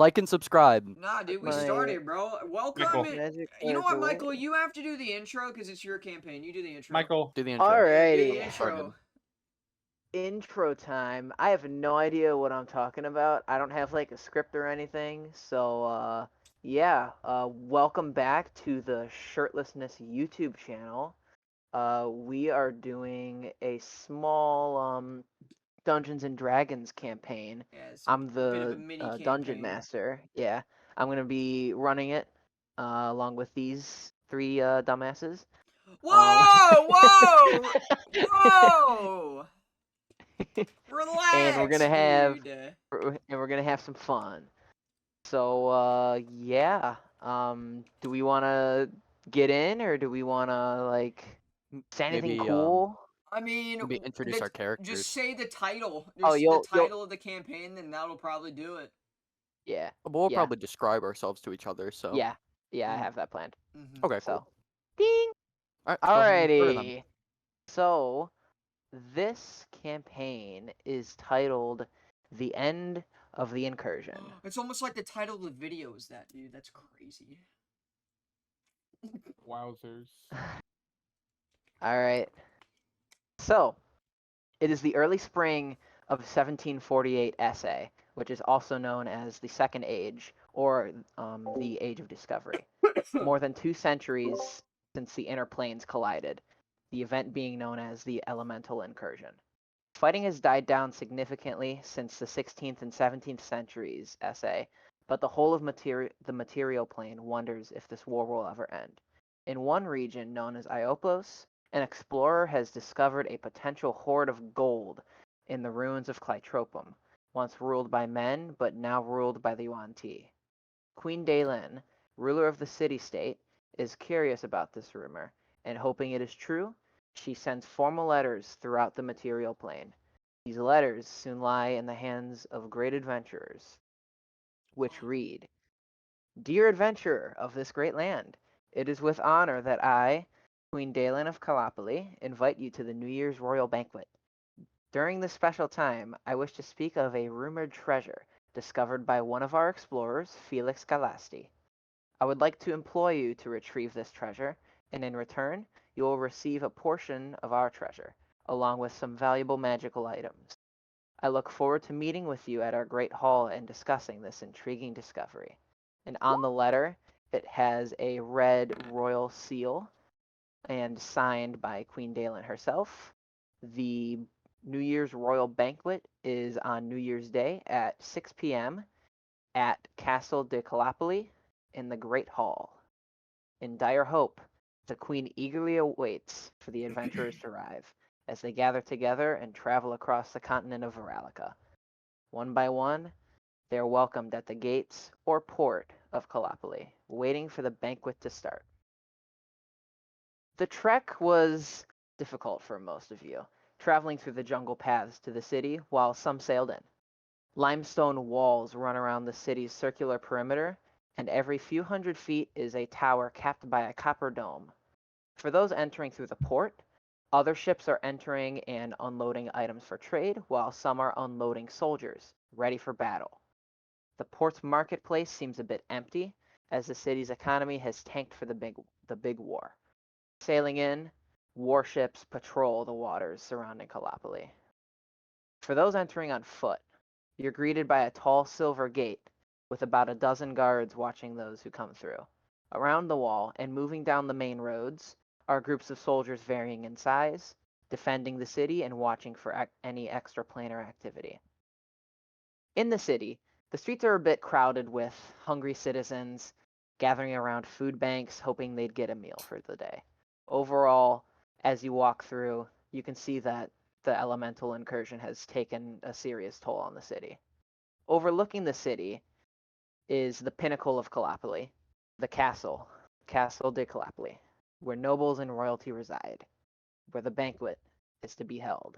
Like and subscribe. Nah, dude, we My started, bro. Welcome. Michael. magic You know cards what, Michael? away. You have to do the intro because it's your campaign. You do the intro. Michael. Do the intro. Yeah, do the Alrighty. intro. Intro time. I have no idea what I'm talking about. I don't have like a script or anything. So yeah. Welcome back to the Shirtlessness YouTube channel. We are doing a small Dungeons and Dragons campaign. Yeah, it's I'm a bit of a the mini dungeon campaign. master. Yeah. I'm gonna be running it along with these three dumbasses. Whoa! Whoa! Whoa! and we're Relax, gonna have dude. some fun. So yeah. Do we want to get in, or do we want to like say anything Maybe cool? I mean, maybe introduce our just characters. say the title. Oh, Just the you'll title of the campaign, then that'll probably do it. yeah, We'll yeah, probably describe ourselves to each other. So yeah, yeah. I Mm. have that planned. okay, cool. So, ding. All right, go ahead and start it then. Alrighty. So, this campaign is titled "The End of the Incursion." It's almost like the title of the video is that, dude. That's crazy. Wowzers. Alright. So, it is the early spring of 1748 SA, which is also known as the Second Age, or the Age of Discovery. More than 2 centuries since the inner planes collided, the event being known as the Elemental Incursion. Fighting has died down significantly since the 16th and 17th centuries SA, but the whole of the material plane wonders if this war will ever end. In one region known as Iopos, an explorer has discovered a potential hoard of gold in the ruins of Clytropum, once ruled by men but now ruled by the Yuan-Ti. Queen Daylin, ruler of the city-state, is curious about this rumor, and hoping it is true, she sends formal letters throughout the material plane. These letters soon lie in the hands of great adventurers, which read, Dear adventurer of this great land, it is with honor that I, Queen Daylin of Kalapali, invite you to the New Year's royal banquet. During this special time, I wish to speak of a rumored treasure discovered by one of our explorers, Felix Galasti. I would like to employ you to retrieve this treasure, and in return, you will receive a portion of our treasure, along with some valuable magical items. I look forward to meeting with you at our great hall and discussing this intriguing discovery. And on the letter, it has a red royal seal and signed by Queen Daylin herself. The New Year's royal banquet is on New Year's Day at 6 p.m. at Castle de Calapoli in the Great Hall. In dire hope, the Queen eagerly awaits for the adventurers to arrive as they gather together and travel across the continent of Veralica. One by one, they are welcomed at the gates or port of Calapoli, waiting for the banquet to start. The trek was difficult for most of you, traveling through the jungle paths to the city while some sailed in. Limestone walls run around the city's circular perimeter, and every few hundred feet is a tower capped by a copper dome. For those entering through the port, other ships are entering and unloading items for trade, while some are unloading soldiers, ready for battle. The port's marketplace seems a bit empty, as the city's economy has tanked for the big war. Sailing in, warships patrol the waters surrounding Kalapali. For those entering on foot, you're greeted by a tall silver gate with about a dozen guards watching those who come through. Around the wall and moving down the main roads are groups of soldiers varying in size, defending the city and watching for any extraplanar activity. In the city, the streets are a bit crowded with hungry citizens gathering around food banks hoping they'd get a meal for the day. Overall, as you walk through, you can see that the elemental incursion has taken a serious toll on the city. Overlooking the city is the pinnacle of Kalapali, the castle, Castle de Kalapali, where nobles and royalty reside, where the banquet is to be held.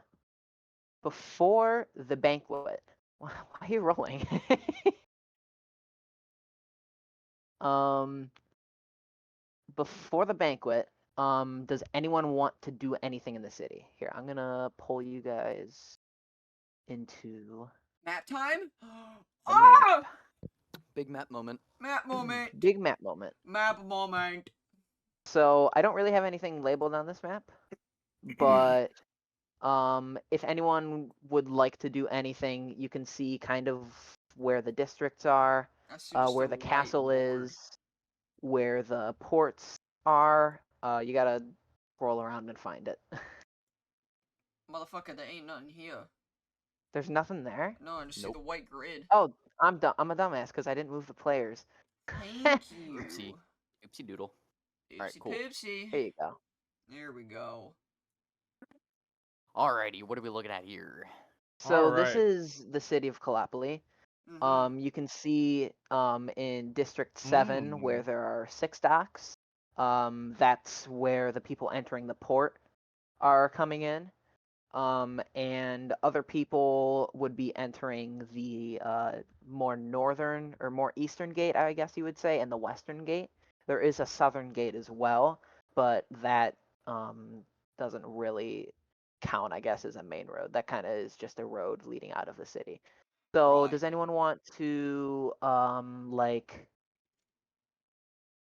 Before the banquet, why are you rolling? Before the banquet, does anyone want to do anything in the city? Here, I'm gonna pull you guys into Map time? the map. Big map moment. Map moment. Big map moment. Map moment. So I don't really have anything labeled on this map, but if anyone would like to do anything, you can see kind of where the districts are, That's just where a the white castle board. is, where the ports are. You gotta scroll around and find it. Motherfucker, there ain't nothing here. There's nothing there. No, I just see Nope. the white grid. Oh, I'm a dumbass because I didn't move the players. Thank you. Oopsie. Oopsie doodle. Alright, Oopsie cool. poopsie. Here you go. There we go. Alrighty, what are we looking at here? So this Alright. is the city of Kalapali. Mhm. You can see in District 7 where there are 6 docks. That's where the people entering the port are coming in. And other people would be entering the more northern or more eastern gate, I guess you would say, and the western gate. There is a southern gate as well, but that doesn't really count, I guess, as a main road. That kind of is just a road leading out of the city. So, does Right. anyone want to like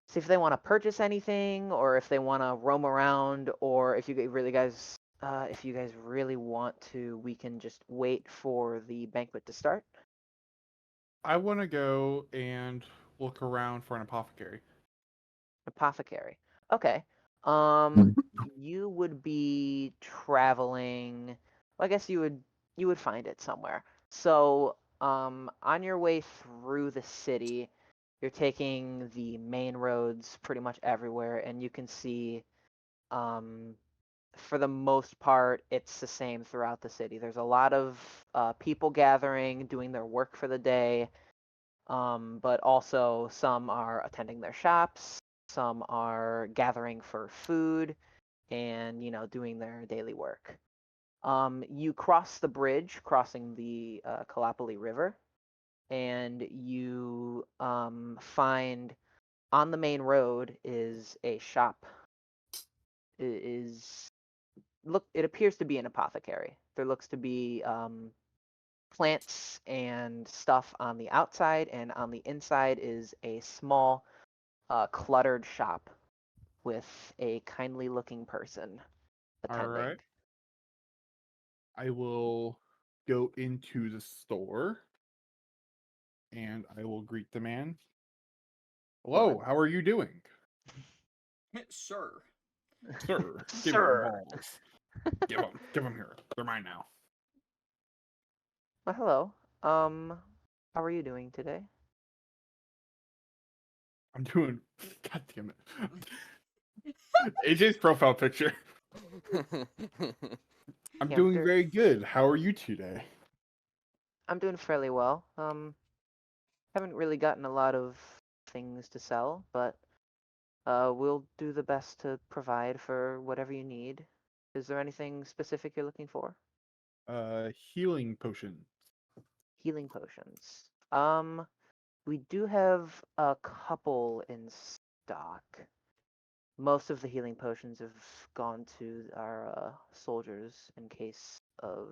see if they want to purchase anything, or if they want to roam around, or if you really guys, if you guys really want to, we can just wait for the banquet to start. I want to go and look around for an apothecary. Apothecary. Okay. You would be traveling. Well, I guess you would find it somewhere. So, on your way through the city, you're taking the main roads pretty much everywhere, and you can see, for the most part, it's the same throughout the city. There's a lot of people gathering, doing their work for the day, but also some are attending their shops, some are gathering for food, and doing their daily work. You cross the bridge, crossing the Kalapali River, and you find on the main road is a shop. Is look, it appears to be an apothecary. There looks to be plants and stuff on the outside, and on the inside is a small, cluttered shop with a kindly-looking person attending. Alright. I will go into the store and I will greet the man. Hello, Fun. how are you doing? Sir. Sir, give me Sir. your balls. Give them here. They're mine now. Well, hello. How are you doing today? I'm doing. God damn it. AJ's profile picture. I'm doing Hamster? very good. How are you today? I'm doing fairly well. Haven't really gotten a lot of things to sell, but we'll do the best to provide for whatever you need. Is there anything specific you're looking for? Healing potion. Healing potions. We do have a couple in stock. Most of the healing potions have gone to our soldiers in case of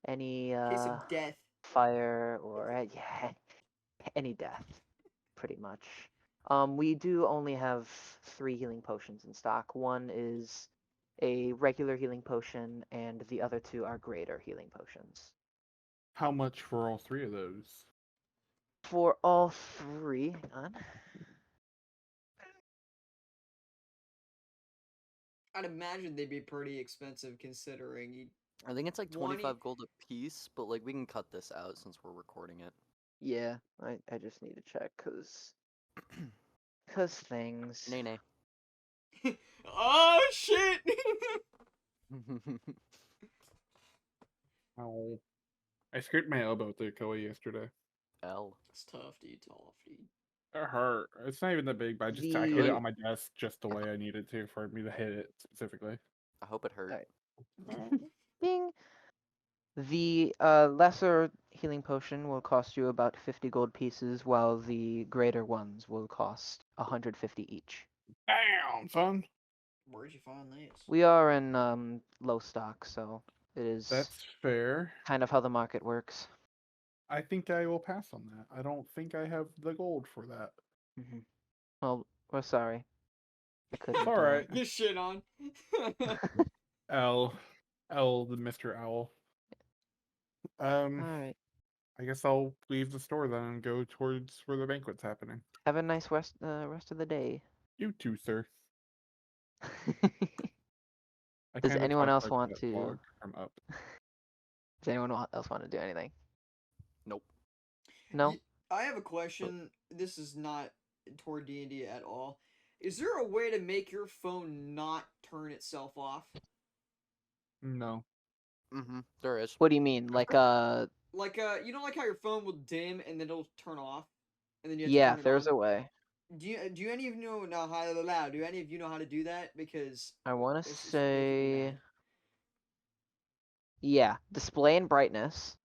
any Case of death. fire or yeah, any death, pretty much. We do only have 3 healing potions in stock. One is a regular healing potion, and the other 2 are greater healing potions. How much for all 3 of those? For all 3, hang on. I'd imagine they'd be pretty expensive considering you. I think it's like 20 25 gold a piece, but like we can cut this out since we're recording it. Yeah, I just need to check cause things. Nay nay. Oh shit! Oh, I scraped my elbow with the Koei yesterday. L. It's tough, dude. Tough, dude. It hurt. It's not even that big, but I hit it on my desk just the way I needed to for me to hit it specifically. I hope it hurt. Alright. Ding. The lesser healing potion will cost you about 50 gold pieces, while the greater ones will cost 150 each. Damn, son. Where'd you find this? We are in low stock, so it is That's fair. kind of how the market works. I think I will pass on that. I don't think I have the gold for that. Mm-hmm. Well, we're sorry. I couldn't. It's all right. Get shit on. L, the Mr. Owl. All right. I guess I'll leave the store then and go towards where the banquet's happening. Have a nice rest of the day. You too, sir. I Does kinda anyone talk else like want that to? frog from Up. Does anyone else want to do anything? Nope. No. I have a question. This is not toward D&D at all. Is there a way to make your phone not turn itself off? No. There is. What do you mean? Like Like you know, like how your phone will dim and then it'll turn off, and then you have to yeah, turn it there's on. a way. Do any of you know Do any of you know how to do that? Because I want to it's making me say mad. yeah, display and brightness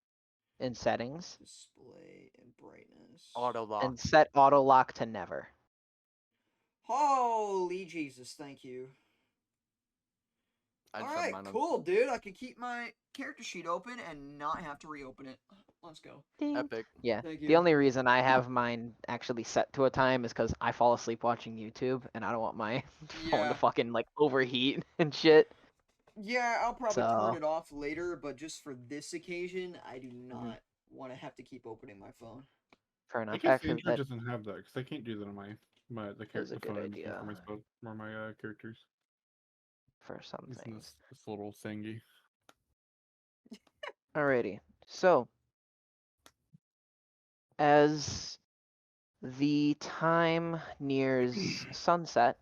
in settings Display and brightness. Auto lock. and set auto lock to never. Holy Jesus! Thank you. I'd All shove right, mine on. cool, dude. I can keep my character sheet open and not have to reopen it. Let's go. Ding. Epic. Yeah. Thank The you. only reason I have mine actually set to a time is because I fall asleep watching YouTube and I don't want my phone Yeah. to fucking like overheat and shit. Yeah, I'll probably So- turn it off later, but just for this occasion, I do not want to have to keep opening my phone. Fair I enough. guess Actually, Android that doesn't have that because I can't do that on my the is a the good phone I'm using idea. for my characters. for some Using things. this little thingy. Alrighty. So, as the time nears sunset,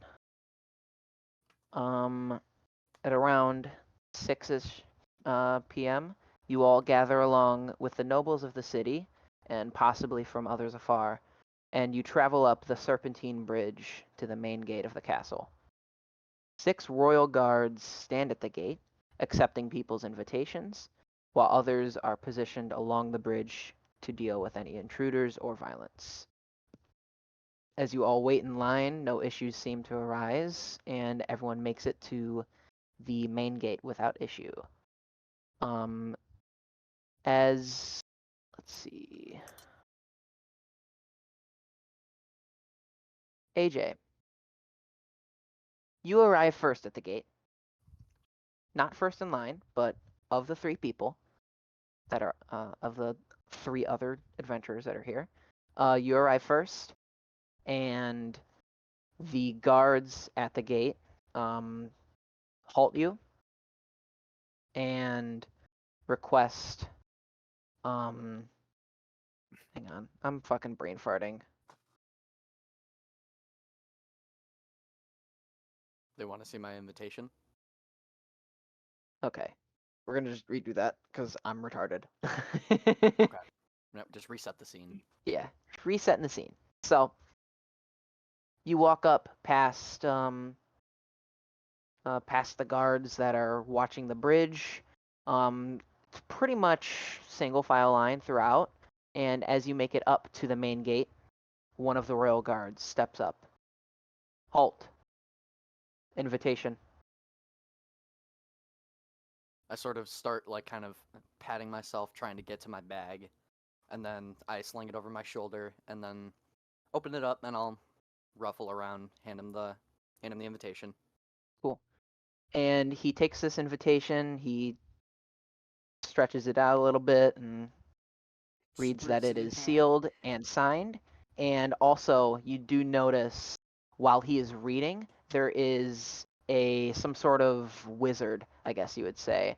at around 6ish p.m., you all gather along with the nobles of the city and possibly from others afar, and you travel up the Serpentine Bridge to the main gate of the castle. 6 royal guards stand at the gate, accepting people's invitations, while others are positioned along the bridge to deal with any intruders or violence. As you all wait in line, no issues seem to arise, and everyone makes it to the main gate without issue. Let's see. AJ, you arrive first at the gate. Not first in line, but of the 3 people that are, of the 3 other adventurers that are here, you arrive first, and the guards at the gate halt you and request hang on, I'm fucking brain farting. They want to see my invitation. Okay, we're gonna just redo that because I'm retarded. No, just reset the scene. Yeah, resetting the scene. So you walk up past past the guards that are watching the bridge. It's pretty much single file line throughout. And as you make it up to the main gate, one of the royal guards steps up. Halt. Invitation. I sort of start like kind of patting myself, trying to get to my bag, and then I sling it over my shoulder, and then open it up, and I'll ruffle around, hand him the invitation. Cool. And he takes this invitation, he stretches it out a little bit and reads that Splits it in is half. sealed and signed. And also, you do notice while he is reading, there is some sort of wizard, I guess you would say,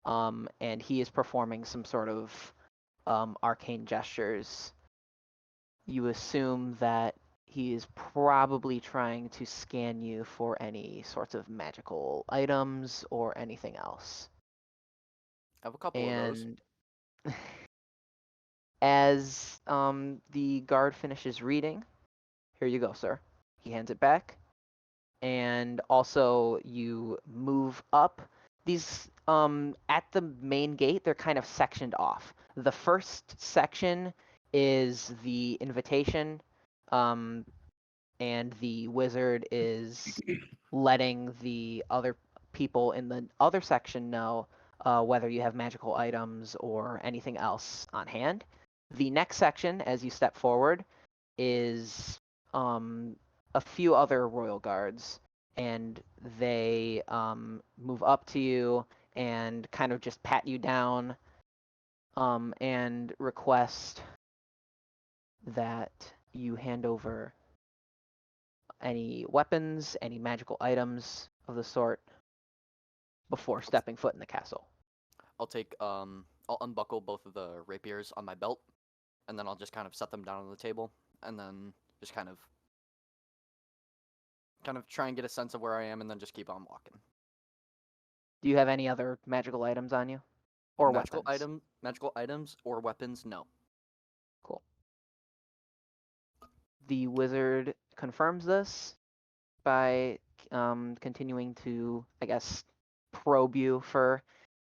and he is performing some sort of arcane gestures. You assume that he is probably trying to scan you for any sorts of magical items or anything else. I have a couple of those. And as the guard finishes reading, here you go, sir. He hands it back. And also, you move up. These, at the main gate, they're kind of sectioned off. The first section is the invitation, and the wizard is letting the other people in the other section know whether you have magical items or anything else on hand. The next section, as you step forward, is a few other royal guards, and they move up to you and kind of just pat you down and request that you hand over any weapons, any magical items of the sort before stepping foot in the castle. I'll take I'll unbuckle both of the rapiers on my belt, and then I'll just kind of set them down on the table, and then just kind of try and get a sense of where I am, and then just keep on walking. Do you have any other magical items on you? Or magical weapons? Magical items or weapons? No. Cool. The wizard confirms this by continuing to, I guess, probe you for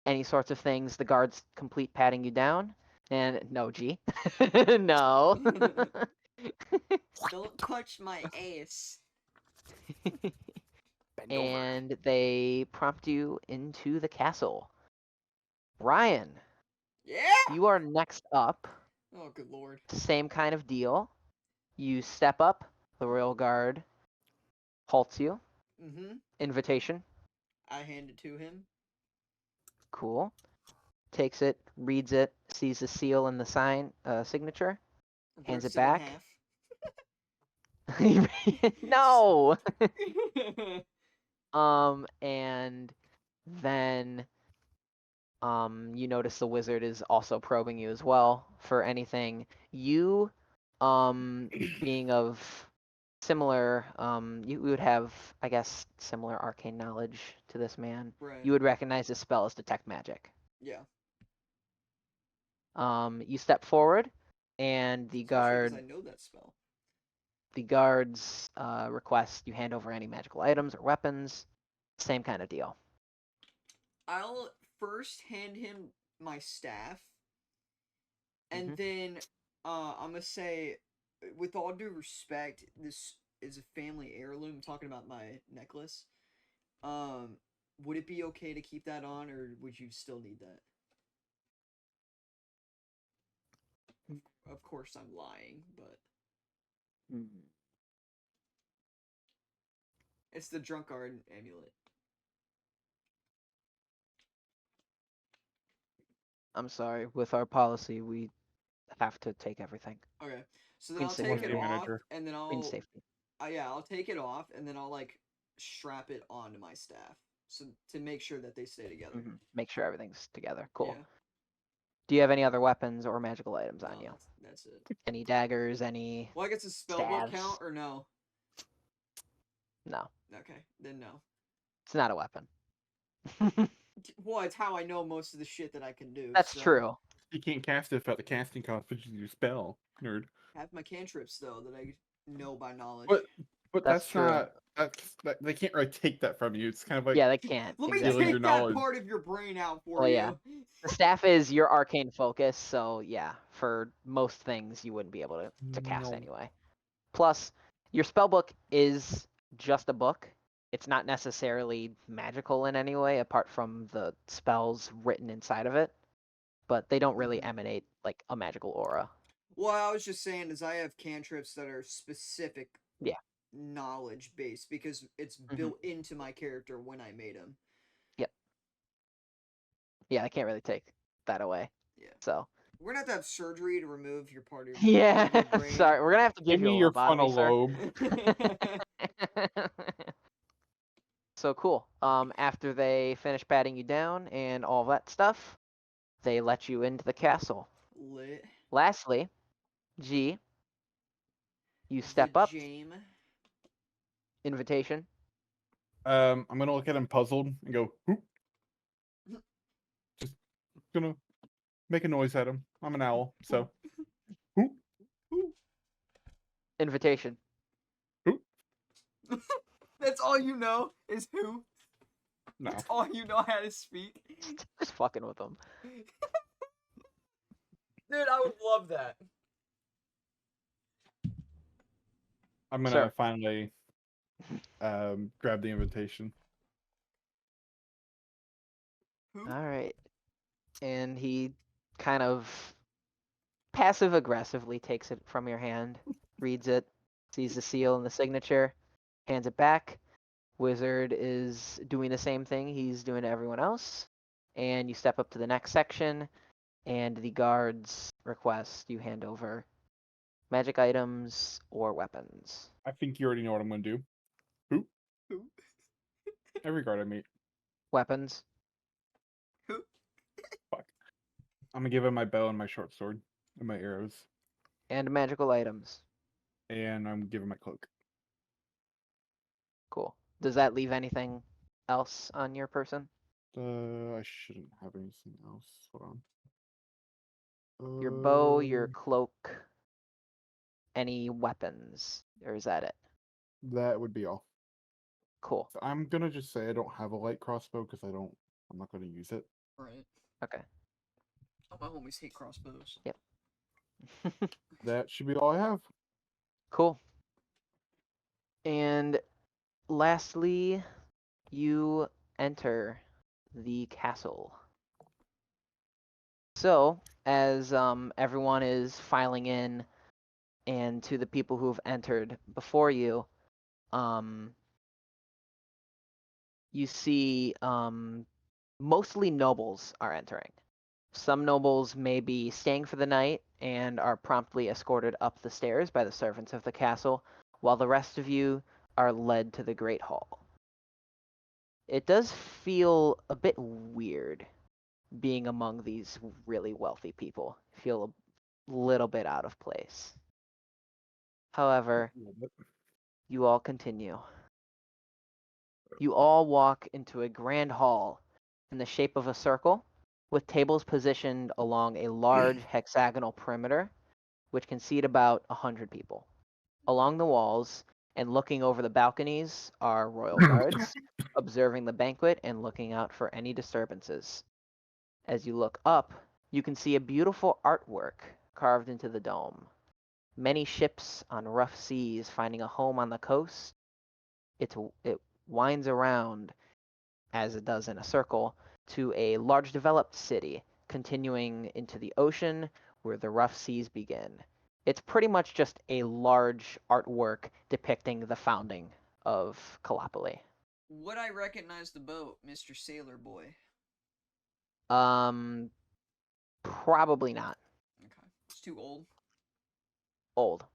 any sorts of things. The guards complete patting you down. And no, G. No. Don't touch my ass. Bend over. And they prompt you into the castle. Brian, Yeah. you are next up. Oh, good lord. Same kind of deal. You step up, the royal guard halts you. Mm-hmm. Invitation. I hand it to him. Cool. Takes it, reads it, sees the seal and the signature, hands Rips it back. In No. half. And then you notice the wizard is also probing you as well for anything. You being of similar you would have, I guess, similar arcane knowledge to this man. Right. You would recognize this spell as detect magic. Yeah. You step forward, and the Especially 'cause guard I know that spell. the guards request you hand over any magical items or weapons. Same kind of deal. I'll first hand him my staff, and Mhm. then I'm gonna say, with all due respect, this is a family heirloom. I'm talking about my necklace. Would it be okay to keep that on, or would you still need that? Of course, I'm lying, but it's the drunkard amulet. I'm sorry. With our policy, we have to take everything. Okay, so then Queen I'll safety. take it Team off, manager. and then Queen I'll safety. yeah, I'll take it off, and then I'll like strap it onto my staff, so to make sure that they stay together. Mhm. Make sure everything's together. Cool. Yeah. Do you have any other weapons or magical items on No, you? that's it. Any daggers? Any? Well, I guess a spellbook Stabs. count or no? No, Okay, then no. it's not a weapon. Well, it's how I know most of the shit that I can do. That's so. true. You can't cast it without the casting cost, but you do spell, nerd. I have my cantrips though that I know by knowledge. But That's that's true. not. They can't really take that from you. It's kind of like Yeah, they can't. Let me Stealing take your that knowledge. part of your brain out for Oh, you. yeah. The staff is your arcane focus, so yeah, for most things you wouldn't be able to cast No. anyway. Plus, your spellbook is just a book. It's not necessarily magical in any way, apart from the spells written inside of it. But they don't really emanate like a magical aura. Well, I was just saying is I have cantrips that are specific Yeah. knowledge based because it's built into my character when I made them. Yep. Yeah, I can't really take that away. Yeah. So. We're gonna have to have surgery to remove your part of your Yeah. part of your brain. Sorry, we're gonna have to give Give me you a your lobotomy, frontal sir. lobe. So cool. After they finish patting you down and all that stuff, they let you into the castle. Lit. Lastly, G, you step the up. Jame. Invitation. I'm gonna look at him puzzled and go, "Whoop." Just gonna make a noise at him. I'm an owl, so. Whoop. Invitation. Whoop. That's all you know is who. No. That's all you know how to speak. Just fucking with them. Dude, I would love that. I'm gonna Sure. finally grab the invitation. Who? All right. And he kind of passive aggressively takes it from your hand, reads it, sees the seal and the signature, hands it back. Wizard is doing the same thing he's doing to everyone else. And you step up to the next section, and the guards request you hand over magic items or weapons. I think you already know what I'm gonna do. Who? Who? Every guard I meet. Weapons. Who? Fuck. I'm gonna give him my bow and my short sword and my arrows, And magical items. and I'm giving my cloak. Cool. Does that leave anything else on your person? I shouldn't have anything else. Hold on. Your bow, your cloak, any weapons, or is that it? That would be all. Cool. So I'm gonna just say I don't have a light crossbow because I'm not gonna use it. Right. Okay. All my homies hate crossbows. Yep. That should be all I have. Cool. And lastly, you enter the castle. So, as everyone is filing in, and to the people who have entered before you, you see mostly nobles are entering. Some nobles may be staying for the night and are promptly escorted up the stairs by the servants of the castle, while the rest of you are led to the Great Hall. It does feel a bit weird being among these really wealthy people. Feel a little bit out of place. However, you all continue. You all walk into a grand hall in the shape of a circle, with tables positioned along a large hexagonal perimeter, which can seat about 100 people. Along the walls and looking over the balconies are royal guards, observing the banquet and looking out for any disturbances. As you look up, you can see a beautiful artwork carved into the dome. Many ships on rough seas finding a home on the coast. It winds around, as it does in a circle, to a large developed city, continuing into the ocean where the rough seas begin. It's pretty much just a large artwork depicting the founding of Kalapali. Would I recognize the boat, Mr. Sailor Boy? Probably not. Okay. It's too old. Old.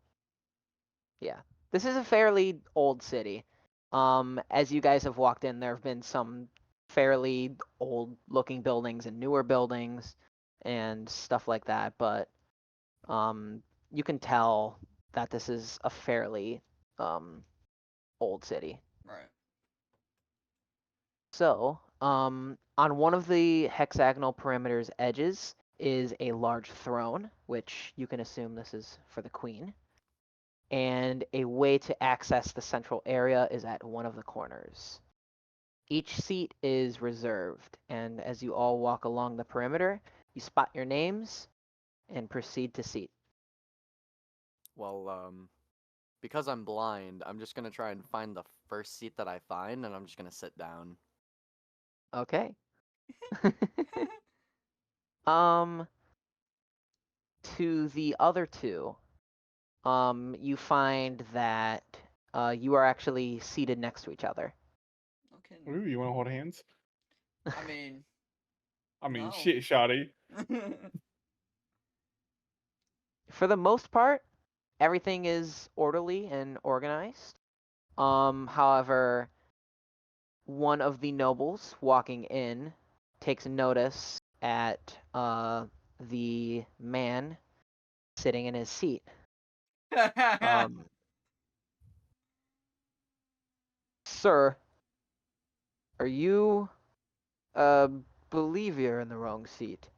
Yeah. This is a fairly old city. As you guys have walked in, there have been some fairly old looking buildings and newer buildings and stuff like that, but you can tell that this is a fairly old city. Right. So, on one of the hexagonal perimeter's edges is a large throne, which you can assume this is for the queen. And a way to access the central area is at one of the corners. Each seat is reserved, and as you all walk along the perimeter, you spot your names and proceed to seat. Well, because I'm blind, I'm just gonna try and find the first seat that I find, and I'm just gonna sit down. Okay. um, to the other two, you find that you are actually seated next to each other. Okay. Ooh, you want to hold hands? I mean, no. Shit, shoddy. For the most part, everything is orderly and organized. However, one of the nobles walking in takes notice at the man sitting in his seat. Sir, are you believe you're in the wrong seat?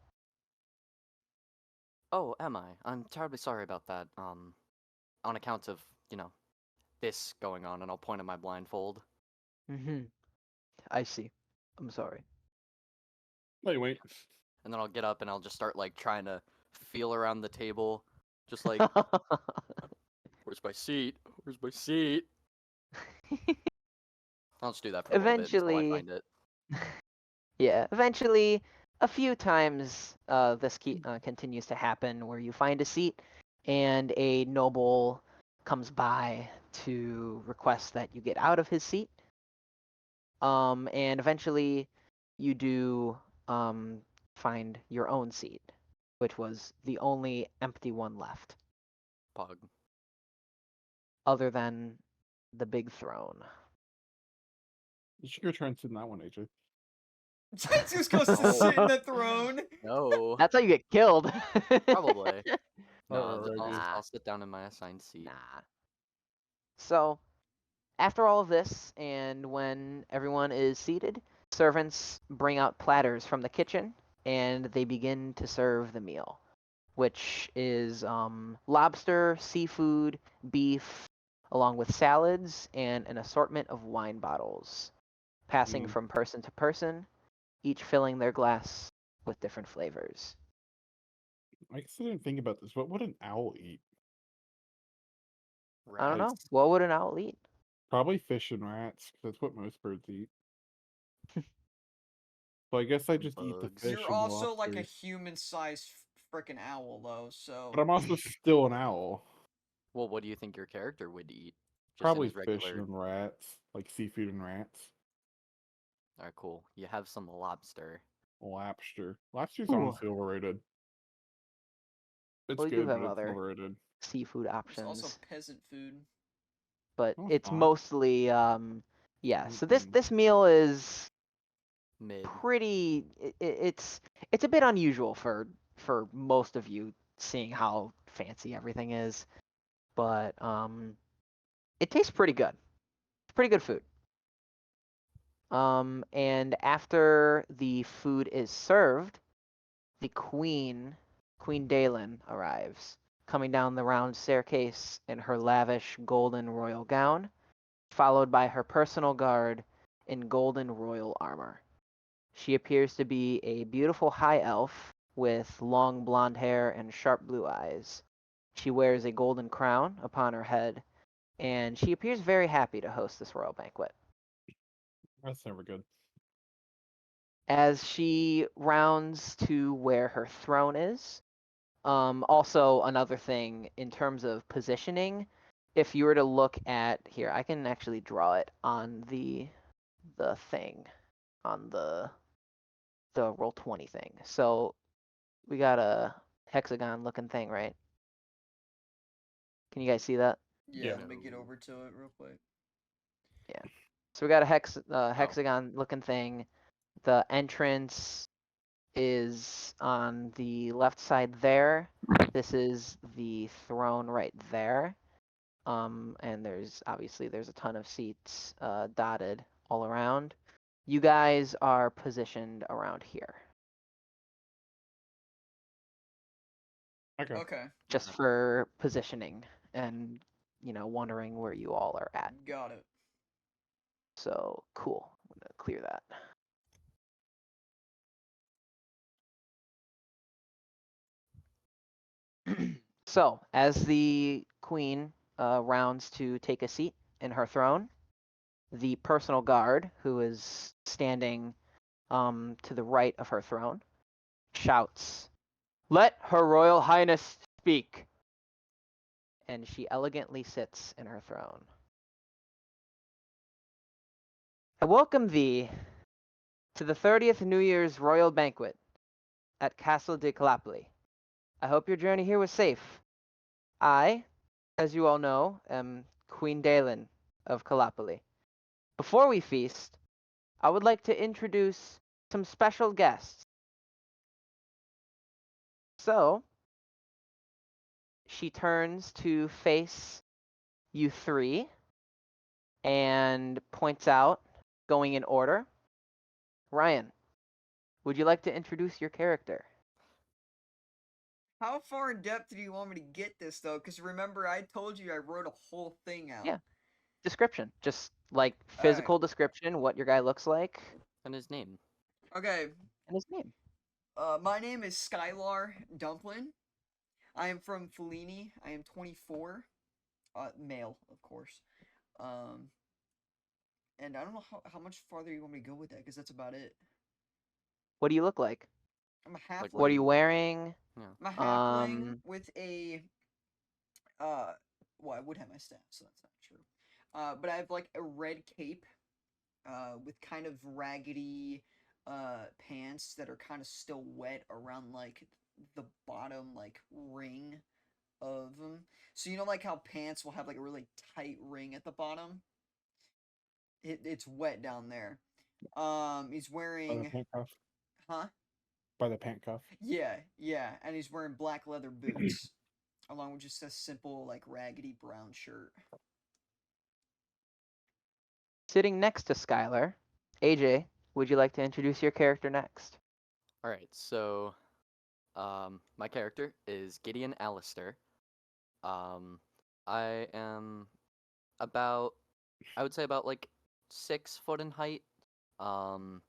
Oh, am I? I'm terribly sorry about that. On account of, this going on, and I'll point at my blindfold. Mm-hmm. I see. I'm sorry. Wait. And then I'll get up and I'll just start, like, trying to feel around the table. Just like, where's my seat? Where's my seat? I'll just do that for a little bit until I Eventually, find it. yeah, eventually a few times this continues to happen where you find a seat and a noble comes by to request that you get out of his seat. And eventually you do find your own seat, which was the only empty one left, Pug. other than the big throne. You should go try and sit in that one, AJ. Jesus goes to sit in the throne. No. That's how you get killed. Probably. No, Alright. Nah. I'll sit down in my assigned seat. Nah. So, after all of this, and when everyone is seated, servants bring out platters from the kitchen and they begin to serve the meal, which is lobster, seafood, beef, along with salads and an assortment of wine bottles, passing Mm. from person to person, each filling their glass with different flavors. I guess I didn't think about this. What would an owl eat? I don't know. Rats. What would an owl eat? Probably fish and rats, 'cause that's what most birds eat. So I guess I just eat the Bugs. fish You're and also like a lobsters. human-sized freaking owl, though. So But I'm also still an owl. Well, what do you think your character would eat? Just Probably in his fish regular. and rats, like seafood and rats. Alright, cool. You have some lobster. Lobster. Lobster's Ooh. honestly overrated. It's Well, we do good, have but it's other overrated. seafood it's options, also peasant food. but Oh, it's fine. mostly yeah. So this Mm-mm. this meal is Mid. pretty. It's a bit unusual for most of you, seeing how fancy everything is, but it tastes pretty good. It's pretty good food. And after the food is served, the Queen Dalen, arrives, coming down the round staircase in her lavish golden royal gown, followed by her personal guard in golden royal armor. She appears to be a beautiful high elf with long blonde hair and sharp blue eyes. She wears a golden crown upon her head, and she appears very happy to host this royal banquet. That's never good. As she rounds to where her throne is, also another thing in terms of positioning, if you were to look at here, I can actually draw it on the thing, on the Roll20 thing. So we got a hexagon looking thing, right? Can you guys see that? Yeah, Yeah. let me get over to it real quick. So we got a hexagon looking thing. The entrance is on the left side there. This is the throne right there. And there's a ton of seats dotted all around. You guys are positioned around here, Okay. Okay, just for positioning and wondering where you all are at. got it. So cool. I'm gonna clear that. So as the queen rounds to take a seat in her throne, the personal guard, who is standing to the right of her throne, shouts, "Let Her Royal Highness speak!" And she elegantly sits in her throne. "I welcome thee to the 30th New Year's Royal Banquet at Castle de Calapoli. I hope your journey here was safe. I, as you all know, am Queen Dalen of Calapoli. Before we feast, I would like to introduce some special guests. So, she turns to face you three and points out, going in order. Ryan, would you like to introduce your character? How far in depth do you want me to get this though? Because remember, I told you I wrote a whole thing out. Yeah. Description, just like All right. physical description, what your guy looks like, And his name. Okay. and his name. My name is Skylar Dumplin. I am from Fellini. I am 24. Male, of course. And I don't know how much farther you want me to go with that, because that's about it. What do you look like? I'm a halfling. Like, What are you wearing? I'm a halfling Um, with a well, I would have my staff, so that's not true. But I have like a red cape, with kind of raggedy, pants that are kind of still wet around like the bottom like ring of them. So you know like how pants will have like a really tight ring at the bottom. It's wet down there. He's By the wearing, pant cuff. huh? By the pant cuff. Yeah, and he's wearing black leather boots, along with just a simple like raggedy brown shirt. sitting next to Skylar, AJ, would you like to introduce your character next? all right, so my character is Gideon Allister. Um, I am about, I would say about like 6 foot in height. Um,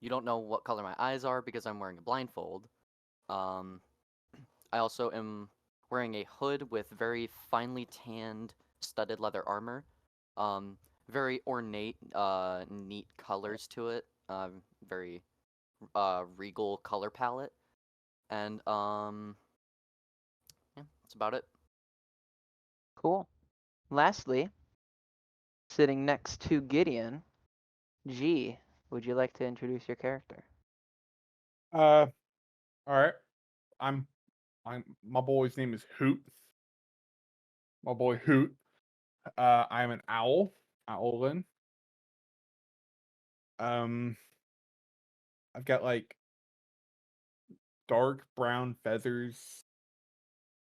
you don't know what color my eyes are because I'm wearing a blindfold. Um, I also am wearing a hood with very finely tanned studded leather armor. Um, very ornate, neat colors to it. Very regal color palette. And yeah, that's about it. Cool. Lastly, sitting next to Gideon, G, would you like to introduce your character? All right. I'm my boy's name is Hoot. My boy Hoot. I'm an owl. Owlin. Um, I've got like dark brown feathers.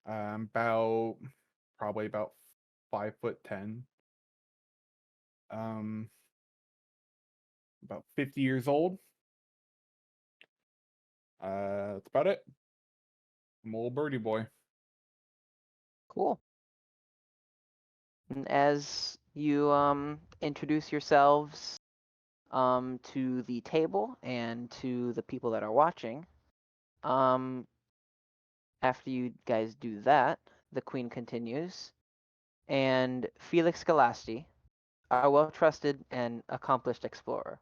About probably about 5'10". Um, about 50 years old. That's about it. I'm a little birdie boy. Cool. And as you introduce yourselves to the table and to the people that are watching, um, after you guys do that, the queen continues, and Felix Galasti, a well-trusted and accomplished explorer.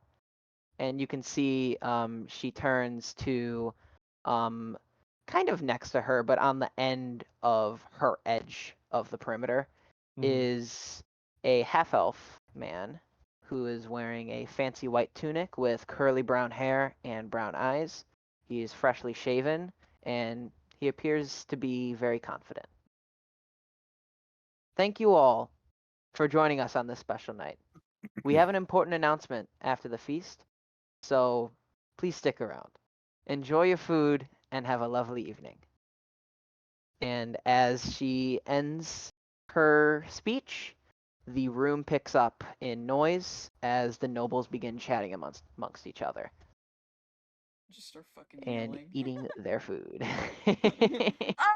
And you can see she turns to um, kind of next to her, but on the end of her edge of the perimeter is a half-elf man who is wearing a fancy white tunic with curly brown hair and brown eyes. He is freshly shaven, and he appears to be very confident. Thank you all for joining us on this special night. We have an important announcement after the feast, so please stick around. Enjoy your food and have a lovely evening. And as she ends her speech, the room picks up in noise as the nobles begin chatting amongst each other Just start fucking and yelling. eating their food. Ah!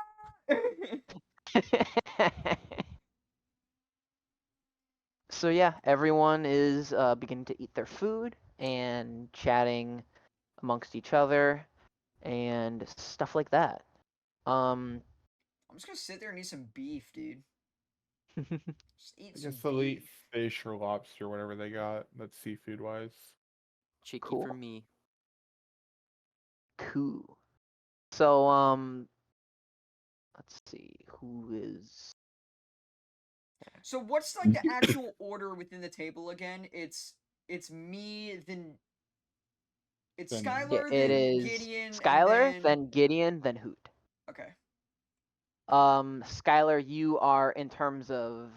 So yeah, everyone is beginning to eat their food and chatting amongst each other and stuff like that. Um, I'm just gonna sit there and eat some beef, dude. Just eat I some guess they'll eat beef. fish or lobster, whatever they got. That's seafood wise. Cheeky for cool, me. cool. So let's see who is. So what's like the actual order within the table again? It's me, then it's Then Yeah, Skylar, it then is Gideon, and Skylar, then then Gideon, then Hoot. okay. Skylar, you are in terms of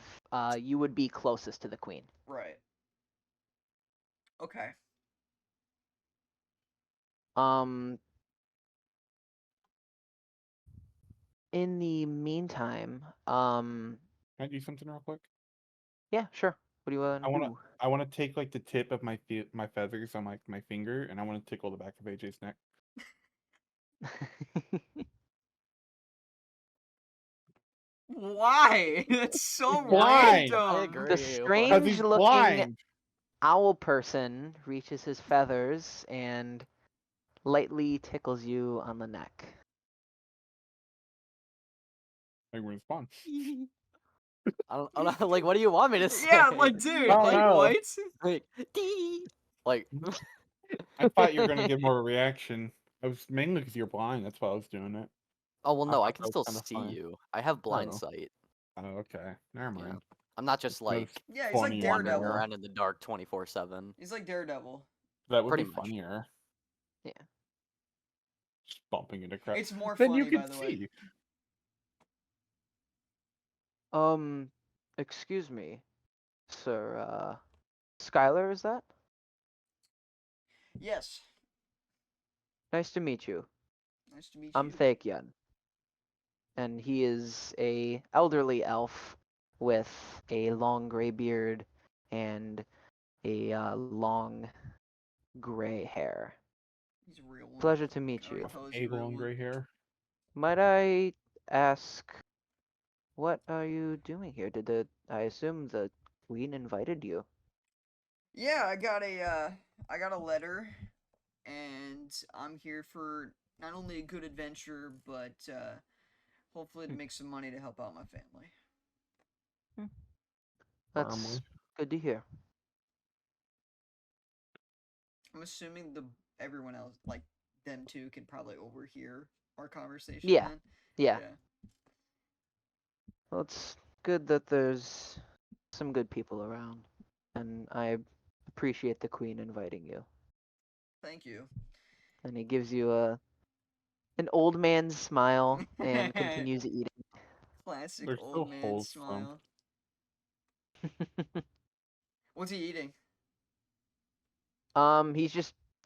you would be closest to the queen. Right. Okay. Um, in the meantime, can I do something real quick? yeah, sure. What do you want I to wanna do? I wanna take like the tip of my feathers on my finger, and I wanna tickle the back of AJ's neck. Why? That's so blind! I random. agree. The Cause he's strange-looking blind. owl person reaches his feathers and lightly tickles you on the neck. Like response. I don't like. What do you want me to say? Yeah, like dude, Oh like no! what? like, "Dee." Like, I thought you were gonna give more of a reaction. I was mainly because you're blind. That's why I was doing it. Oh well, I no, I thought can that was still kind of see funny. you. I have blind Oh. sight. Oh, okay. Never Yeah, mind. I'm not just like That's Yeah, he's like funny wandering Daredevil. around in the dark 24/7. He's like Daredevil. That would Pretty be much. funnier. Yeah. Just bumping into crap. It's more Then you funny, can by the way. see. Excuse me, sir. Skylar, is that? Yes. Nice to meet you. Nice to meet I'm you. Thaekyan, and he is a elderly elf with a long gray beard and a long gray hair. He's a real one. Pleasure to meet I already you. told us he's a Eagle real and one. gray hair. Might I ask, what are you doing here? I assume the queen invited you? Yeah, I got a letter, and I'm here for not only a good adventure, but hopefully to Hmm. make some money to help out my family. That's Firmly. good to hear. I'm assuming everyone else, like them two, can probably overhear our conversation. Yeah. Then. Yeah. Yeah. Well, it's good that there's some good people around, and I appreciate the queen inviting you. Thank you. And he gives you an old man's smile and continues eating. Classic They're so old man wholesome. smile. What's he eating?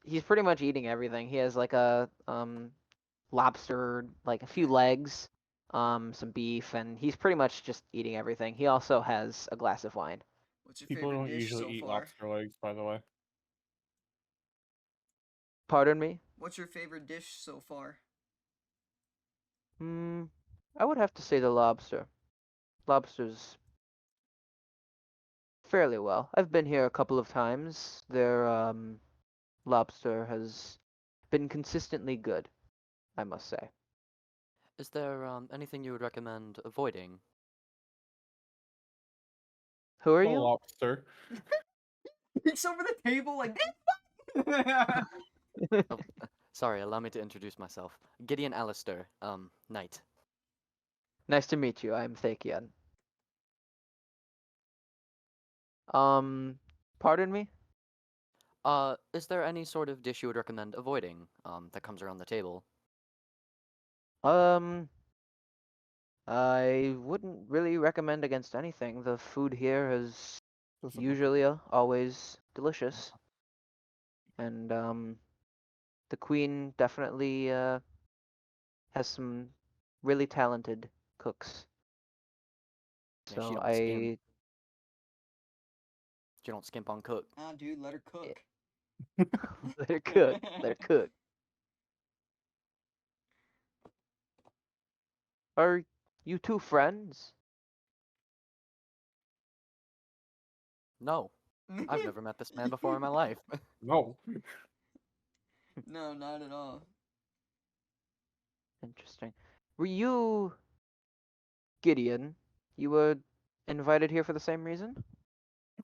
He's pretty much eating everything. He has like a lobster, like a few legs, some beef, and he's pretty much just eating everything. He also has a glass of wine. What's your People favorite don't dish usually so eat far? lobster legs, by the way. Pardon me? What's your favorite dish so far? I would have to say the lobster. Lobster's fairly well. I've been here a couple of times. Their lobster has been consistently good, I must say. Is there anything you would recommend avoiding? Who are A you? lobster. It's over the table like Oh, sorry, allow me to introduce myself. Gideon Alistair, knight. Nice to meet you. I'm Thaekyan. Pardon me? Is there any sort of dish you would recommend avoiding, that comes around the table? Um, I wouldn't really recommend against anything. The food here is Doesn't look usually always delicious, and the queen definitely has some really talented cooks. Yeah, she So don't skimp. She don't skimp on cook. Ah, dude, let her cook. let her cook. Let her cook. Are you two friends? No, I've never met this man before in my life. No. No, not at all. Interesting. Were you Gideon? You were invited here for the same reason?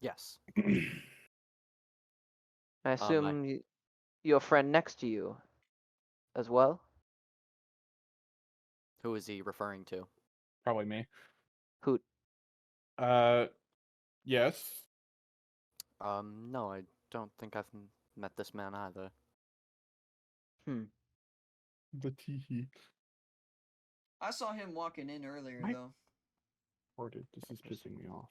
Yes. I I assume your friend next to you as well? Who is he referring to? Probably me. Hoot. Yes. No, I don't think I've met this man either. The teehee. I saw him walking in earlier I- though. This is pissing me off.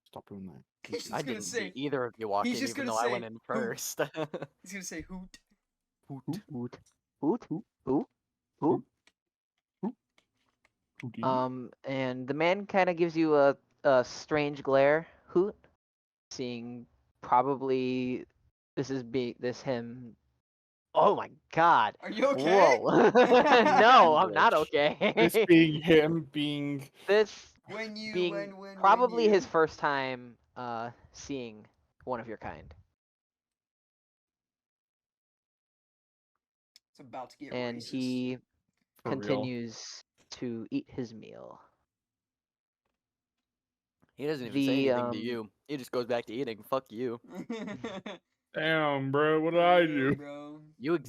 Stop doing that. He's just I gonna didn't say. see either of you walk he's in, just even gonna though I say, went in "Hoot." first. He's gonna say hoot. Hoot. Hoot. Hoot. Hoot. Hoot. Houdini? And the man kind of gives you a strange glare. Hoot. Seeing probably this him. Oh my god. Are you okay? Whoa. No, I'm not English. okay. This being him being This When you being when probably you. his first time seeing one of your kind. It's about to get And racist. he for real. continues to eat his meal. He doesn't even say The anything to you. He just goes back to eating. Fuck you. Damn, bro, what did I do? Bro. You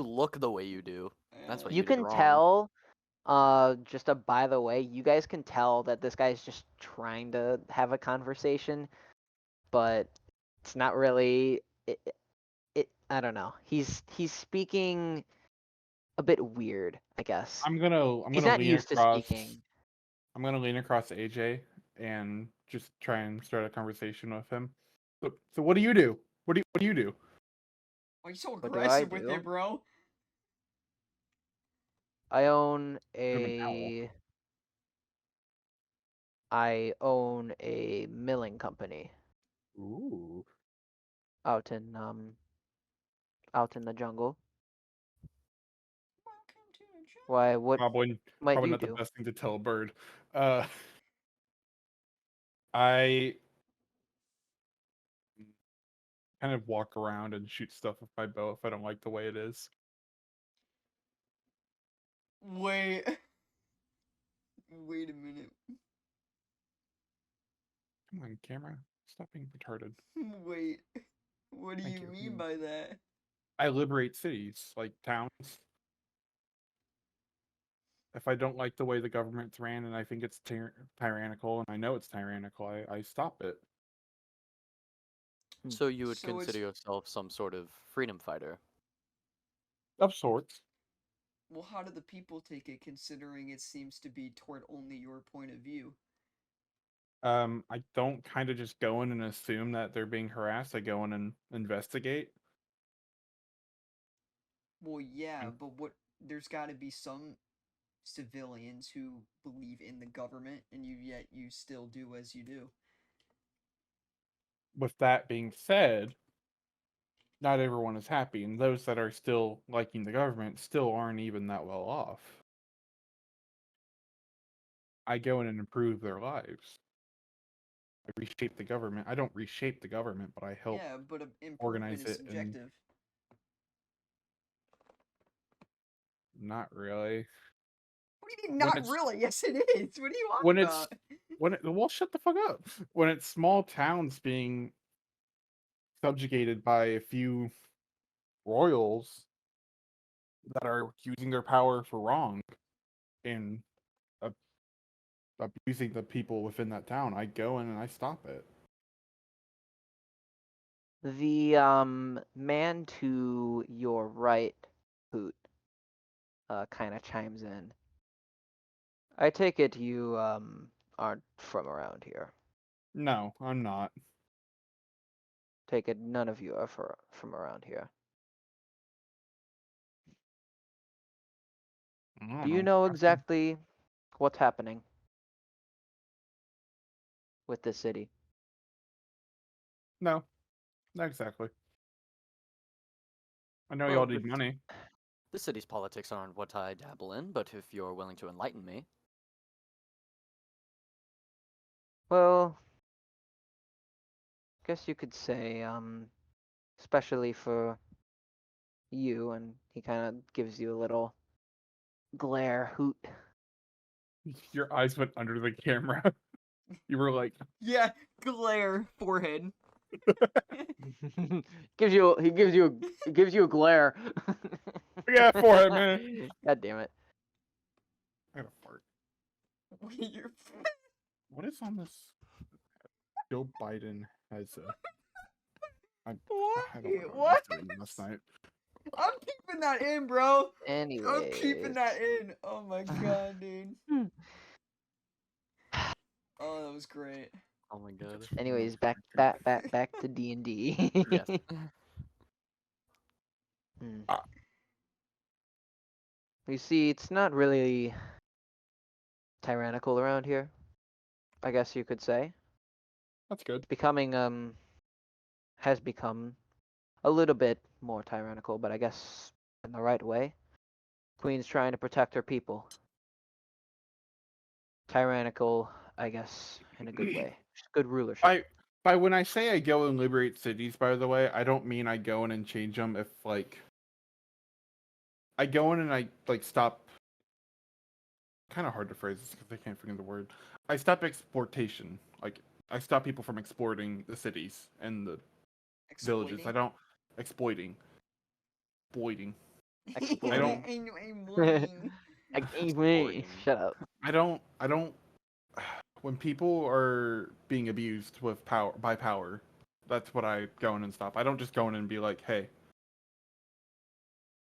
look the way you do. That's what Yeah. You you did can wrong. tell, just a by the way, you guys can tell that this guy's just trying to have a conversation, but it's not really. I don't know. He's speaking a bit weird, I guess. I'm He's gonna not lean used to across. speaking. I'm gonna lean across AJ and just try and start a conversation with him. So what do you do? What do you do? Why you so What do I aggressive with do? it, bro? I own I'm an owl. a milling company Ooh. out in the jungle. Welcome to the jungle. Why? What Probably might probably you not the do? best thing to tell a bird. Uh, I kind of walk around and shoot stuff with my bow if I don't like the way it is. Wait. Wait a minute. Come on, camera. Stop being retarded. Wait. What do Thank you you. mean by that? I liberate cities, like towns. If I don't like the way the government's ran and I think it's tyrannical and I know it's tyrannical, I stop it. So you would So consider it's yourself some sort of freedom fighter. Of sorts. well, how do the people take it considering it seems to be toward only your point of view? I don't kind of just go in and assume that they're being harassed. I go in and investigate. Well, yeah, And but what there's got to be some civilians who believe in the government and yet you still do as you do. with that being said, not everyone is happy, and those that are still liking the government still aren't even that well off. I go in and improve their lives. I reshape the government. I don't reshape the government, but I help Yeah, but improvement organize is it, and subjective. not really. What do you mean When not it's really? Yes it is. What are you on when it's about? when it well, shut the fuck up. When it's small towns being subjugated by a few royals that are using their power for wrong and ab- abusing the people within that town, I go in and I stop it. The man to your right, Hoot, kind of chimes in. I take it you aren't from around here. No, I'm not. Take it none of you are from around here. I Do don't you know. know exactly what's happening with this city? No, not exactly. I know y'all Well, need money. the city's politics aren't what I dabble in, but if you're willing to enlighten me, Well, guess you could say, especially for you, and he kind of gives you a little glare, Hoot. Your eyes went under the camera. You were like, Yeah, glare forehead. He gives you a glare. yeah, forehead, man. God damn it. I got a fart. Wait, you're What is on this? Joe Biden has a. I don't know what I was doing last night. I'm keeping that in, bro. I'm keeping Anyways. that in. Oh my god, dude. Hmm. Oh, that was great. oh my god. Anyways, back to D&D. Yes. Hmm. Ah. You see, it's not really tyrannical around here, I guess you could say. That's good. It's becoming has become a little bit more tyrannical, but I guess in the right way. Queen's trying to protect her people. Tyrannical, I guess, in a good way. Just good rulership. By when I say I go and liberate cities, by the way, I don't mean I go in and change them. If like, I go in and I like stop. Kind of hard to phrase this because I can't think of the word. I stop exportation. Like I stop people from exporting the cities and the villages. I Exploiting? don't exploiting. Exploiting. Exploiting. I'm warning. Exploiting. Shut up. I don't when people are being abused with power, that's what I go in and stop. I don't just go in and be like, hey,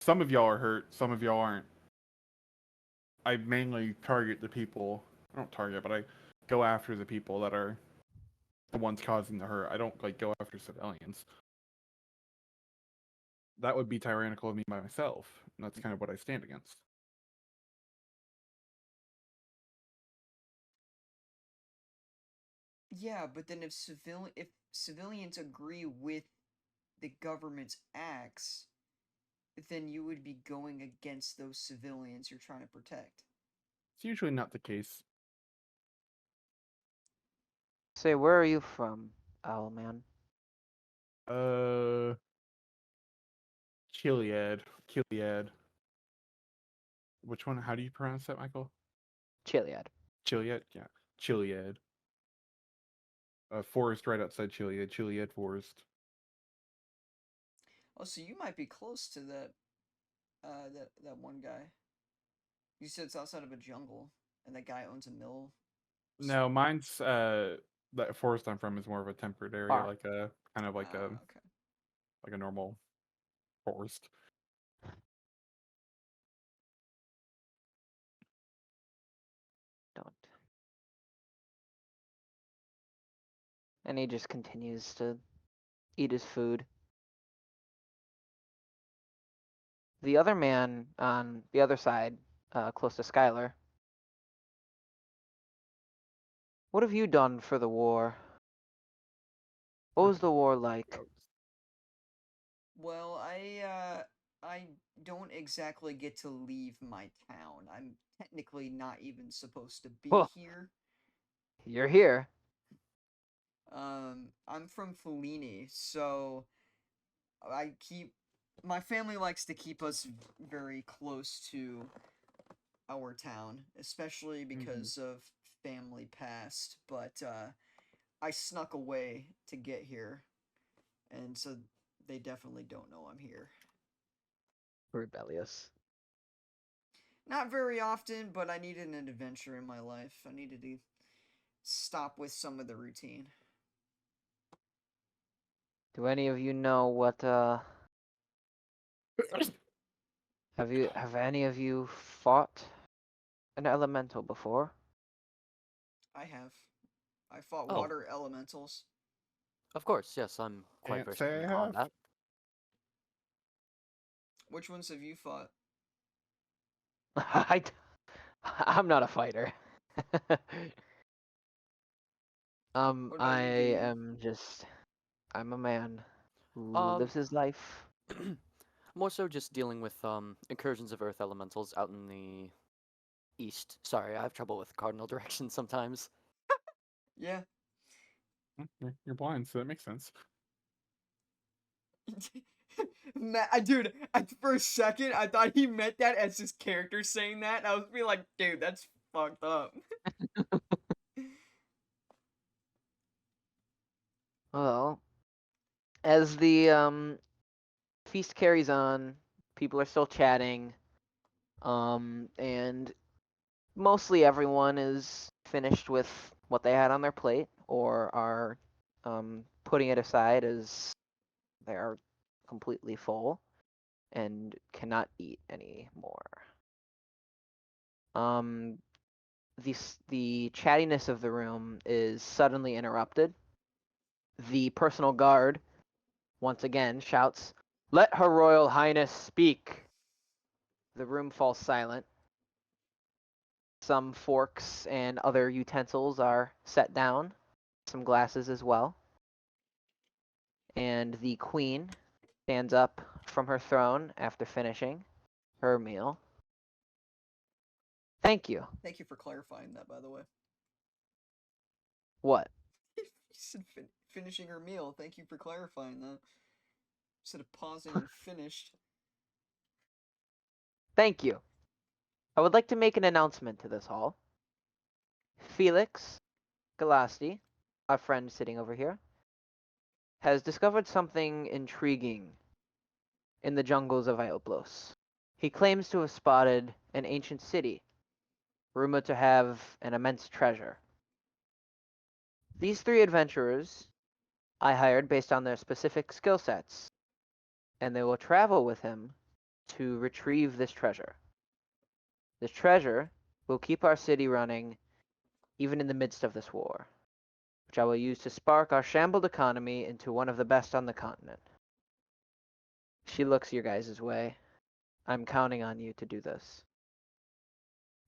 some of y'all are hurt, some of y'all aren't. I mainly target the people. I don't target, but I go after the people that are the ones causing the hurt. I don't like go after civilians. That would be tyrannical of me by myself, and that's kind of what I stand against. Yeah, but then if civilians agree with the government's acts, then you would be going against those civilians you're trying to protect. It's usually not the case. Say, where are you from, Owlman? Chiliad. Chiliad. Which one? How do you pronounce that, Michael? Chiliad. Chiliad? Yeah. Chiliad. Forest right outside Chiliad. Chiliad Forest. Oh, so you might be close to that one guy. You said it's outside of a jungle, and that guy owns a mill. No, mine's that forest I'm from is more of a temperate area, Far. like a kind of like a Okay. like a normal forest. Don't. And he just continues to eat his food. The other man on the other side, close to Skylar. What have you done for the war? What was the war like? Well, I don't exactly get to leave my town. I'm technically not even supposed to be Well, here. you're here. I'm from Fellini, so I keep my family likes to keep us very close to our town, especially because of family past, but I snuck away to get here, and so they definitely don't know I'm here. Rebellious. Not very often, but I needed an adventure in my life. I needed to stop with some of the routine. Do any of you know what have any of you fought an elemental before? I have. I fought Oh. water elementals. Of course, yes, I'm quite Can't versed say in I have. combat. Which ones have you fought? I'm not a fighter. What about I you, dude? am just I'm a man who Um, lives his life. More so just dealing with incursions of earth elementals out in the east. Sorry, I have trouble with cardinal directions sometimes. Yeah. You're blind, so that makes sense. Dude, for a second, I thought he meant that as his character saying that. And I was be like, dude, that's fucked up. Well, as the feast carries on, people are still chatting, and mostly everyone is finished with what they had on their plate or are putting it aside as they are completely full and cannot eat anymore. Um, the chattiness of the room is suddenly interrupted. The personal guard once again shouts, "Let Her Royal Highness speak!" The room falls silent. Some forks and other utensils are set down, some glasses as well. And the queen stands up from her throne after finishing her meal. Thank you. Thank you for clarifying that, by the way. What? You said finishing her meal. Thank you for clarifying that. Instead of pausing and finished. Thank you. I would like to make an announcement to this hall. Felix Galasti, our friend sitting over here, has discovered something intriguing in the jungles of Ioplos. He claims to have spotted an ancient city, rumored to have an immense treasure. These three adventurers I hired based on their specific skill sets, and they will travel with him to retrieve this treasure. This treasure will keep our city running even in the midst of this war, which I will use to spark our shambled economy into one of the best on the continent. She looks your guys' way. I'm counting on you to do this.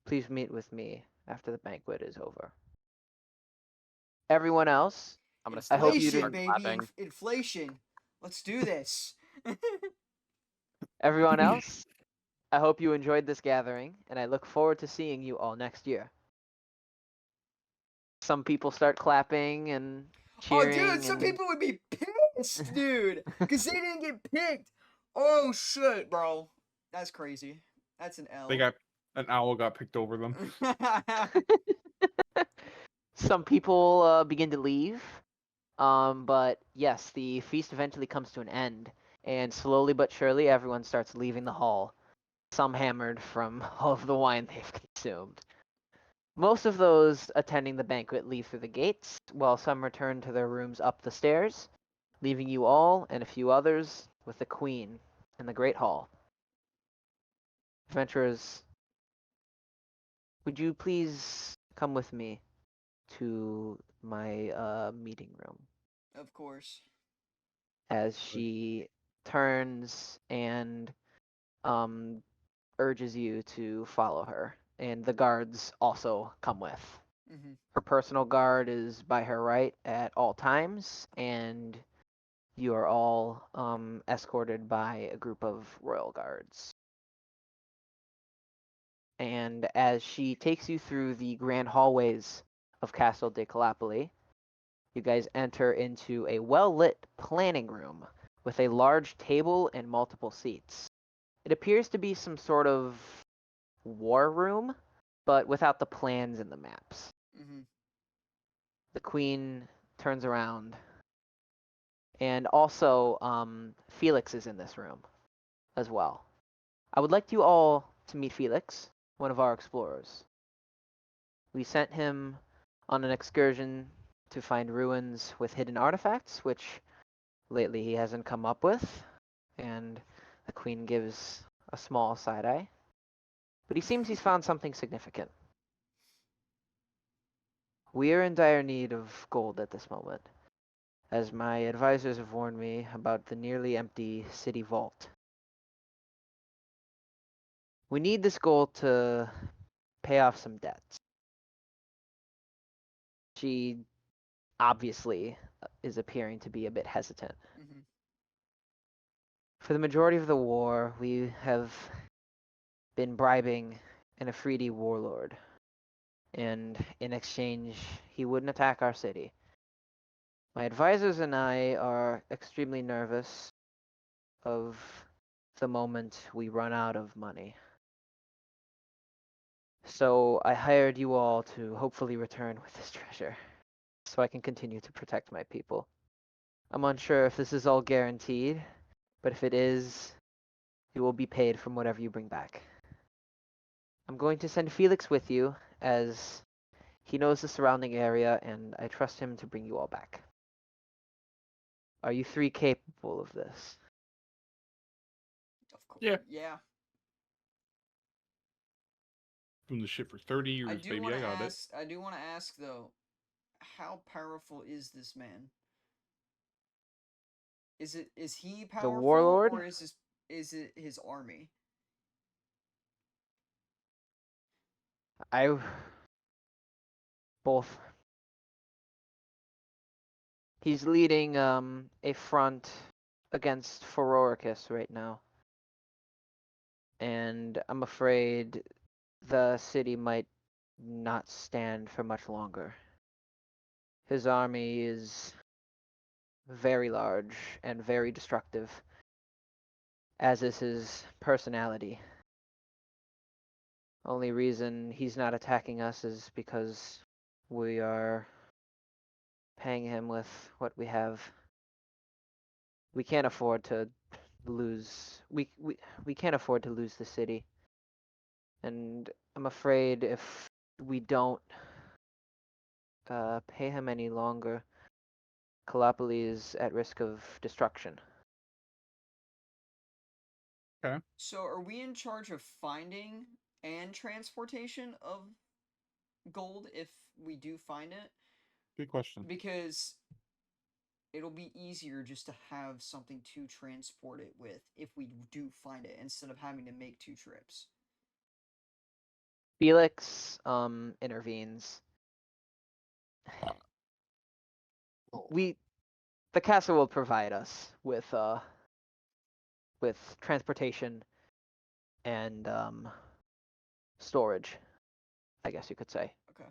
Please meet with me after the banquet is over. Everyone else, I'm gonna I stand up hope and you Inflation, start didn't. baby. clapping. Inflation. Let's do this. Everyone else, I hope you enjoyed this gathering, and I look forward to seeing you all next year. Some people start clapping and Oh, cheering. dude, some and people would be pissed, dude, because they didn't get picked. Oh, shit, bro. That's crazy. That's an L. An owl got picked over them. some people begin to leave. But yes, the feast eventually comes to an end, and slowly but surely everyone starts leaving the hall, some hammered from all of the wine they've consumed. Most of those attending the banquet leave through the gates, while some return to their rooms up the stairs, leaving you all and a few others with the queen in the great hall. Adventurers, would you please come with me to my meeting room? Of course. As she turns and um, urges you to follow her, and the guards also come with. Mm-hmm. Her personal guard is by her right at all times, and you are all escorted by a group of royal guards. And as she takes you through the grand hallways of Castle de Calapoli, you guys enter into a well-lit planning room with a large table and multiple seats. It appears to be some sort of war room, but without the plans and the maps. Mm-hmm. The queen turns around, and also Felix is in this room as well. I would like you all to meet Felix, one of our explorers. We sent him on an excursion to find ruins with hidden artifacts, which lately he hasn't come up with, and the queen gives a small side eye. But he seems he's found something significant. We are in dire need of gold at this moment, as my advisors have warned me about the nearly empty city vault. We need this gold to pay off some debts. She obviously is appearing to be a bit hesitant. Mm-hmm. For the majority of the war, we have been bribing an Afridi warlord, and in exchange, he wouldn't attack our city. My advisors and I are extremely nervous of the moment we run out of money. So I hired you all to hopefully return with this treasure, so I can continue to protect my people. I'm unsure if this is all guaranteed, but if it is, you will be paid from whatever you bring back. I'm going to send Felix with you, as he knows the surrounding area, and I trust him to bring you all back. Are you three capable of this? Of course. Yeah. Yeah. Doing the shit for 30 years, I do baby. want I to got it. ask. I do want to ask though, how powerful is this man? Is he The powerful, warlord? or is it his army? I both. He's leading a front against Feroricus right now, and I'm afraid the city might not stand for much longer. His army is very large and very destructive, as is his personality. Only reason he's not attacking us is because we are paying him with what we have. We can't afford to lose. We can't afford to lose the city. And I'm afraid if we don't pay him any longer, Kalapali is at risk of destruction. So are we in charge of finding and transportation of gold if we do find it? Good question. Because it'll be easier just to have something to transport it with if we do find it instead of having to make 2 trips. Felix intervenes. The castle will provide us with transportation and storage, I guess you could say. Okay.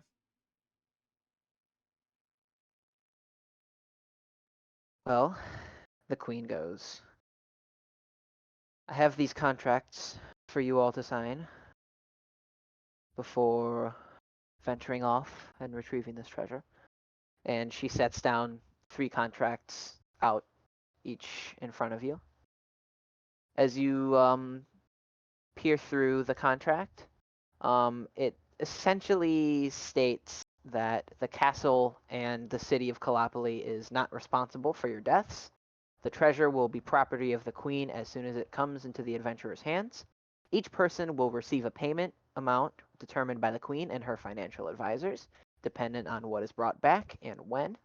Well, the queen goes. I have these contracts for you all to sign before venturing off and retrieving this treasure. And she sets down 3 contracts out, each in front of you. As you peer through the contract, it essentially states that the castle and the city of Kalapali is not responsible for your deaths. The treasure will be property of the queen as soon as it comes into the adventurer's hands. Each person will receive a payment amount determined by the queen and her financial advisors, dependent on what is brought back and when.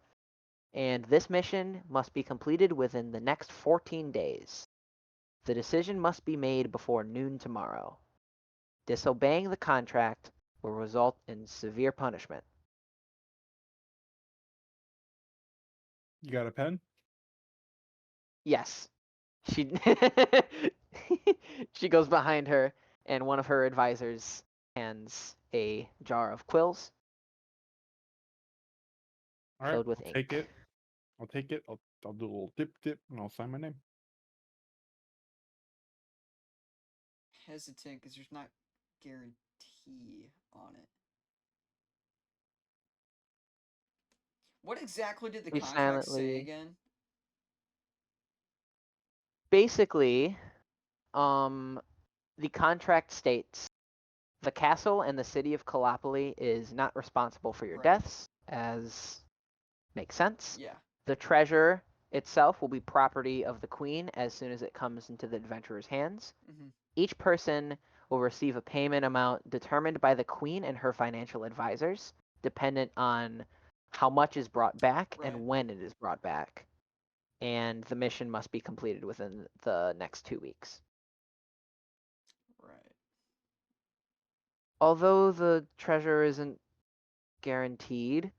And this mission must be completed within the next 14 days. The decision must be made before noon tomorrow. Disobeying the contract will result in severe punishment. You got a pen? Yes. She she goes behind her, and one of her advisors hands a jar of quills All right, filled with I'll ink. take it. I'll take it. I'll do a little dip, and I'll sign my name. Hesitant because there's not guarantee on it. What exactly did the We contract say silently. again? Basically, the contract states the castle and the city of Kalapali is not responsible for your Right. deaths, as makes sense. Yeah. The treasure itself will be property of the queen as soon as it comes into the adventurer's hands. Mm-hmm. Each person will receive a payment amount determined by the queen and her financial advisors, dependent on how much is brought back Right. and when it is brought back. And the mission must be completed within the next 2 weeks. Right. Although the treasure isn't guaranteed,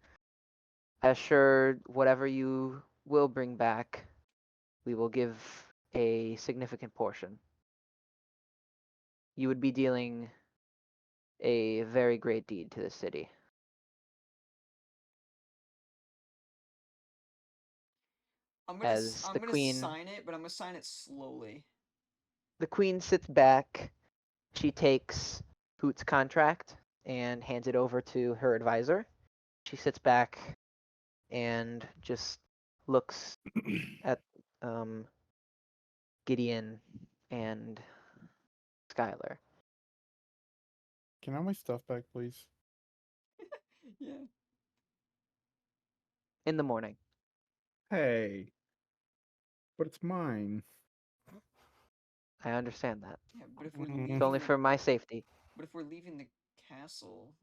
assured whatever you will bring back, we will give a significant portion. You would be dealing a very great deed to the city. I'm As the gonna queen sign it, but I'm gonna sign it slowly. the queen sits back, she takes Hoot's contract and hands it over to her advisor. She sits back and just looks at Gideon and Skylar. Can I have my stuff back, please? Yeah. In the morning. Hey, but it's mine. I understand that. Yeah, but if we're Mm. leaving It's only the, for my safety. but if we're leaving the castle,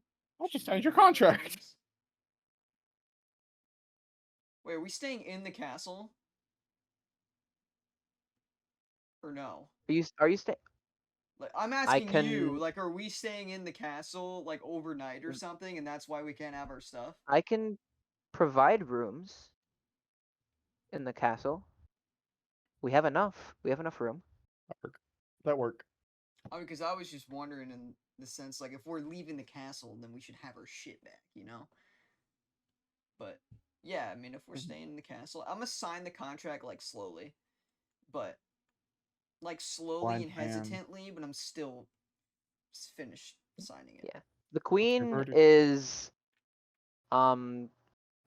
I'll just shouldn't sign we your have our contract. things? Wait, are we staying in the castle? Or no? Are you staying? Like, I'm I asking you, can like, are we staying in the castle, like, overnight or something, and that's why we can't have our stuff? I can provide rooms in the castle. We have enough. We have enough room. That work. I mean, because I was just wondering in the sense, like, if we're leaving the castle, then we should have our shit back, you know? But, yeah, I mean, if we're staying in the castle, I'm gonna sign the contract, like, slowly. But, like, slowly Blind and man. hesitantly, but I'm still finished signing it. Yeah. The queen verdict. is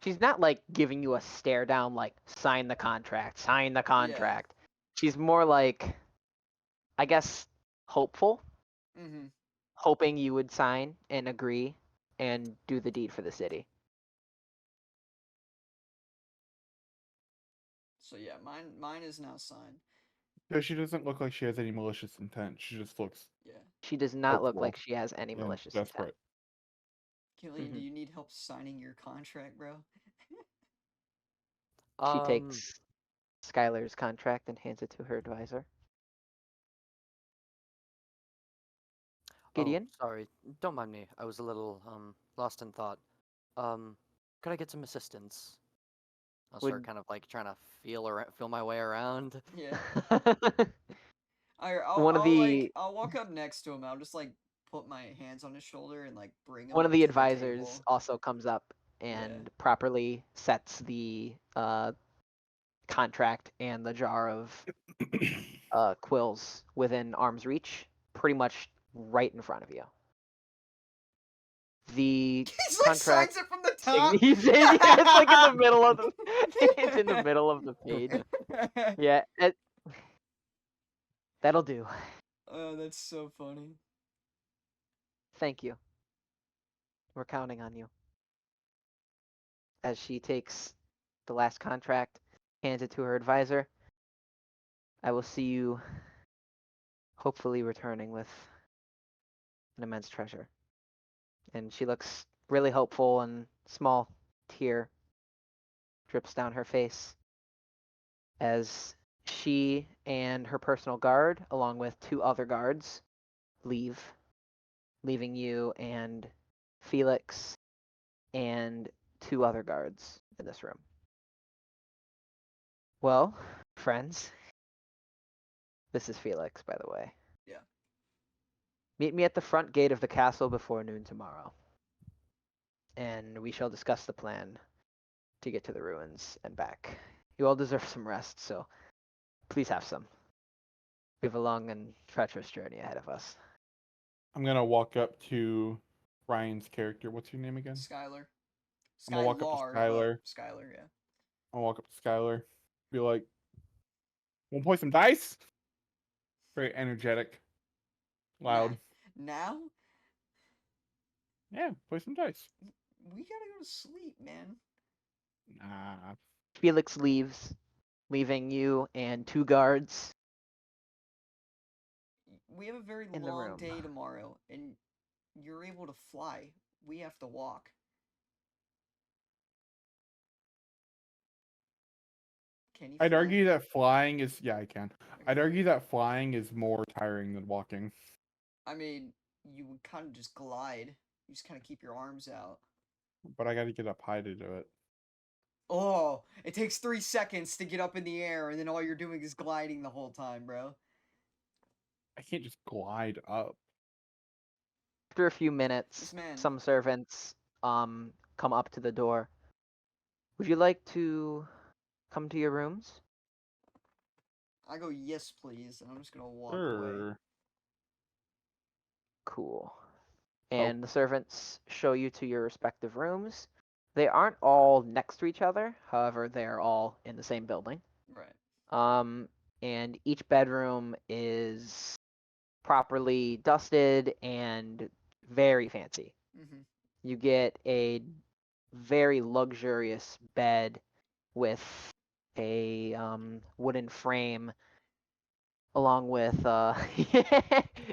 she's not like giving you a stare down like sign the contract, sign the contract. She's more like, I guess, hopeful, Mm-hmm. hoping you would sign and agree and do the deed for the city. So yeah, mine is now signed. Because she doesn't look like she has any malicious intent. She just looks Yeah. She does not look hopeful like she has any and malicious intent. desperate. Killian, do Mhm. you need help signing your contract, bro? She Um, takes Skylar's contract and hands it to her advisor. Gideon? Oh, sorry. Don't mind me. I was a little lost in thought. Um, could I get some assistance? I'll start Would kind of like trying to feel my way around. Yeah. I'll one of the I'll walk up next to him. I'll just like put my hands on his shoulder and like bring him one of up the to the advisors table. also comes up and properly sets the contract and the jar of quills within arm's reach, pretty much right in front of you. The He's like contract signs it from the top. yeah, it's like in the middle of the it's in the middle of the page. Yeah, that'll do. Oh, that's so funny. Thank you. We're counting on you. As she takes the last contract, hands it to her advisor. I will see you hopefully returning with an immense treasure. And she looks really hopeful, and small tear drips down her face as she and her personal guard, along with two other guards, leave, leaving you and Felix and two other guards in this room. Well, friends, this is Felix, by the way. Yeah. Meet me at the front gate of the castle before noon tomorrow, and we shall discuss the plan to get to the ruins and back. You all deserve some rest, so please have some. We have a long and treacherous journey ahead of us. I'm gonna walk up to Ryan's character. What's your name again? Skylar. I'm gonna walk up to Skylar, but Skylar. Skylar, yeah. I'll walk up to Skylar. Be like, "Want to play some dice?" Very energetic, loud. Now? Yeah, play some dice. We gotta go to sleep, man. Nah. Felix leaves, leaving you and two guards We have a very in the long room. day tomorrow, and you're able to fly. We have to walk. Can you I'd fly? argue that flying is I can. I'd Okay. argue that flying is more tiring than walking. I mean, you would kind of just glide. You just kind of keep your arms out. But I gotta get up high to do it. Oh, it takes 3 seconds to get up in the air, and then all you're doing is gliding the whole time, bro. I can't just glide up. After a few minutes, This man. some servants come up to the door. Would you like to come to your rooms? I go, yes, please, and I'm just gonna walk away. Sure. Cool. Oh. And the servants show you to your respective rooms. They aren't all next to each other, however, they're all in the same building. Right. And each bedroom is properly dusted and very fancy. Mm-hmm. You get a very luxurious bed with a wooden frame, along with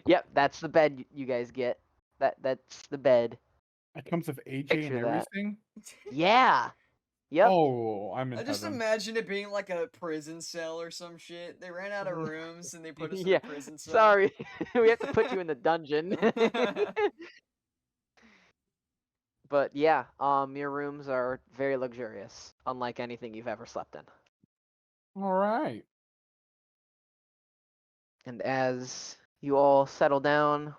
yep, that's the bed you guys get. That's the bed. It comes with AJ Picture and that. everything. Yeah. Yep. Oh, I'm in I just heaven. imagine it being like a prison cell or some shit. They ran out of rooms and they put us in Yeah. a prison cell. Sorry, we have to put you in the dungeon. But yeah, your rooms are very luxurious, unlike anything you've ever slept in. All right. And as you all settle down,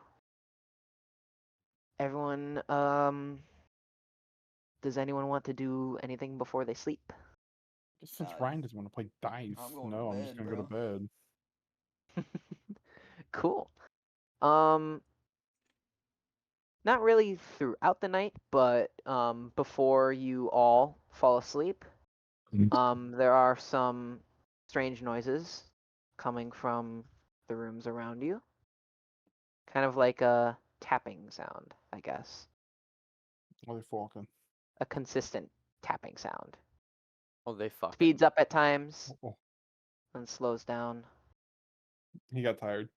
everyone, does anyone want to do anything before they sleep? Since Uh, Ryan doesn't want to play dice, I'm going to no, I'm bed, just gonna go to bro. bed. Cool. Not really throughout the night, but before you all fall asleep. There are some strange noises coming from the rooms around you. Kind of like a tapping sound, I guess. Oh, they're walking. A consistent tapping sound. Oh, they fucking. Speeds up at times, Oh, then slows down, he got tired.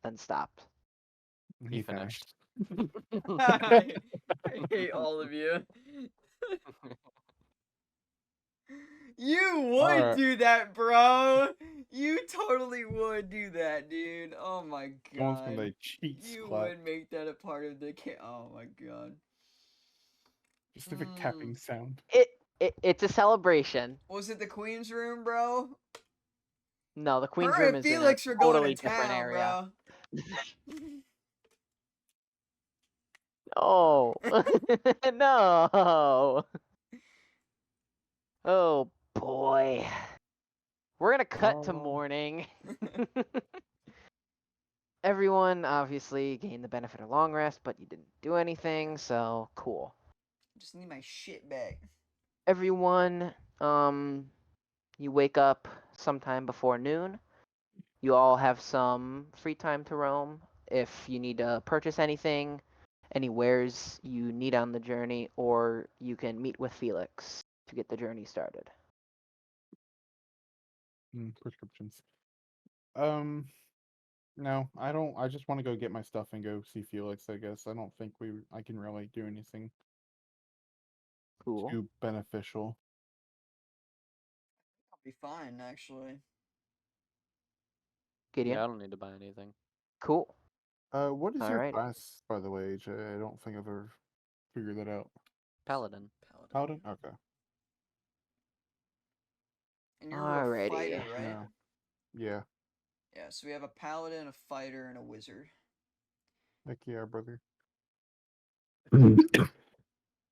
then stops. He finished. I hate all of you. You would Alright. do that, bro. You totally would do that, dude. Oh my Someone's gonna god. cheat You clap. would make that a part of the Oh my god. Specific Hmm. tapping sound. It's a celebration. Was it the Queen's room, bro? No, the Queen's Her room and is in a Felix are going totally to different town, area. bro. Oh no! Oh boy. We're gonna cut to Oh. morning. Everyone obviously gained the benefit of long rest, but you didn't do anything, so cool. Just need my shit back. Everyone, you wake up sometime before noon. You all have some free time to roam. If you need to purchase anything, any wares you need on the journey, or you can meet with Felix to get the journey started. Prescriptions. No, I don't. I just want to go get my stuff and go see Felix. I guess I don't think I can really do anything Cool. too beneficial. I'll be fine, actually. Gideon? Yeah, I don't need to buy anything. Cool. What is your Alright. class, by the way, AJ? I don't think I've ever figured that out. Paladin. Paladin. Paladin? Okay. And you're a Alrighty. fighter, right? Yeah. Yeah. Yeah, so we have a paladin, a fighter, and a wizard. Heck yeah, brother.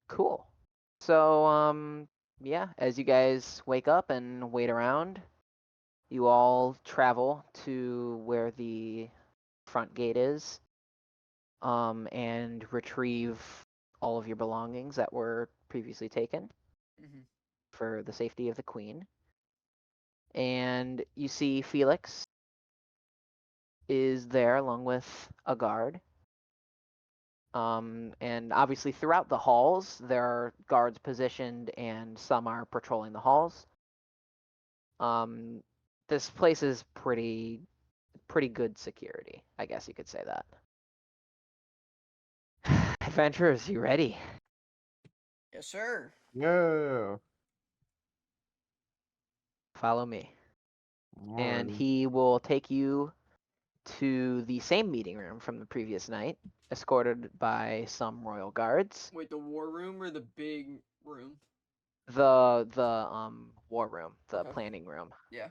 Cool. So, yeah, as you guys wake up and wait around, you all travel to where the front gate is, and retrieve all of your belongings that were previously taken Mm-hmm. for the safety of the queen. And you see Felix is there along with a guard. And obviously throughout the halls, there are guards positioned and some are patrolling the halls. This place is pretty good security, I guess you could say that. Adventurers, you ready? Yes, sir. Yeah. Follow me. And Alrighty. he will take you to the same meeting room from the previous night, escorted by some royal guards. Wait, the war room or the big room? The war room, the Okay. planning room. Yeah.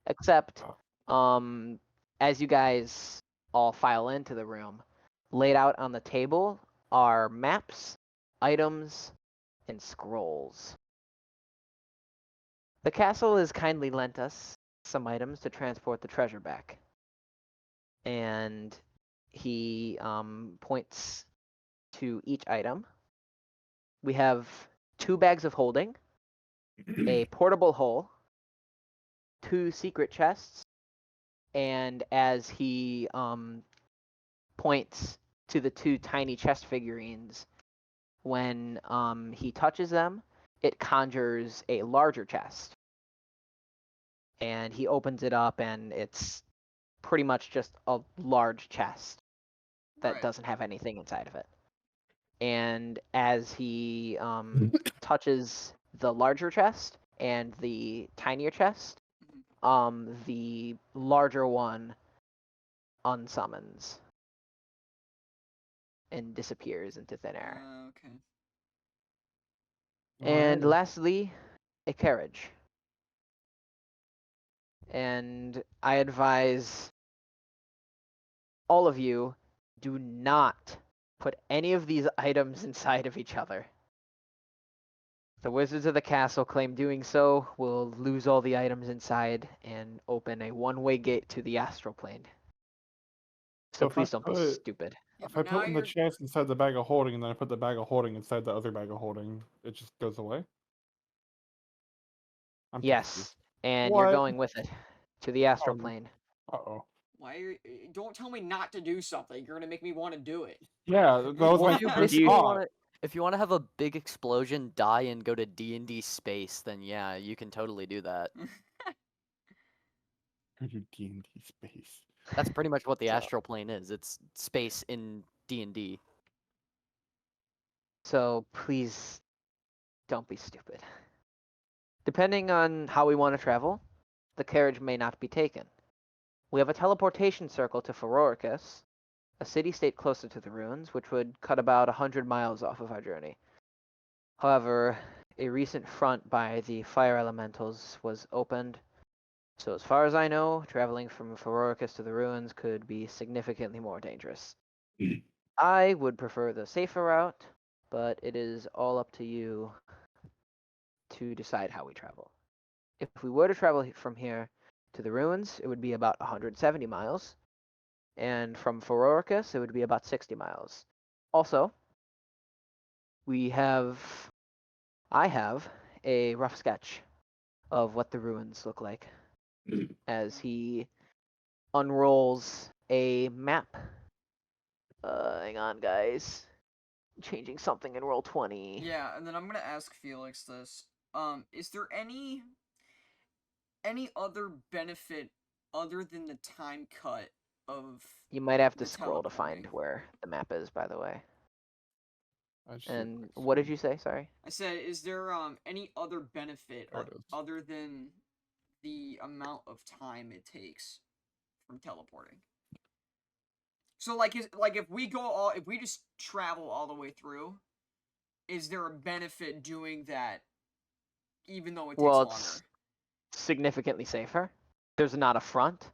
Except as you guys all file into the room, laid out on the table are maps, items, and scrolls. The castle has kindly lent us some items to transport the treasure back. And he points to each item. We have 2 bags of holding, a portable hole, 2 secret chests, and as he points to the 2 tiny chest figurines, when he touches them, it conjures a larger chest. And he opens it up, and it's pretty much just a large chest that Right. doesn't have anything inside of it. And as he touches the larger chest and the tinier chest, the larger one unsummons and disappears into thin air. Okay. And Alrighty. lastly, a carriage. And I advise all of you, do not put any of these items inside of each other. The wizards of the castle claim doing so will lose all the items inside and open a one-way gate to the astral plane. So if I please don't be put- stupid. Yeah, If I but put now in the you're chest inside the bag of holding, and then I put the bag of holding inside the other bag of holding, it just goes away. I'm Yes, confused. and you're What? going with it to the astral Oh, plane. uh-oh. Why are you, don't tell me not to do something. You're gonna make me want to do it. Yeah, that was Well, my if you first basically you- want thought. to, if you want to have a big explosion, die, and go to D&D space, then yeah, you can totally do that. Go to D&D space. That's pretty much what the So- astral plane is. It's space in D&D. So please don't be stupid. Depending on how we want to travel, the carriage may not be taken. We have a teleportation circle to Feroricus, a city-state closer to the ruins, which would cut about 100 miles off of our journey. However, a recent front by the fire elementals was opened, so as far as I know, traveling from Feroricus to the ruins could be significantly more dangerous. I would prefer the safer route, but it is all up to you to decide how we travel. If we were to travel from here to the ruins, it would be about 170 miles, and from Feroricus, it would be about 60 miles. Also, I have a rough sketch of what the ruins look like as he unrolls a map. Hang on, guys. Changing something in roll 20. Yeah, and then I'm gonna ask Felix this. Is there any other benefit other than the time cut of You might have to the scroll to find teleporting? where the map is, by the way. I just And looked what did at you say? Sorry. I said, is there any other benefit There it is. other than the amount of time it takes from teleporting? So like if we just travel all the way through, is there a benefit doing that even though it takes Well, longer? it's significantly safer. There's not a front.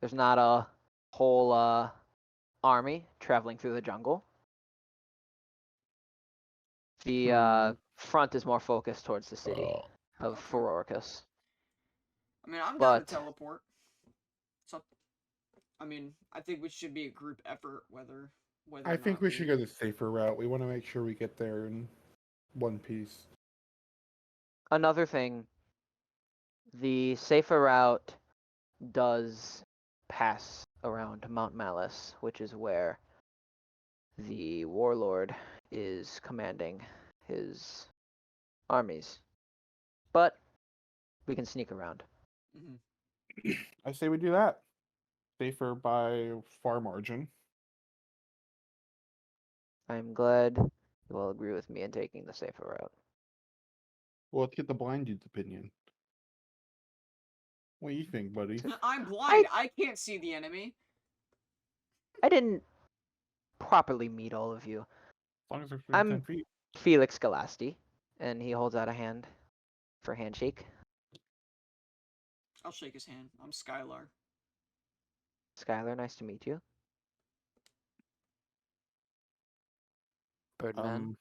There's not a whole army traveling through the jungle. The front is more focused towards the city of Okay. Feroricus. I mean, I'm down to But teleport. So, I mean, I think we should be a group effort, whether I or think not we should go the safer route. We want to make sure we get there in one piece. another thing, the safer route does pass around Mount Malice, which is where the warlord is commanding his armies. But we can sneak around. Mhm. I say we do that. Safer by far margin. I'm glad you will agree with me in taking the safer route. Well, let's get the blind dude's opinion. What do you think, buddy? I'm blind. I can't see the enemy. I didn't properly meet all of you. As long as they're within I'm 10 feet. Felix Galasti, and he holds out a hand for handshake. I'll shake his hand. I'm Skylar. Skylar, nice to meet you. Birdman.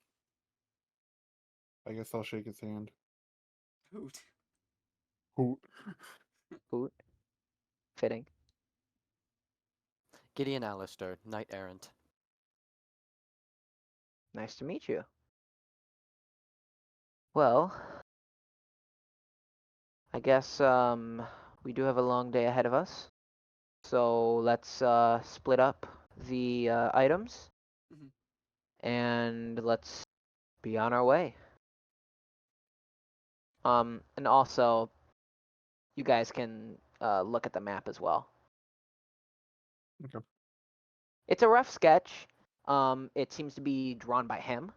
I guess I'll shake his hand. Hoot. Who? Hoot. Fitting. Gideon Alistair, Knight Errant. Nice to meet you. Well, I guess we do have a long day ahead of us. So let's split up the items Mhm. and let's be on our way. And also, you guys can look at the map as well. Okay. It's a rough sketch. It seems to be drawn by him.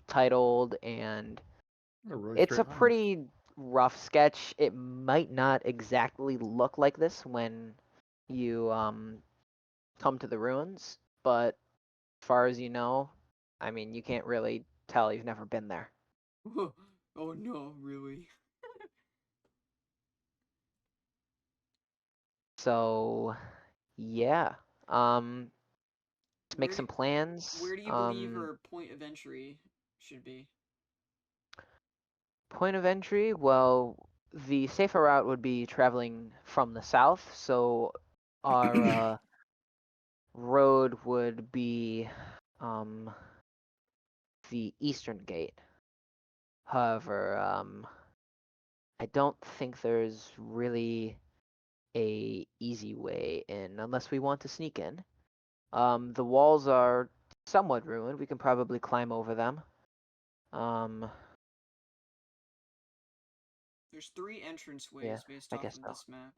Titled, and Really it's a straight lines. pretty rough sketch. It might not exactly look like this when you come to the ruins, but as far as you know, I mean, you can't really tell. You've never been there. Oh no, really? So, yeah. Let's make Where some do, plans. where do you believe her point of entry should be? Point of entry, well, the safer route would be traveling from the south, so our road would be the eastern gate. However, I don't think there's really a easy way in unless we want to sneak in. The walls are somewhat ruined. We can probably climb over them. There's 3 Yeah, entranceways based I off guess of so. this map.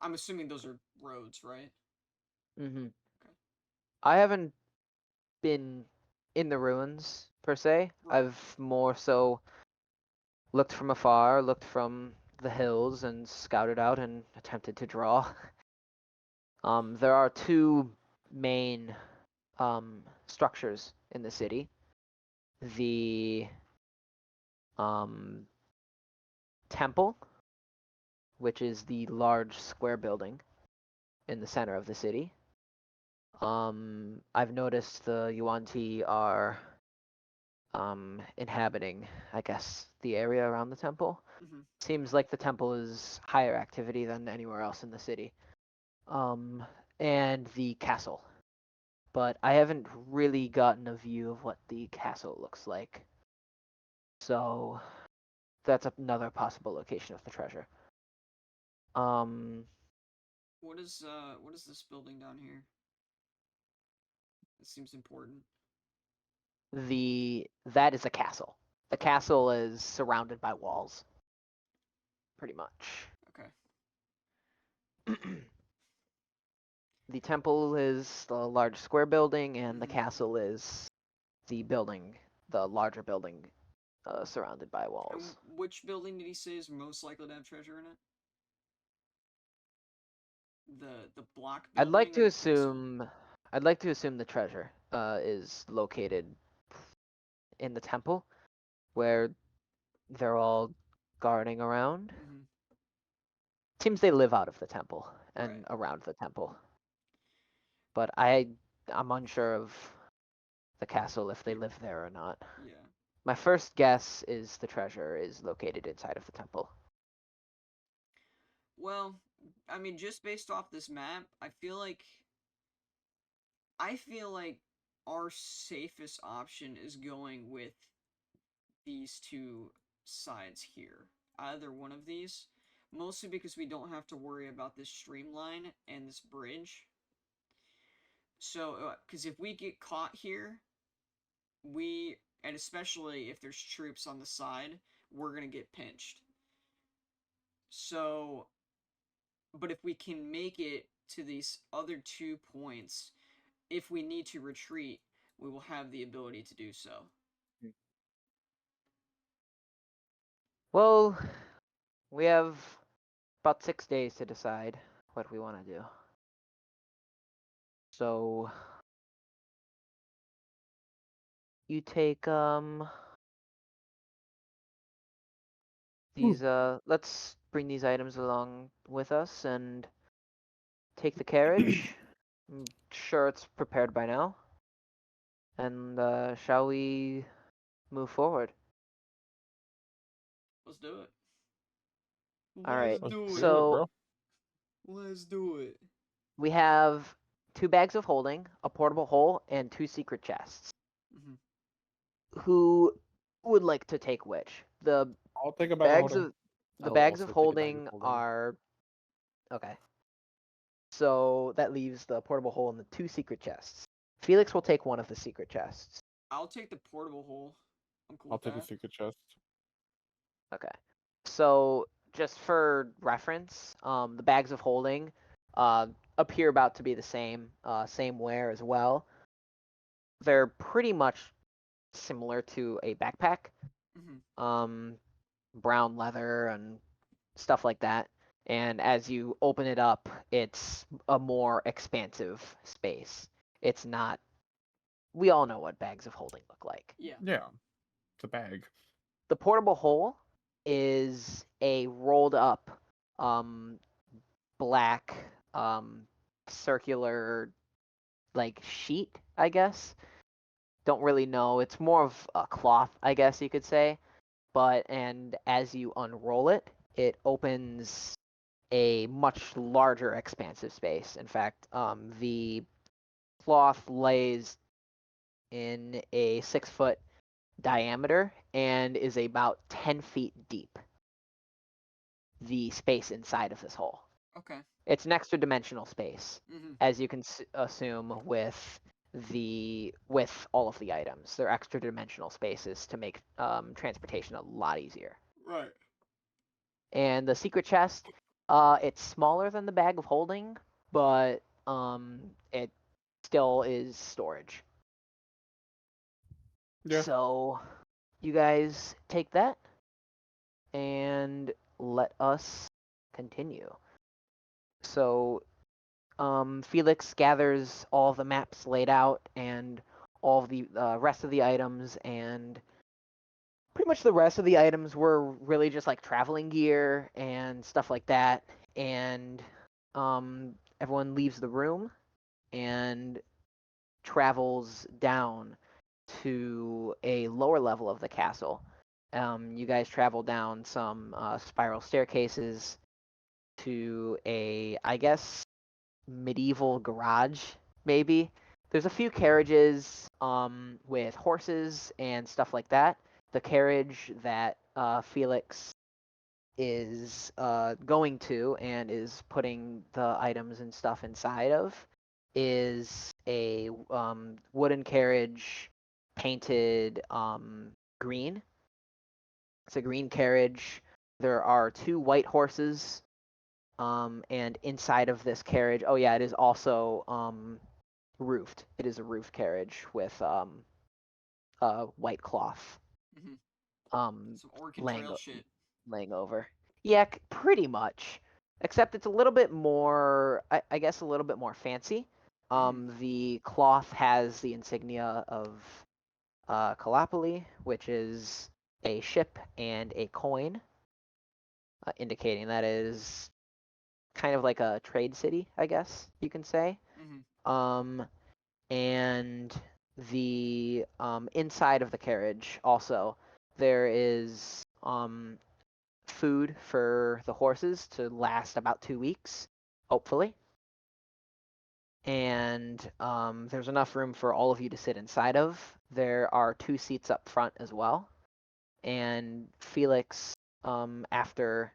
I'm assuming those are roads, right? Mm-hmm. Okay. I haven't been in the ruins per se. Right. I've more so looked from afar, looked from the hills, and scouted out and attempted to draw. There are 2 main structures in the city. The temple, which is the large square building in the center of the city. I've noticed the Yuan-Ti are inhabiting, I guess, the area around the temple. Mm-hmm. Seems like the temple is higher activity than anywhere else in the city. And the castle. But I haven't really gotten a view of what the castle looks like. So that's another possible location of the treasure. What is this building down here? It seems important. That is a castle. The castle is surrounded by walls. Pretty much. Okay. The temple is the large square building, and the Mhm. castle is the building, the larger building, surrounded by And walls. which building did he say is most likely to have treasure in it? The block I'd like building or to the castle? assume, I'd like to assume the treasure is located in the temple, where they're all guarding around. Mm-hmm. Seems they live out of the temple Right. and around the temple. But I'm unsure of the castle if they live there or not. Yeah. My first guess is the treasure is located inside of the temple. Well, I mean, just based off this map, I feel like our safest option is going with these 2 sides here. Either one of these. Mostly because we don't have to worry about this streamline and this bridge. So, because if we get caught here, and especially if there's troops on the side, we're gonna get pinched. So, but if we can make it to these other 2 points, if we need to retreat, we will have the ability to do so. Well, we have about 6 days to decide what we want to do. So you take these let's bring these items along with us and take the carriage. I'm sure it's prepared by now. And shall we move forward? Let's do it. All Let's right. Let's do do it, it. So bro. Let's do it. we have 2 bags of holding, a portable hole, and 2 secret chests. Mm-hmm. Who would like to take which? I'll take a bag of Bags holding. of I the will bags of also take a bag of holding holding. are okay. So that leaves the portable hole and the 2 secret chests. Felix will take one of the secret chests. I'll take the portable hole. I'm cool I'll with take a that. secret chest. Okay. So just for reference, the bags of holding appear about to be the same wear as well. They're pretty much similar to a backpack. Mm-hmm. Brown leather and stuff like that. And as you open it up, it's a more expansive space. It's not. We all know what bags of holding look like. Yeah. Yeah, it's a bag. The portable hole is a rolled up black circular like sheet, I guess. Don't really know. It's more of a cloth, I guess you could say. And as you unroll it, it opens a much larger expansive space. In fact, the cloth lays in a 6-foot diameter and is about 10 feet deep. The space inside of this hole. Okay. It's an extra dimensional space, Mm-hmm. as you can assume with all of the items. They're extra dimensional spaces to make transportation a lot easier. Right. And the secret chest, it's smaller than the bag of holding, but it still is storage. Yeah. So you guys take that and let us continue. So Felix gathers all the maps laid out and all the rest of the items, and pretty much the rest of the items were really just like traveling gear and stuff like that. And everyone leaves the room and travels down to a lower level of the castle. You guys travel down some spiral staircases to I guess, medieval garage, maybe. There's a few carriages with horses and stuff like that. The carriage that Felix is going to and is putting the items and stuff inside of is a wooden carriage painted green. It's a green carriage. There are 2 white horses, and inside of this carriage, oh yeah, it is also roofed. It is a roofed carriage with white cloth Mm-hmm. um Some Oregon laying Trail shit. laying over. Yeah, pretty much. Except it's a little bit more, I guess, a little bit more fancy. The cloth has the insignia of Kalapali, which is a ship and a coin, indicating that it is kind of like a trade city, I guess you can say. Mm-hmm. And the inside of the carriage also, there is food for the horses to last about 2 weeks, hopefully. And there's enough room for all of you to sit inside of. There are 2 seats up front as well. And Felix, after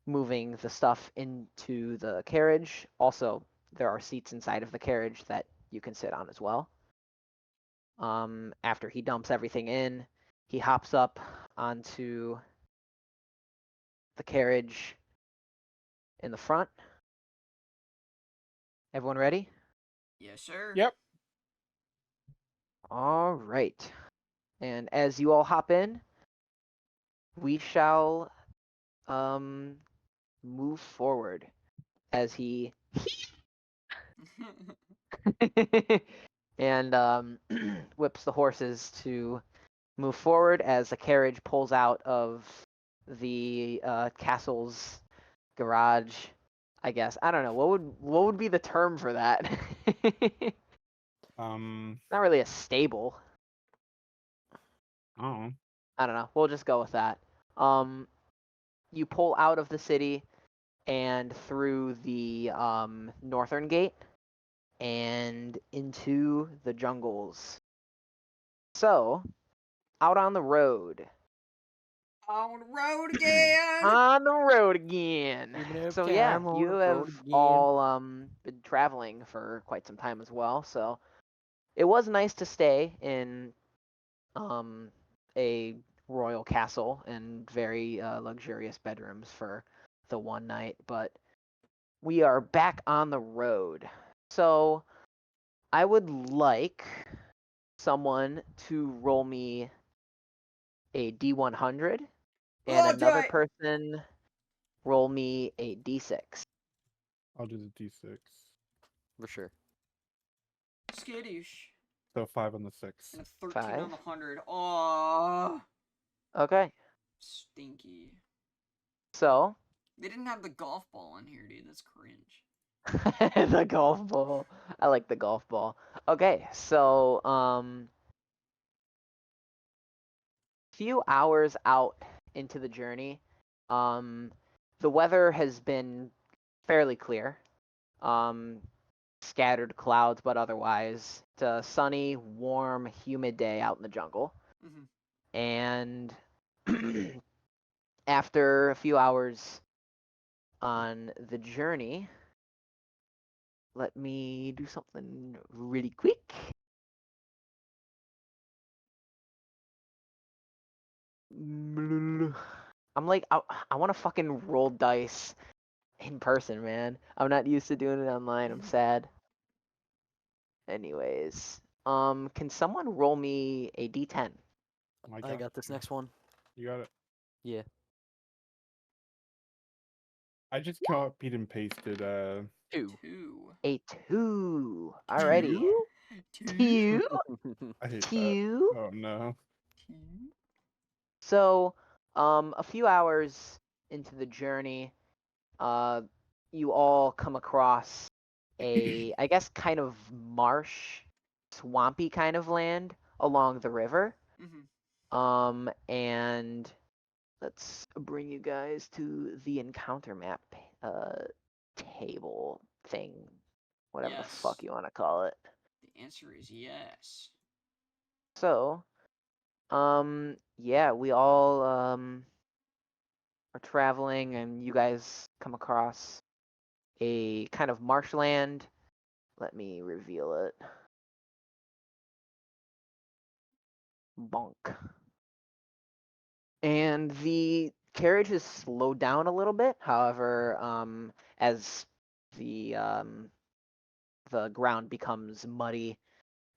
moving the stuff into the carriage, also there are seats inside of the carriage that you can sit on as well. After he dumps everything in, he hops up onto the carriage in the front. Everyone ready? Yes, sir. Yep. All right. And as you all hop in, we shall move forward as he and whips the horses to move forward as the carriage pulls out of the castle's garage. I guess, I don't know, what would be the term for that? Not really a stable. Oh. I don't know. We'll just go with that. You pull out of the city and through the northern gate and into the jungles. So, out on the road. On the road again. On the road again. Even if So yeah, I'm on you the have road again. all been traveling for quite some time as well. So it was nice to stay in a royal castle and very luxurious bedrooms for the one night, but we are back on the road. So I would like someone to roll me a D100 and Oh, do another it. person roll me a D6. I'll do the D6. For sure. Skittish. So 5 on the 6. And a 13 5. on the 100. Oh, Okay. stinky. So They didn't have the golf ball in here, dude. That's cringe. the golf ball. I like the golf ball. Okay, so few hours out into the journey, the weather has been fairly clear. Scattered clouds, but otherwise it's a sunny, warm, humid day out in the jungle. And after a few hours on the journey, let me do something really quick. I'm like, I want to fucking roll dice in person, man. I'm not used to doing it online. I'm sad. Anyways, can someone roll me a d10? Oh my I God. got this next one. You got it. Yeah. I just copied and pasted. 2. 2. A 2. Alrighty. Two. 2. I hate that. 2. Oh no. So, a few hours into the journey, you all come across I guess, kind of marsh, swampy kind of land along the river. And let's bring you guys to the encounter map table thing, whatever the fuck Yes. you want to call it. The answer is yes. So, yeah, we all are traveling, and you guys come across a kind of marshland. Let me reveal it. Bonk. And the carriage is slowed down a little bit. However, as the ground becomes muddy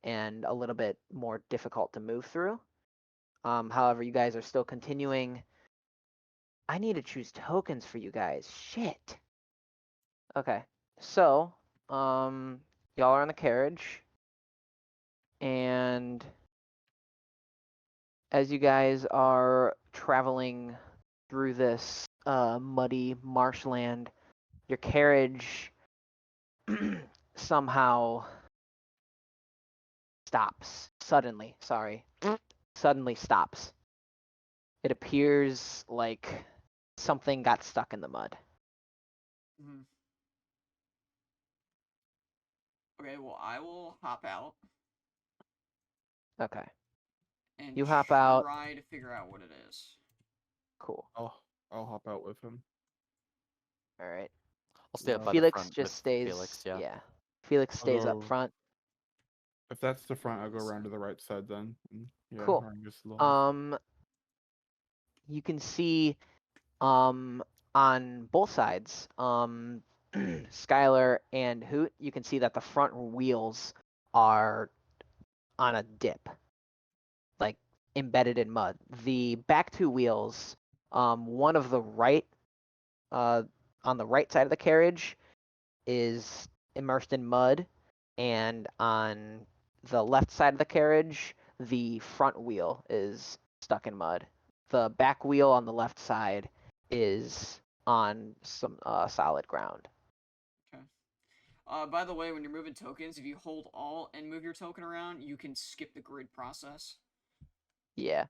and a little bit more difficult to move through. However, you guys are still continuing. I need to choose tokens for you guys. Shit. Okay. So, y'all are on the carriage, and as you guys are traveling through this muddy marshland, your carriage somehow stops suddenly. Sorry. Suddenly stops. It appears like something got stuck in the mud. Okay, well, I will hop out Okay. and You hop out. try to figure out what it is. Cool. I'll hop out with him. All right. I'll stay up by the Felix front just with stays. Felix, yeah. Felix I'll stays up go- front. If that's the front, I'll go around to the right side then. Yeah, Cool. around just a little. You can see on both sides, Skylar and Hoot, you can see that the front wheels are on a dip, like embedded in mud. The back two wheels, one of the right, on the right side of the carriage, is immersed in mud, and on the left side of the carriage, the front wheel is stuck in mud. The back wheel on the left side is on some solid ground. Okay. By the way, when you're moving tokens, if you hold Alt and move your token around, you can skip the grid process. Yeah.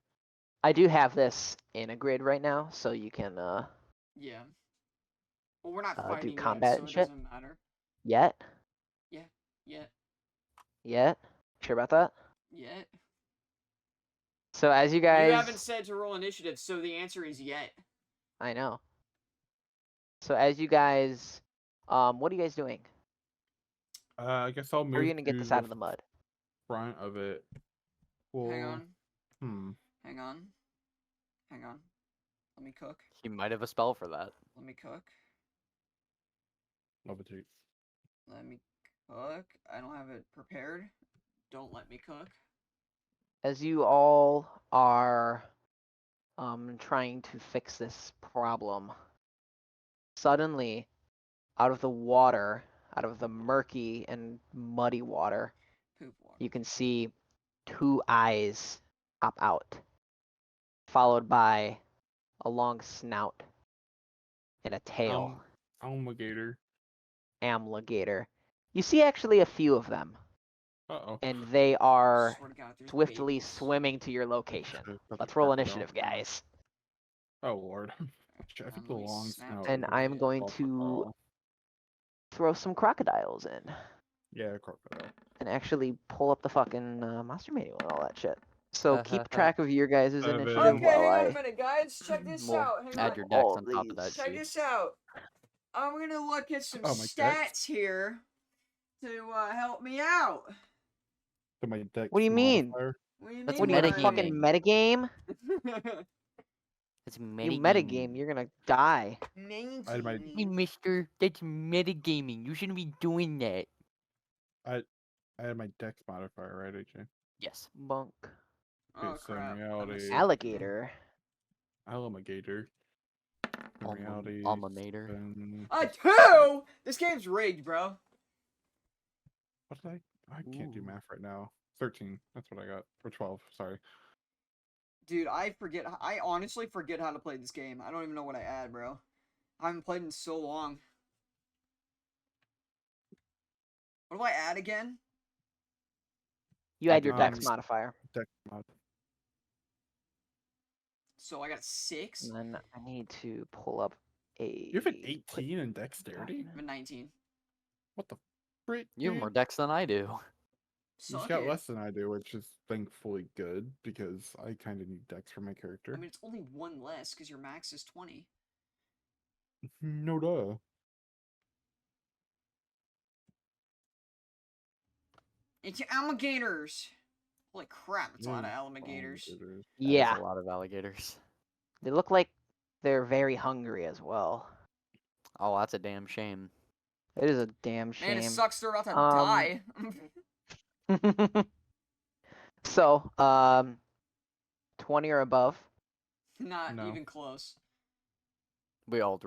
I do have this in a grid right now, so you can Yeah. Well, we're not do fighting yet, combat so and it shit. doesn't matter. Yet? Yet. Yet? Sure about that? Yet. So as you guys... You haven't said to roll initiative, so the answer is yet. I know. So as you guys... what are you guys doing? I guess I'll move. How are you gonna get this out of the mud? Front of it. Well, Hang on. Hmm. Hang on. Hang on. Let me cook. He might have a spell for that. Let me cook. Levitate. Let me cook. I don't have it prepared. Don't let me cook. As you all are trying to fix this problem, suddenly, out of the water, out of the murky and muddy water, Poop water. you can see two eyes pop out, followed by a long snout and a tail. Alligator. Alligator. You see actually a few of them, Uh-oh. and they are Swear to God, there's swiftly babies. swimming to your location. Shit, about to Let's roll crocodile. initiative, guys. Oh lord. I think the Let me long snap snout. to And the I'm bit. going to throw some crocodiles in. Yeah, crocodile. And actually pull up the fucking monster manual and all that shit. So keep track of your guys' Seven. initiative Okay, while hang on a I minute, guys. Check this We'll out. Hang add on. your all decks on top of that these. Check sheet. this out. I'm gonna look at some Oh, my stats here to help me out. To my dex What do you mean? modifier. What do you That's mean? What are you, by a fucking metagame? It's You metagaming. metagame, you're gonna die. I had my- Hey, mister, that's metagaming. You shouldn't be doing that. I had my dex modifier, right, AJ? Yes. Bunk. Oh Okay, so in crap. I'm reality- missing- Alligator. Alligator. In reality, Alma mater. 7 2? This game's rigged, bro. What did I can't do Ooh. math right now. 13. That's what I got. Or 12. Sorry. Dude, I honestly forget how to play this game. I don't even know what I add, bro. I haven't played in so long. What do I add again? You add your dex Um, modifier. Dex mod. So I got 6. And then I need to pull up a. You have an quick 18 in dexterity? document. I'm at 19. What the frick? You have dude? more decks than I do. You Suck got it. less than I do, which is thankfully good because I kind of need dex for my character. I mean, it's only 1 less because your max is 20. No duh. It's alligators. Holy crap, it's a lot of Yeah, alligators. That Yeah, is a lot of alligators. they look like they're very hungry as well. Oh, that's a damn shame. It is a damn Man, it shame. sucks they're about to Um, die. So, 20 or above. Not No. even close. We all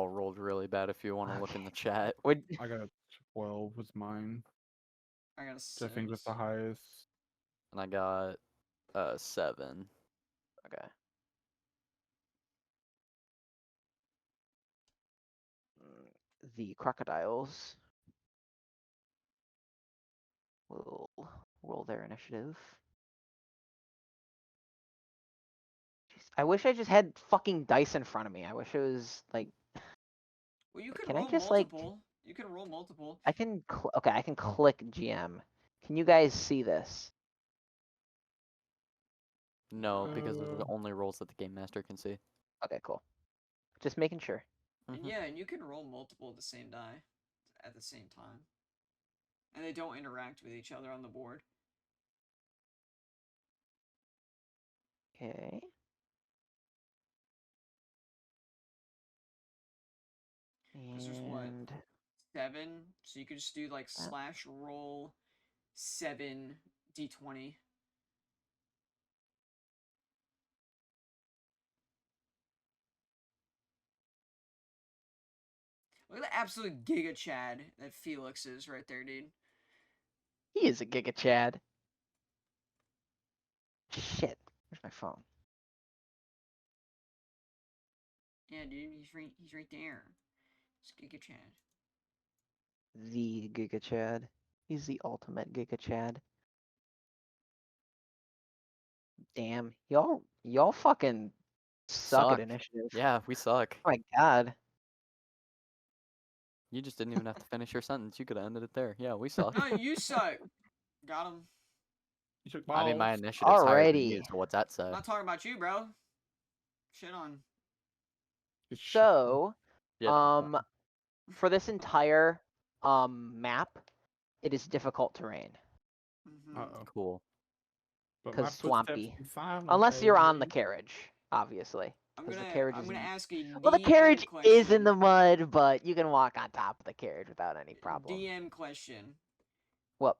rolled really bad. If you want to look in the chat, Would I got a 12 was mine. I got a Which 6. I think was the highest. and I got 7. okay. The crocodiles will roll their initiative. Jeez, I wish I just had fucking dice in front of me. I wish it was like Well, you can Can I roll just, like- multiple. You can roll multiple. I can. Okay, I can click GM. Can you guys see this? No, because those are the Uh. only rolls that the game master can see. Okay, cool. Just making sure. And Mhm. yeah, and you can roll multiple of the same die at the same time. And they don't interact with each other on the board. Okay. Because there's what? And 7. So you could just do like slash roll 7 d20. Look at the absolute Giga Chad that Felix is right there, dude. he is a Giga Chad. Shit. Where's my phone? Yeah, dude, he's right there. It's Giga Chad. The Giga Chad. He's the ultimate Giga Chad. Damn. Y'all fucking suck Suck. at initiative. Yeah, we suck. Oh my god. You just didn't even have to finish your sentence. You could have ended it there. Yeah, we suck. No, you suck. Got him. You took I mean, my balls. initiative's higher than you, Alrighty. so what's that say? I'm not talking about you, bro. Shit on. Good shit. So, Yeah. for this entire map, it is difficult terrain. Mhm. Uh-oh. Cool. But 'cause my swampy. footsteps in silence, Unless you're on the baby. carriage, obviously. I'm 'Cause the gonna carriage I'm is gonna in- ask a Well, the DM carriage is in question. the mud, but you can walk on top of the carriage without any problem. DM question. What?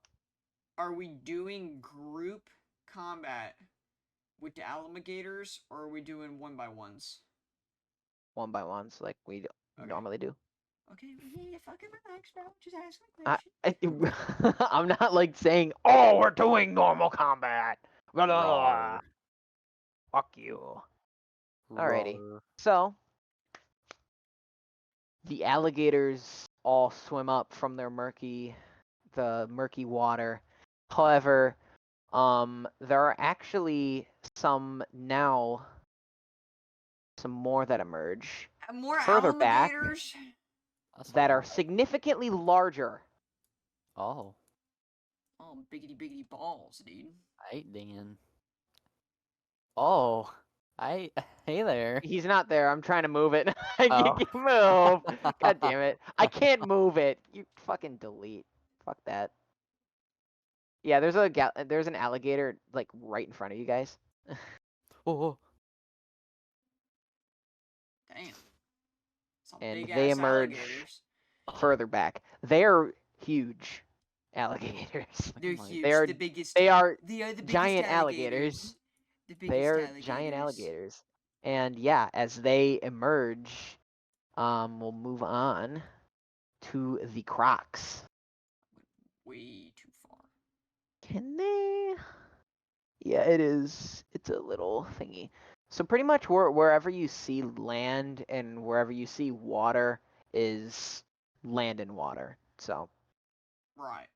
Are we doing group combat with the alligators, or are we doing 1-by-1s? One by ones, like we Okay. normally do. Okay, well, yeah, fucking relax, bro. Just asking a I, question. I'm not like saying, "Oh, we're doing normal combat." Blah, blah, blah. Rawr. Fuck you. Alrighty. Rawr. So, the alligators all swim up from the murky water. However, there are actually some more that emerge More further back. alligators? That's that not are bad. significantly larger. Oh, Oh, biggity biggity balls, dude. right then. Oh, hey there. He's not there. I'm trying to move it. I Oh. can't move. God damn it. I can't move it. You fucking delete. Fuck that. Yeah, there's an alligator like right in front of you guys. Oh, Damn. Some And big they ass emerge alligators. further back. They're huge alligators. They're my- huge. They are the biggest. they are They are the biggest giant alligators. alligators. The They biggest are giant alligators. alligators. And yeah, as they emerge, we'll move on to the crocs. Way too far. Can they? Yeah, it is. It's a little thingy. So pretty much wherever you see land and wherever you see water is land and water. So Right.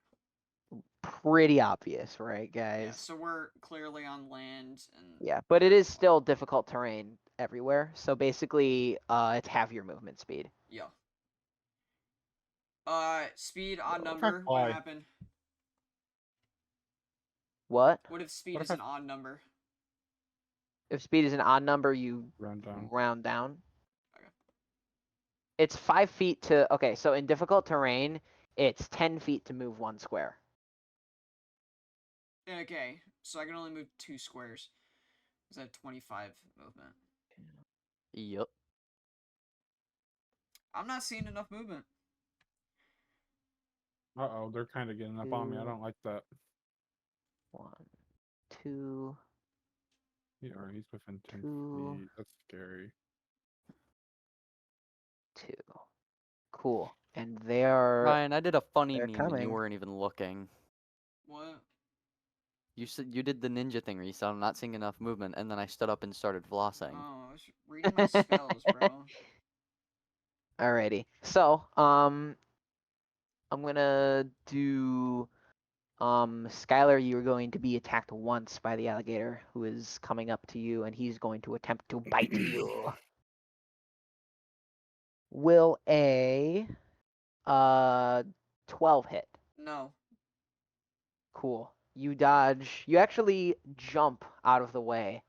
pretty obvious, right, Yeah. guys? So we're clearly on land and. Yeah, but it is still difficult terrain everywhere. So basically, it's half your movement speed. Yeah. Speed odd So- number. Why? What happened? What? What if speed What is if an odd number? If speed is an odd number, you Round down. round down. Okay. It's 5 feet to. Okay, so in difficult terrain, it's 10 feet to move 1 square. Okay. So I can only move 2 squares. Is that 25 movement? Yup. I'm not seeing enough movement. Uh-oh, they're kind of getting up on me. I Two. don't like that. 1, 2. He's within 10 Two. feet. That's scary. 2. Cool. And they are. Ryan, I did a funny they're meme and you coming. weren't even looking. What? You said you did the ninja thing where you said I'm not seeing enough movement, and then I stood up and started flossing. Oh, I was reading my spells, bro. Alrighty. So, I'm gonna do. Skylar, you are going to be attacked once by the alligator who is coming up to you, and he's going to attempt to bite you. Will a 12 hit? No. Cool. You dodge. You actually jump out of the way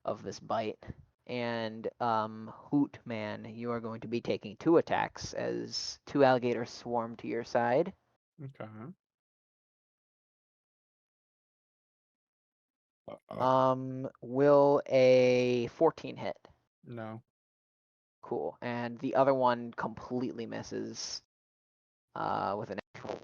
of this bite. And Hoot Man, you are going to be taking 2 attacks as 2 alligators swarm to your side. Okay. Will a 14 hit? No. Cool. And the other one completely misses with an actual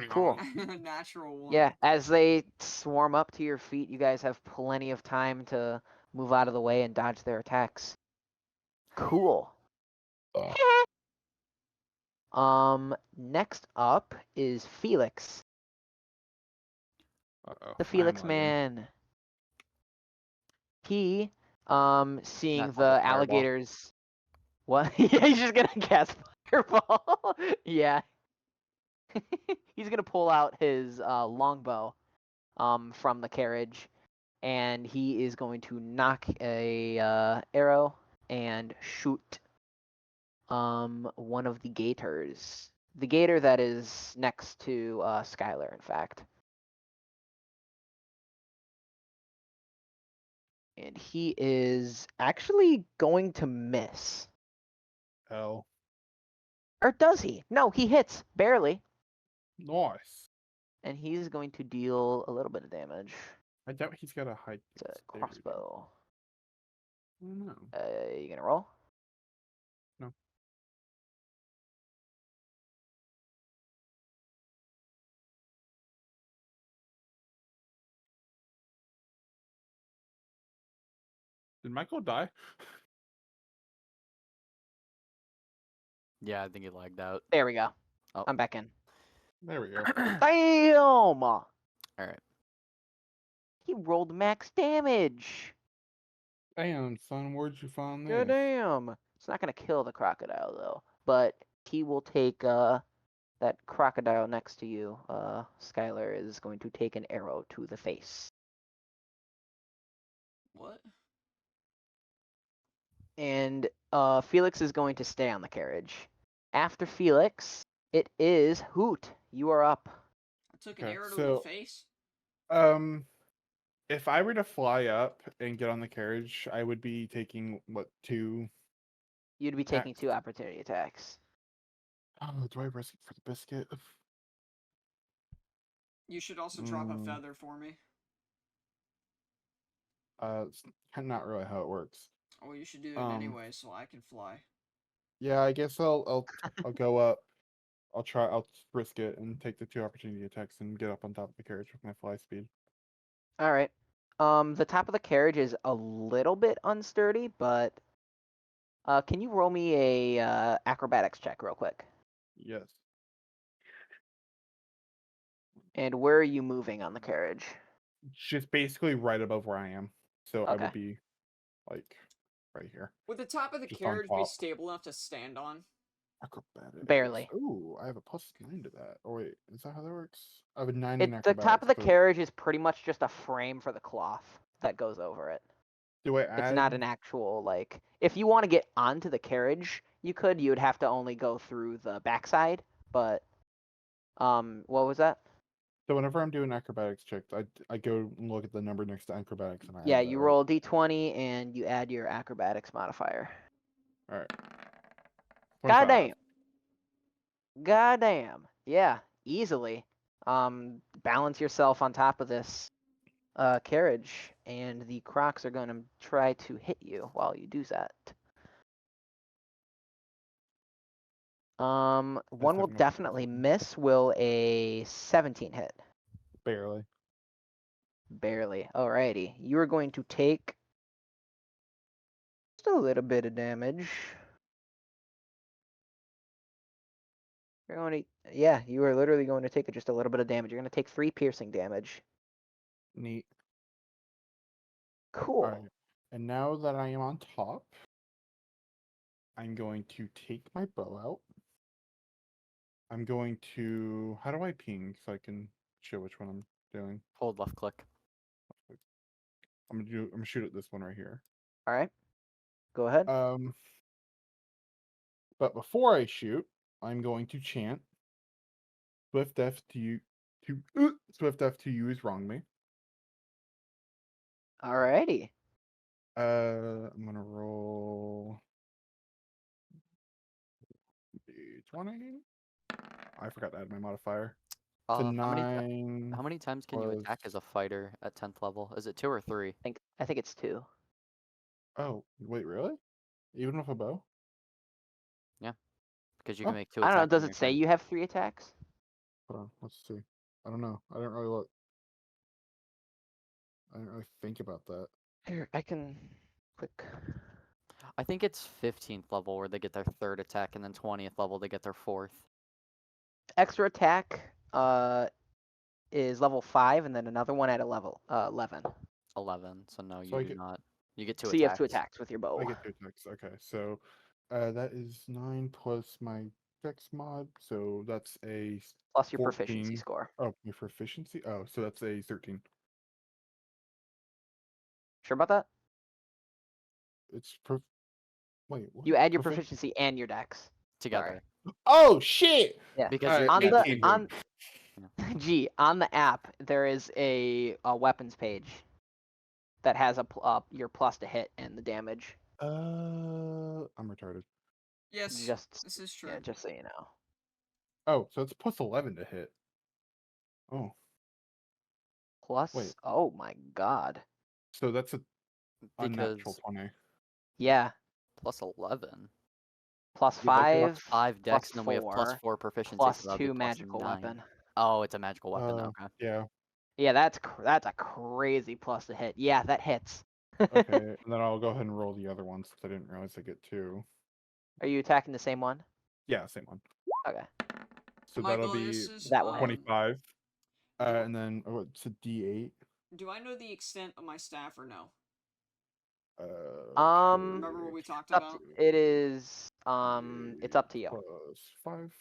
Cool. Natural one. Yeah, as they swarm up to your feet, you guys have plenty of time to move out of the way and dodge their attacks. Cool. Next up is Felix, Uh-oh. the Felix I'm lagging. man. He, seeing Not the like a fireball. alligators. What? Yeah, he's just gonna cast fireball. Yeah. He's gonna pull out his longbow from the carriage, and he is going to knock a arrow and shoot one of the gators. The gator that is next to Skylar, in fact. And he is actually going to miss. Hell. Or does he? No, he hits barely. Nice. And he's going to deal a little bit of damage. I doubt he's got a high It's a dexterity. crossbow. I don't know. You gonna roll? No. Did Michael die? Yeah, I think he lagged out. There we go. Oh. I'm back in. There we go. Damn! All right. He rolled max damage. Damn, son, where'd you find God this? damn. It's not gonna kill the crocodile though, but he will take that crocodile next to you. Skylar is going to take an arrow to the face. What? And Felix is going to stay on the carriage. After Felix, it is Hoot. You are up. I took an Okay, arrow to so- the face. If I were to fly up and get on the carriage, I would be taking what 2 You'd be taking attacks? 2 opportunity attacks. Oh, do I risk it for the biscuit? You should also drop a feather for me. It's not really how it works. Oh, you should do it Um, anyway, so I can fly. yeah, I guess I'll go up. I'll risk it and take the 2 opportunity attacks and get up on top of the carriage with my fly speed. All right. The top of the carriage is a little bit unsturdy, but can you roll me a acrobatics check real quick? Yes. And where are you moving on the carriage? Just basically right above where I am. So I Okay. would be like right here. Would the top of the Just on carriage be top. stable enough to stand on? Acrobatics. Barely. Ooh, I have a +9 to that. Oh wait, is that how that works? I have a 9 in The top of acrobatics. the So carriage is pretty much just a frame for the cloth that goes over it. do I It's not add? an actual like. If you want to get onto the carriage, you could. You would have to only go through the backside. But what was that? So whenever I'm doing acrobatics checks, I go and look at the number next to acrobatics and I Yeah, add that, you right? roll a d20 and you add your acrobatics modifier. All right. 25. Goddamn. Goddamn. Yeah, easily. Balance yourself on top of this carriage, and the crocs are going to try to hit you while you do that. One will have no definitely problem. miss. Will a 17 hit? Barely. Barely. Alrighty. You are going to take just a little bit of damage. You're going to, yeah, you are literally going to take just a little bit of damage. You're going to take 3 piercing damage. Neat. Cool. All right. And now that I am on top, I'm going to take my bow out. I'm going to. How do I ping so I can show which one I'm doing? Hold left click. I'm gonna shoot at this one right here. All right. Go ahead. But before I shoot, I'm going to chant Swift F to you Swift F to use wrong me. Alrighty. I'm gonna roll d20. I forgot to add my modifier. It's a How 9. many times can you plus... attack as a fighter at 10th level? Is it 2 or 3? I think it's 2. Oh, wait, really? Even with a bow? Yeah, because you Oh. can make 2 I don't know. attacks Does in it your say turn. you have 3 attacks? Hold on, let's see. I don't know. I didn't really look. I didn't really think about that. Here, I can quick. I think it's 15th level where they get their 3rd attack, and then 20th level they get their 4th. Extra attack is level 5, and then another one at a level 11. 11. So no, So you I do get not. You get 2 So you have attacks. 2 attacks with your bow. I get 2 attacks. Okay, so that is 9 plus my dex mod, so that's a Plus your proficiency 14. score. Oh, my proficiency? Oh, so that's a 13. Sure about that? It's wait, what? You add your proficiency and your dex. Together. Oh shit! Yeah. Because Alright, On yeah, the 18. on Gee, on the app there is a weapons page that has your plus to hit and the damage. I'm retarded. Yes, Just this is true. yeah, just so you know. Oh, so it's plus 11 to hit. Oh, Plus, wait. oh my god. So that's a unnatural because 20. Yeah, plus 11. plus Yeah, okay. 5, 5 dex, and then we have plus 4, 4 proficiency. plus so that'd be 2 plus magical 9. weapon. Oh, it's a magical weapon. Okay. Yeah. Yeah, that's a crazy plus to hit. Yeah, that hits. Okay, and then I'll go ahead and roll the other ones because I didn't realize I get 2. Are you attacking the same one? Yeah, same one. Okay. So Michael, that'll be this is that one. 25. do- And then it's a D8. Do I know the extent of my staff or no? Remember what we talked about? It is it's up to you. Plus 5.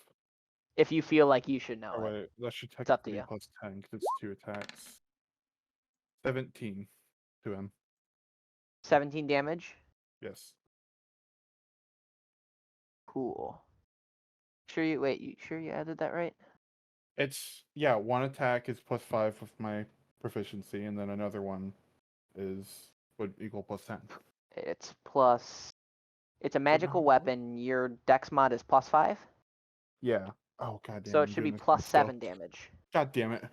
If you feel like you should know Oh it. wait, that should It's up to technically be you. plus 10 because it's 2 attacks. 17 to him. 17 damage. Yes. Cool. You sure you added that right? It's, yeah, 1 attack is plus 5 with my proficiency, and then another one would equal +10. It's plus. It's a magical not- weapon. Your dex mod is +5, Yeah. Oh god damn. so I'm it should be doing this from +7 stealth. damage. God damn it.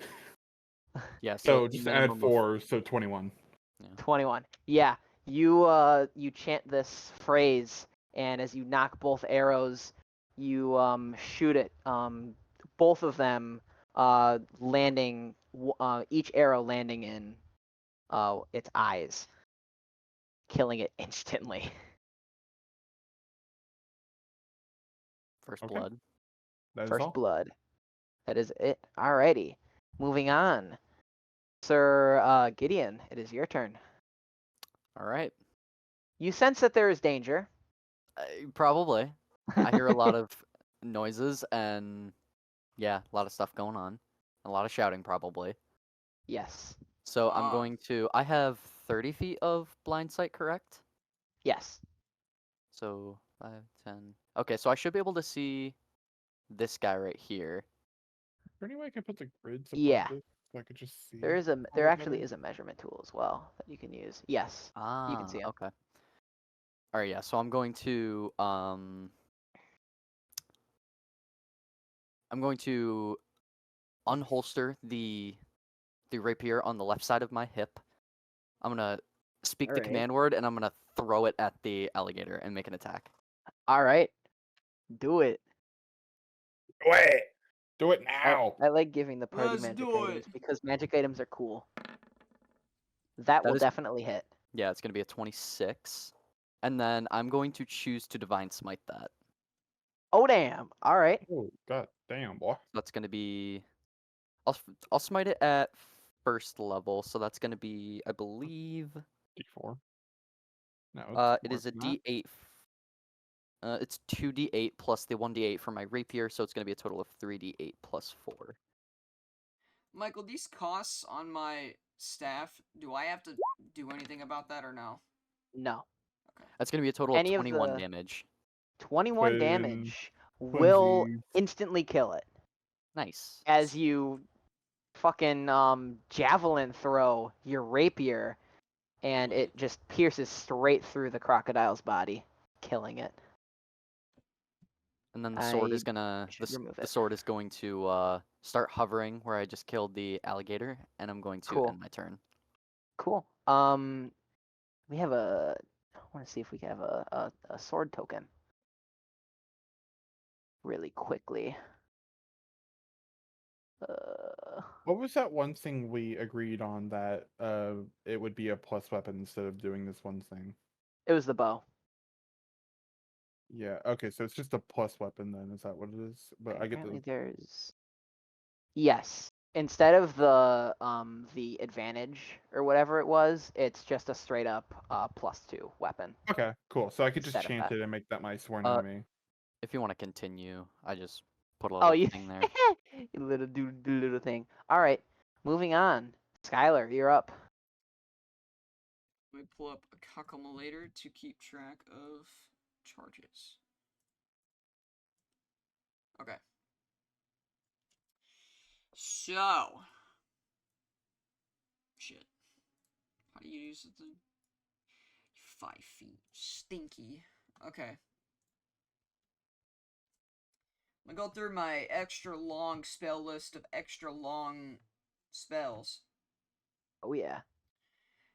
Yeah, So the just add minimum of 4, so 21. 21. Yeah, you chant this phrase, and as you knock both arrows, you shoot it. Both of them landing. Each arrow landing in its eyes, killing it instantly. first Okay. blood. That is First all. blood. That is it. Alrighty. Moving on. Sir Gideon, it is your turn. All right. You sense that there is danger. Probably. I hear a lot of noises and yeah, a lot of stuff going on. A lot of shouting probably. Yes. So I'm Ah. going to. I have 30 feet of blind sight, correct? Yes. So 5, 10. Okay, so I should be able to see this guy right here. Is there any way I can put the grids above Yeah. this so I could just see? There little actually better? is a measurement tool as well that you can use. Yes. You can see him. Okay. All right, yeah. So I'm going to unholster the rapier on the left side of my hip. I'm gonna speak the Alright. command word, and I'm gonna throw it at the alligator and make an attack. All right. Do it. Wait! Do it now! I like giving the party Let's magic do items it. because magic items are cool. That will is- definitely hit. Yeah, it's gonna be a 26, and then I'm going to choose to divine smite that. Oh damn. All right. Oh, god damn, boy. That's gonna be. I'll smite it at first level, so that's gonna be, I believe. D4. No, It is a not. D8. It's 2d8 plus the 1d8 for my rapier, so it's gonna be a total of 3d8 plus 4. Michael, these costs on my staff, do I have to do anything about that or no? No. That's gonna be a total Any of of 21 the- damage. 21 Twin- damage will twinsies. instantly kill it Nice. as you fucking javelin throw your rapier, and it just pierces straight through the crocodile's body, killing it. And then the sword is I gonna should remove the it. sword is going to start hovering where I just killed the alligator, and I'm going to Cool. end my turn. Cool. We have I want to see if we can have a sword token. Really quickly. What was that one thing we agreed on that it would be a plus weapon instead of doing this one thing? It was the bow. Yeah, okay, so it's just a plus weapon then, is that what it is? But I get Apparently the there's. Yes. Instead of the advantage or whatever it was, it's just a straight up +2 weapon. Okay, cool. So I could just Instead of chant that. it and make that my sworn Uh, enemy. If you want to continue, I just put a Oh, little you thing there. you little thing. All right, moving on. Skylar, you're up. Let me pull up a calculator to keep track of charges. Okay. So. Shit. How do you use the thing? 5 feet. Stinky. Okay. I'm gonna go through my extra long spell list of extra long spells. Oh yeah.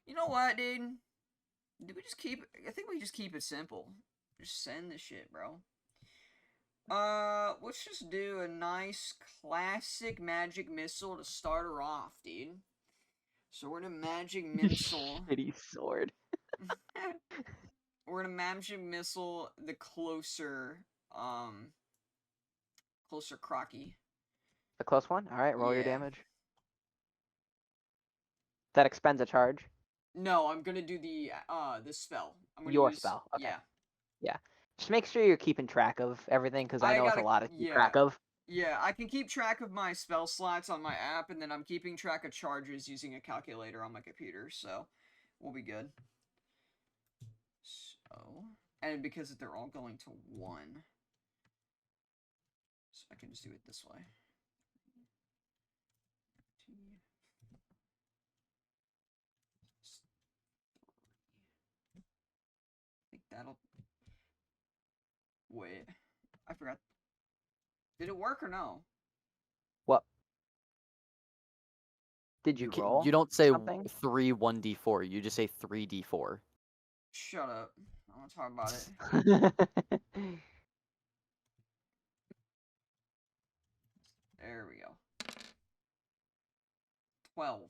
You know what, dude? Do we just keep? I think we just keep it simple. Just send this shit, bro. Let's just do a nice classic magic missile to start her off, dude. So we're gonna magic missile. Shitty sword. We're gonna magic missile the closer Crocky. A close one. All right, roll your Yeah. damage. That expends a charge. No, I'm gonna do the spell. I'm gonna Your use, spell. Okay. Yeah. Yeah. Just make sure you're keeping track of everything because I know it's a lot to keep track of. Yeah, I can keep track of my spell slots on my app, and then I'm keeping track of charges using a calculator on my computer, so we'll be good. So, and because they're all going to 1, so I can just do it this way. That'll. Wait, I forgot. Did it work or no? What? Did you roll? You don't say something? 3 1d4. You just say 3d4. Shut up. I want to talk about it. There we go. 12.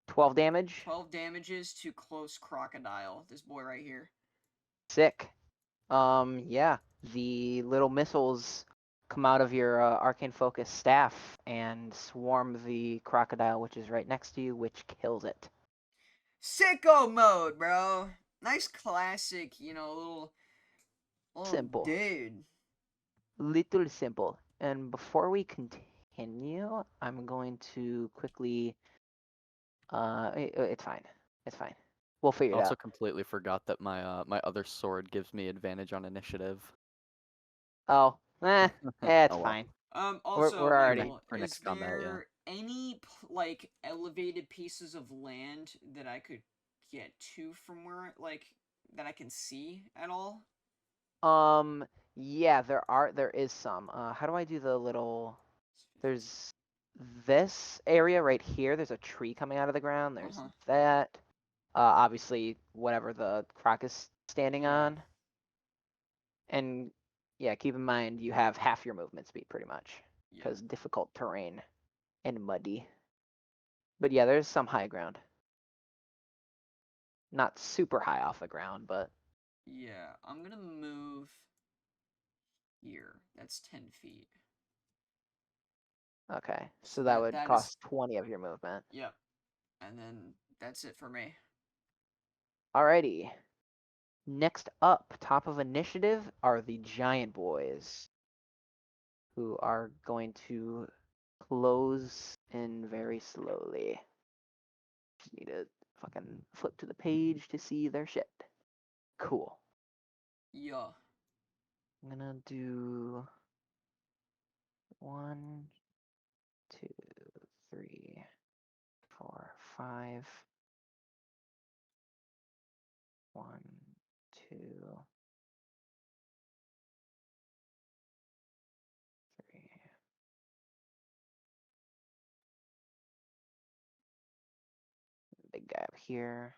12 damage. 12 damages to close crocodile. This boy right here. Sick. Yeah. The little missiles come out of your arcane focus staff and swarm the crocodile, which is right next to you, which kills it. Sicko mode, bro. Nice classic, little Simple. dude. Little simple. And before we continue, I'm going to quickly. It's fine. It's fine. We'll figure I it also out. completely forgot that my other sword gives me advantage on initiative. Oh, it's Oh, well. fine. Also, we're already- Michael, for is next combat, yeah. there any elevated pieces of land that I could get to from where that I can see at all? Yeah, there is some. How do I do the little? There's this area right here. There's a tree coming out of the ground. There's Uh-huh. that. Obviously, whatever the croc is standing Yeah. on. And yeah, keep in mind you have half your movement speed pretty much Yeah. because difficult terrain and muddy. But yeah, there's some high ground. Not super high off the ground, but Yeah, I'm gonna move here. That's 10 feet. okay. So So that would that is- cost 20 of your movement. Yep. And then that's it for me. Alrighty. Next up, top of initiative, are the giant boys, who are going to close in very slowly. Just need to fucking flip to the page to see their shit. Cool. Yeah. I'm gonna do 1, 2, 3, 4, 5. 1, 2, 3. Big guy up here.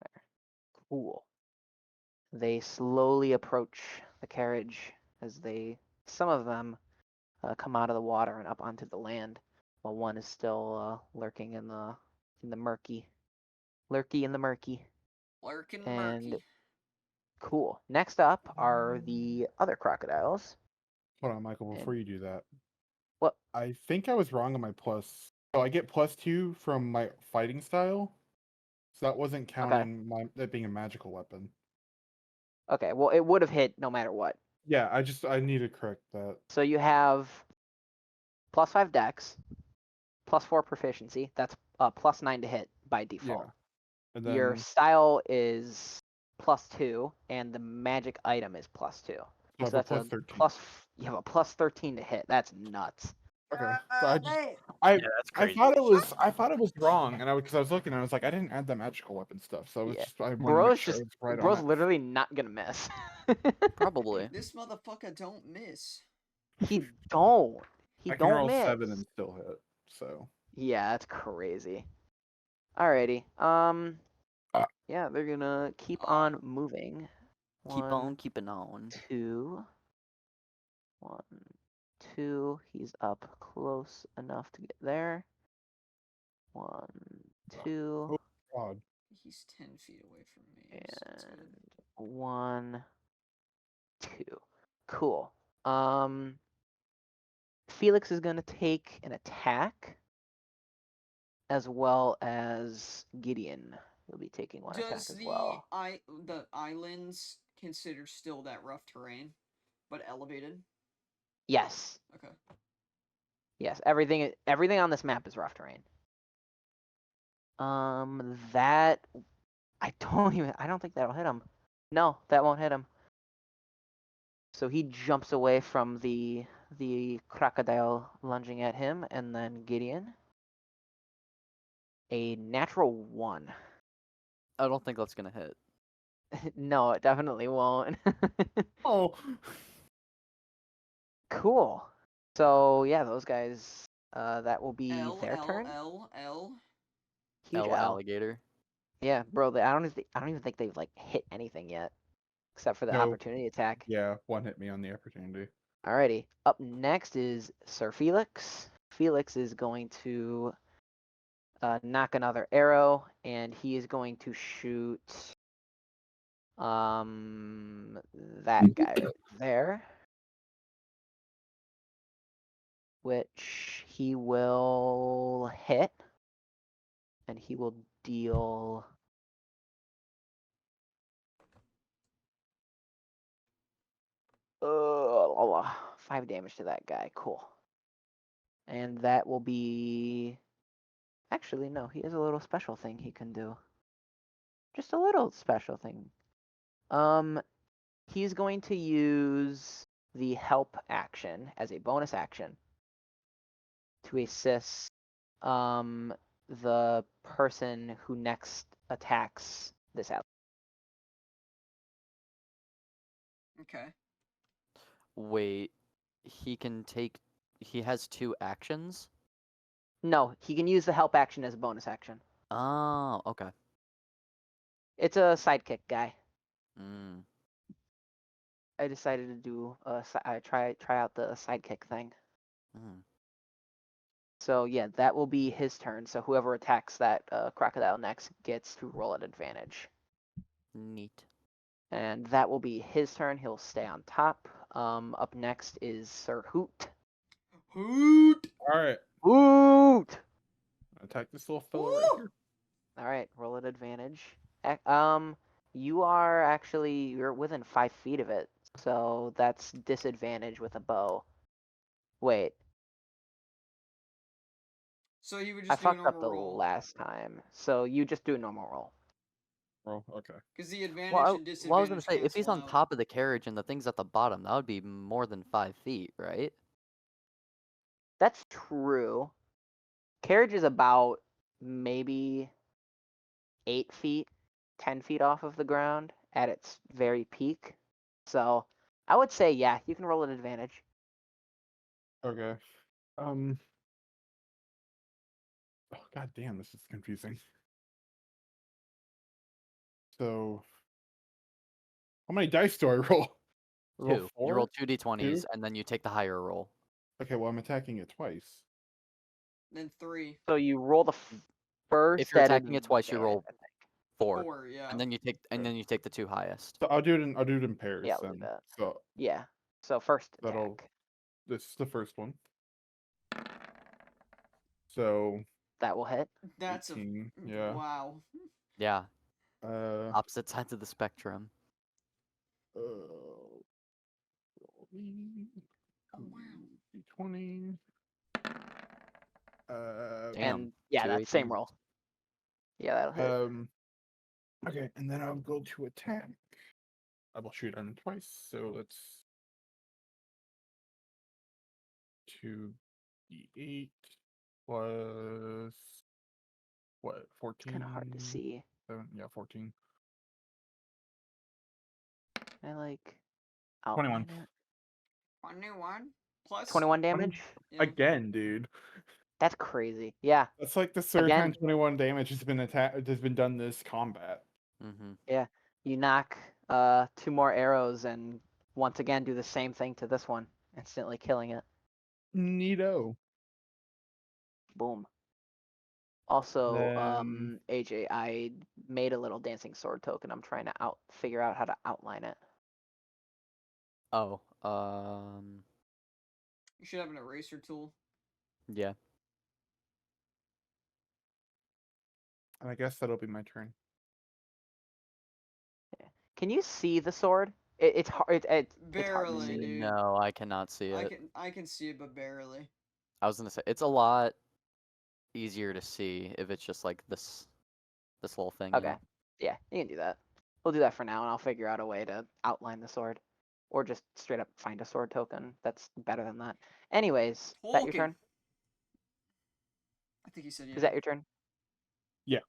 There. Cool. They slowly approach the carriage as some of them come out of the water and up onto the land, while one is still lurking in the murky. Lurky in the murky. Lurkin' And murky. cool. Next up are the other crocodiles. Hold on, Michael, before you do that. What? I think I was wrong on my plus. So I get +2 from my fighting style. So that wasn't counting that being a magical weapon. Okay, well, it would have hit no matter what. Yeah, I need to correct that. So you have +5 dex, +4 proficiency. That's +9 to hit by default. Yeah. And Your then style is +2, and the magic item is +2. so I have So a that's plus 13. you have a +13 to hit. That's nuts. Okay. So I just Hey. I Yeah, that's I crazy. thought it was wrong, and because I was looking, and I was like, I didn't add the magical weapon stuff, so Yeah. I wanted to Bro's make sure just I was right bro's on it. literally not gonna miss. Probably. This motherfucker don't miss. He don't. He I can don't roll miss. 7 and still hit. So Yeah, that's crazy. Alrighty. Yeah, they're gonna keep on moving. Keep 1, on keeping on. 2. 1, 2. He's up close enough to get there. 1, 2, oh god. He's 10 feet away from me. So that's good. and 1, 2. Cool. Felix is gonna take an attack, as well as Gideon. He'll be taking one attack Does as well. the islands consider still that rough terrain, but elevated? Yes. Okay. Yes. Everything on this map is rough terrain. That I don't think that'll hit him. No, that won't hit him. So he jumps away from the crocodile lunging at him, and then Gideon. a natural 1. I don't think that's gonna hit. No, it definitely won't. Oh, Cool. So yeah, those guys. That will be L their L turn. L L. Huge L L. alligator. Yeah, bro. I don't even think they've like hit anything yet, except for the no. opportunity attack. Yeah, one hit me on the opportunity. Alrighty. Up next is Sir Felix. Felix is going to knock another arrow, and he is going to shoot that guy right there, which he will hit, and he will deal 5 damage to that guy. Cool. And that will be. Actually, no, he has a little special thing he can do. Just a little special thing. He's going to use the help action as a bonus action to assist the person who next attacks this ally. Okay. Wait, he can take. He has 2 actions. No, he can use the help action as a bonus action. Oh, okay. It's a sidekick guy. Mm. I decided to do try out the sidekick thing. Mm. So yeah, that will be his turn. So whoever attacks that crocodile next gets to roll at advantage. Neat. And that will be his turn. He'll stay on top. Up next is Sir Hoot. Hoot. All right, Hoot! attack this little fella right Woo! here. All right, roll at advantage. You are actually you're within 5 feet of it, so that's disadvantage with a bow. Wait, So he would I just do a fucked up normal the roll. last time. So you just do a normal roll. Oh, okay. Because the advantage Well, and I was gonna disadvantage say, if he's cancel on out. top of the carriage and the thing's at the bottom, that would be more than 5 feet, right? That's true. Carriage is about maybe 8 feet, 10 feet off of the ground at its very peak. So I would say, yeah, you can roll an advantage. Okay. Oh, god damn, this is confusing. So, how many dice do I roll? Roll 2. You 4? roll 2 d20s, 2? and then you take the higher roll. Okay, well, I'm attacking it twice. Then 3. So you roll the first If you're at attacking it twice, you advantage, roll I think. 4, 4, yeah. and then you take the 2 highest. So I'll do it in pairs Yeah, we'll do then. that. So Yeah. So first that'll attack. this is the first one. So That will hit. That's 18, a. yeah. Wow. Yeah, Uh opposite sides of the spectrum. roll me Oh, wow. d20. Damn. And yeah, 2 that's same 18s. roll. Yeah, that'll hit. Okay, and then I'll go to attack. I will shoot on twice, so let's 2d8 plus what, 14? It's kind of hard to see. 7, yeah, 14. I like 21. outline it. 21 plus. 21 damage. Yeah. Again, dude. That's crazy. Yeah, That's like the third Again. time 21 damage has been done this combat. Mm-hmm. yeah. You knock 2 more arrows and once again do the same thing to this one, instantly killing it. Neato. Boom. Also, Then AJ, I made a little dancing sword token. I'm trying to figure out how to outline it. Oh, You should have an eraser tool. yeah. and I guess that'll be my turn. Can you see the sword? It's hard. It's hard to Barely, see. dude. No, I cannot see it. I can see it, but barely. I was gonna say it's a lot easier to see if it's just like this whole thing. Okay. Yeah, you can do that. We'll do that for now, and I'll figure out a way to outline the sword, or just straight up find a sword token. That's better than that. Anyways, is that your Tolkien. turn? I think he said yeah. Is that your turn? Yeah.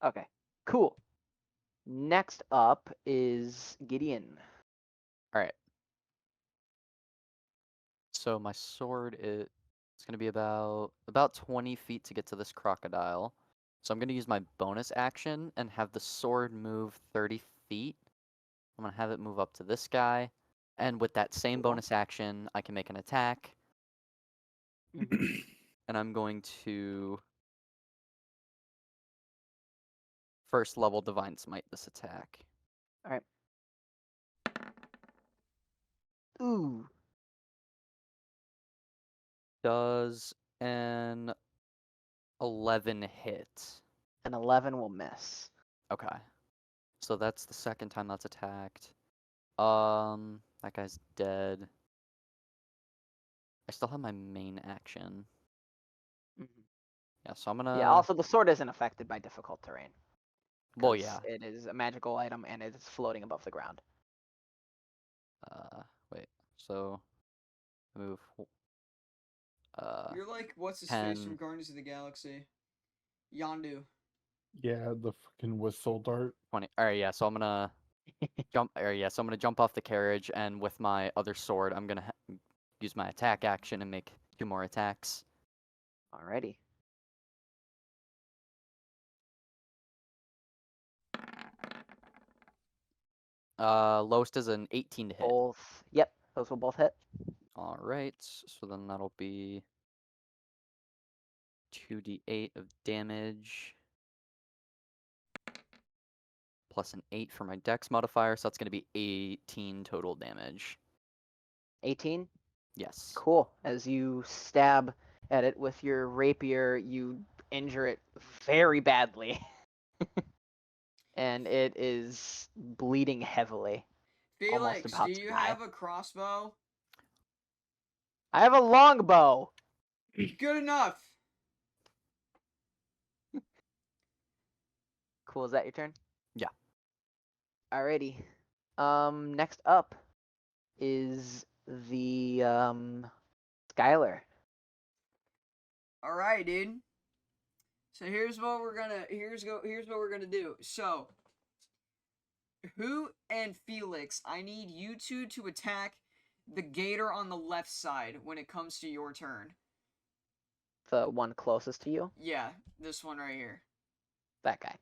Okay, cool. Next up is Gideon. All right. So my sword is it's gonna be about 20 feet to get to this crocodile. So I'm gonna use my bonus action and have the sword move 30 feet. I'm gonna have it move up to this guy, and with that same Cool. bonus action, I can make an attack. Mhm. And I'm going to first level Divine Smite this attack. All right. Ooh, Does an 11 hit? an 11 will miss. Okay. So that's the second time that's attacked. That guy's dead. I still have my main action. Mhm. Yeah, so I'm Yeah. gonna. Also, the sword isn't affected by difficult terrain. Well, 'Cause yeah. it is a magical item and it is floating above the ground. Wait. So move. You're like, what's his face from 10. Guardians of the Galaxy? Yondu. Yeah, the fucking whistle dart. 20. All right, yeah. So I'm gonna jump. Or yeah, so I'm gonna jump off the carriage, and with my other sword, I'm gonna use my attack action and make 2 more attacks. Alrighty. Lowest is an 18 to hit. Both. Yep, those will both hit. All right. So then that'll be 2d8 of damage plus an 8 for my dex modifier, so that's gonna be 18 total damage. 18. Yes. Cool. As you stab at it with your rapier, you injure it very badly. And it is bleeding heavily. Almost Felix, about do to you die. have a crossbow? I have a longbow. Good enough. Cool, is that your turn? Yeah. Alrighty. Next up is the Skylar. All right, dude. So here's what we're gonna do. So, Who and Felix, I need you two to attack the gator on the left side when it comes to your turn. The one closest to you. Yeah, this one right here. That guy.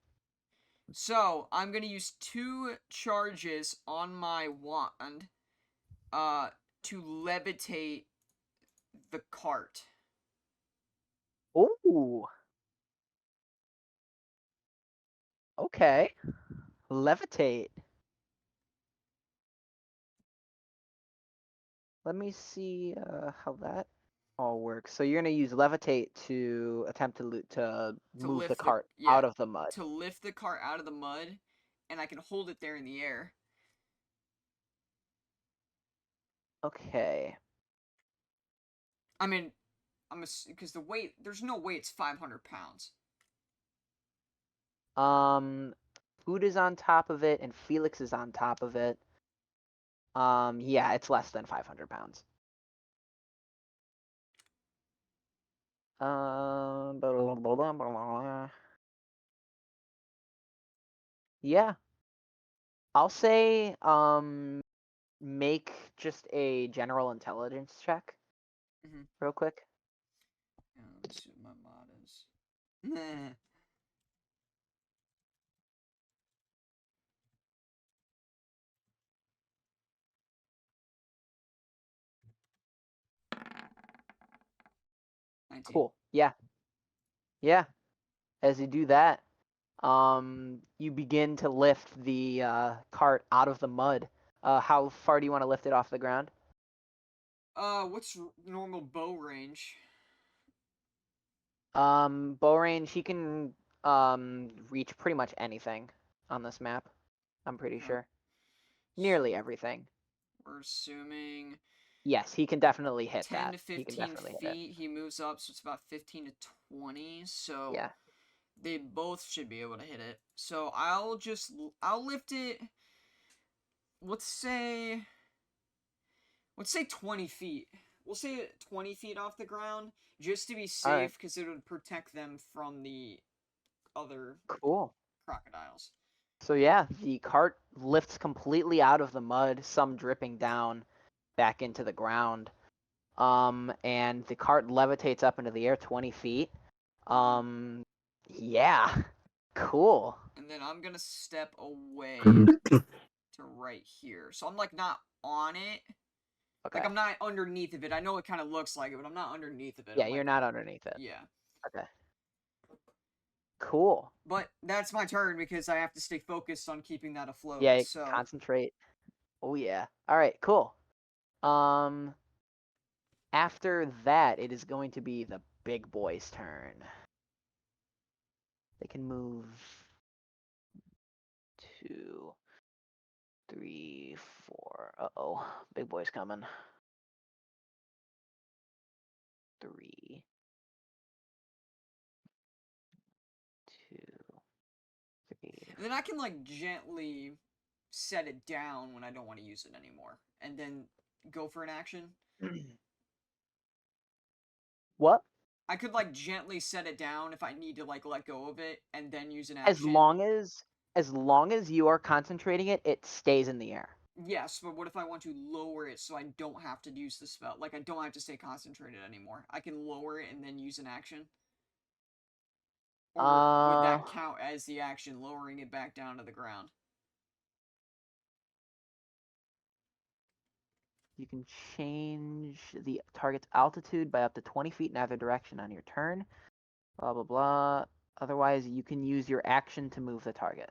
So, I'm going to use 2 charges on my wand to levitate the cart. Ooh. Okay. Levitate. Let me see how that all works. So you're gonna use levitate to attempt to move the cart out of the mud. To lift the cart out of the mud, and I can hold it there in the air. Okay. I mean, because the weight, there's no way it's 500 pounds. Food is on top of it, and Felix is on top of it. Yeah, it's less than 500 pounds. Yeah. I'll say, make just a general intelligence check, real quick. Let's see what my mod is. 19. Cool. Yeah. Yeah. As you do that, you begin to lift the cart out of the mud. How far do you want to lift it off the ground? What's normal bow range? Bow range, he can reach pretty much anything on this map. I'm pretty sure. Nearly everything. We're assuming Yes, he can definitely hit 10 that. to 15 He can definitely hit it. feet. He moves up, so it's about 15 to 20. So Yeah. they both should be able to hit it. So I'll lift it. Let's say 20 feet. We'll say 20 feet off the ground just to be safe, because it would protect them from the other Cool. crocodiles. So yeah, the cart lifts completely out of the mud, some dripping down back into the ground. And the cart levitates up into the air 20 feet. Yeah, cool. And then I'm gonna step away to right here. So I'm like not on it. Okay. Like I'm not underneath of it. I know it kind of looks like it, but I'm not underneath of it. Yeah, I'm you're like, not underneath it. yeah. Okay. Cool. But that's my turn because I have to stay focused on keeping that afloat. Yeah, So concentrate. Oh yeah. All right, cool. After that, it is going to be the big boy's turn. They can move 2, 3, 4. Uh-oh. Big boy's coming. 3, 2, 3. and then I can like gently set it down when I don't want to use it anymore, and then go for an action. What? I could like gently set it down if I need to like let go of it, and then use an action. As long as you are concentrating it, it stays in the air. Yes, but what if I want to lower it so I don't have to use the spell? Like, I don't have to stay concentrated anymore. I can lower it and then use an action? Or would that count as the action, lowering it back down to the ground? You can change the target's altitude by up to 20 feet in either direction on your turn. Blah, blah, blah. Otherwise, you can use your action to move the target.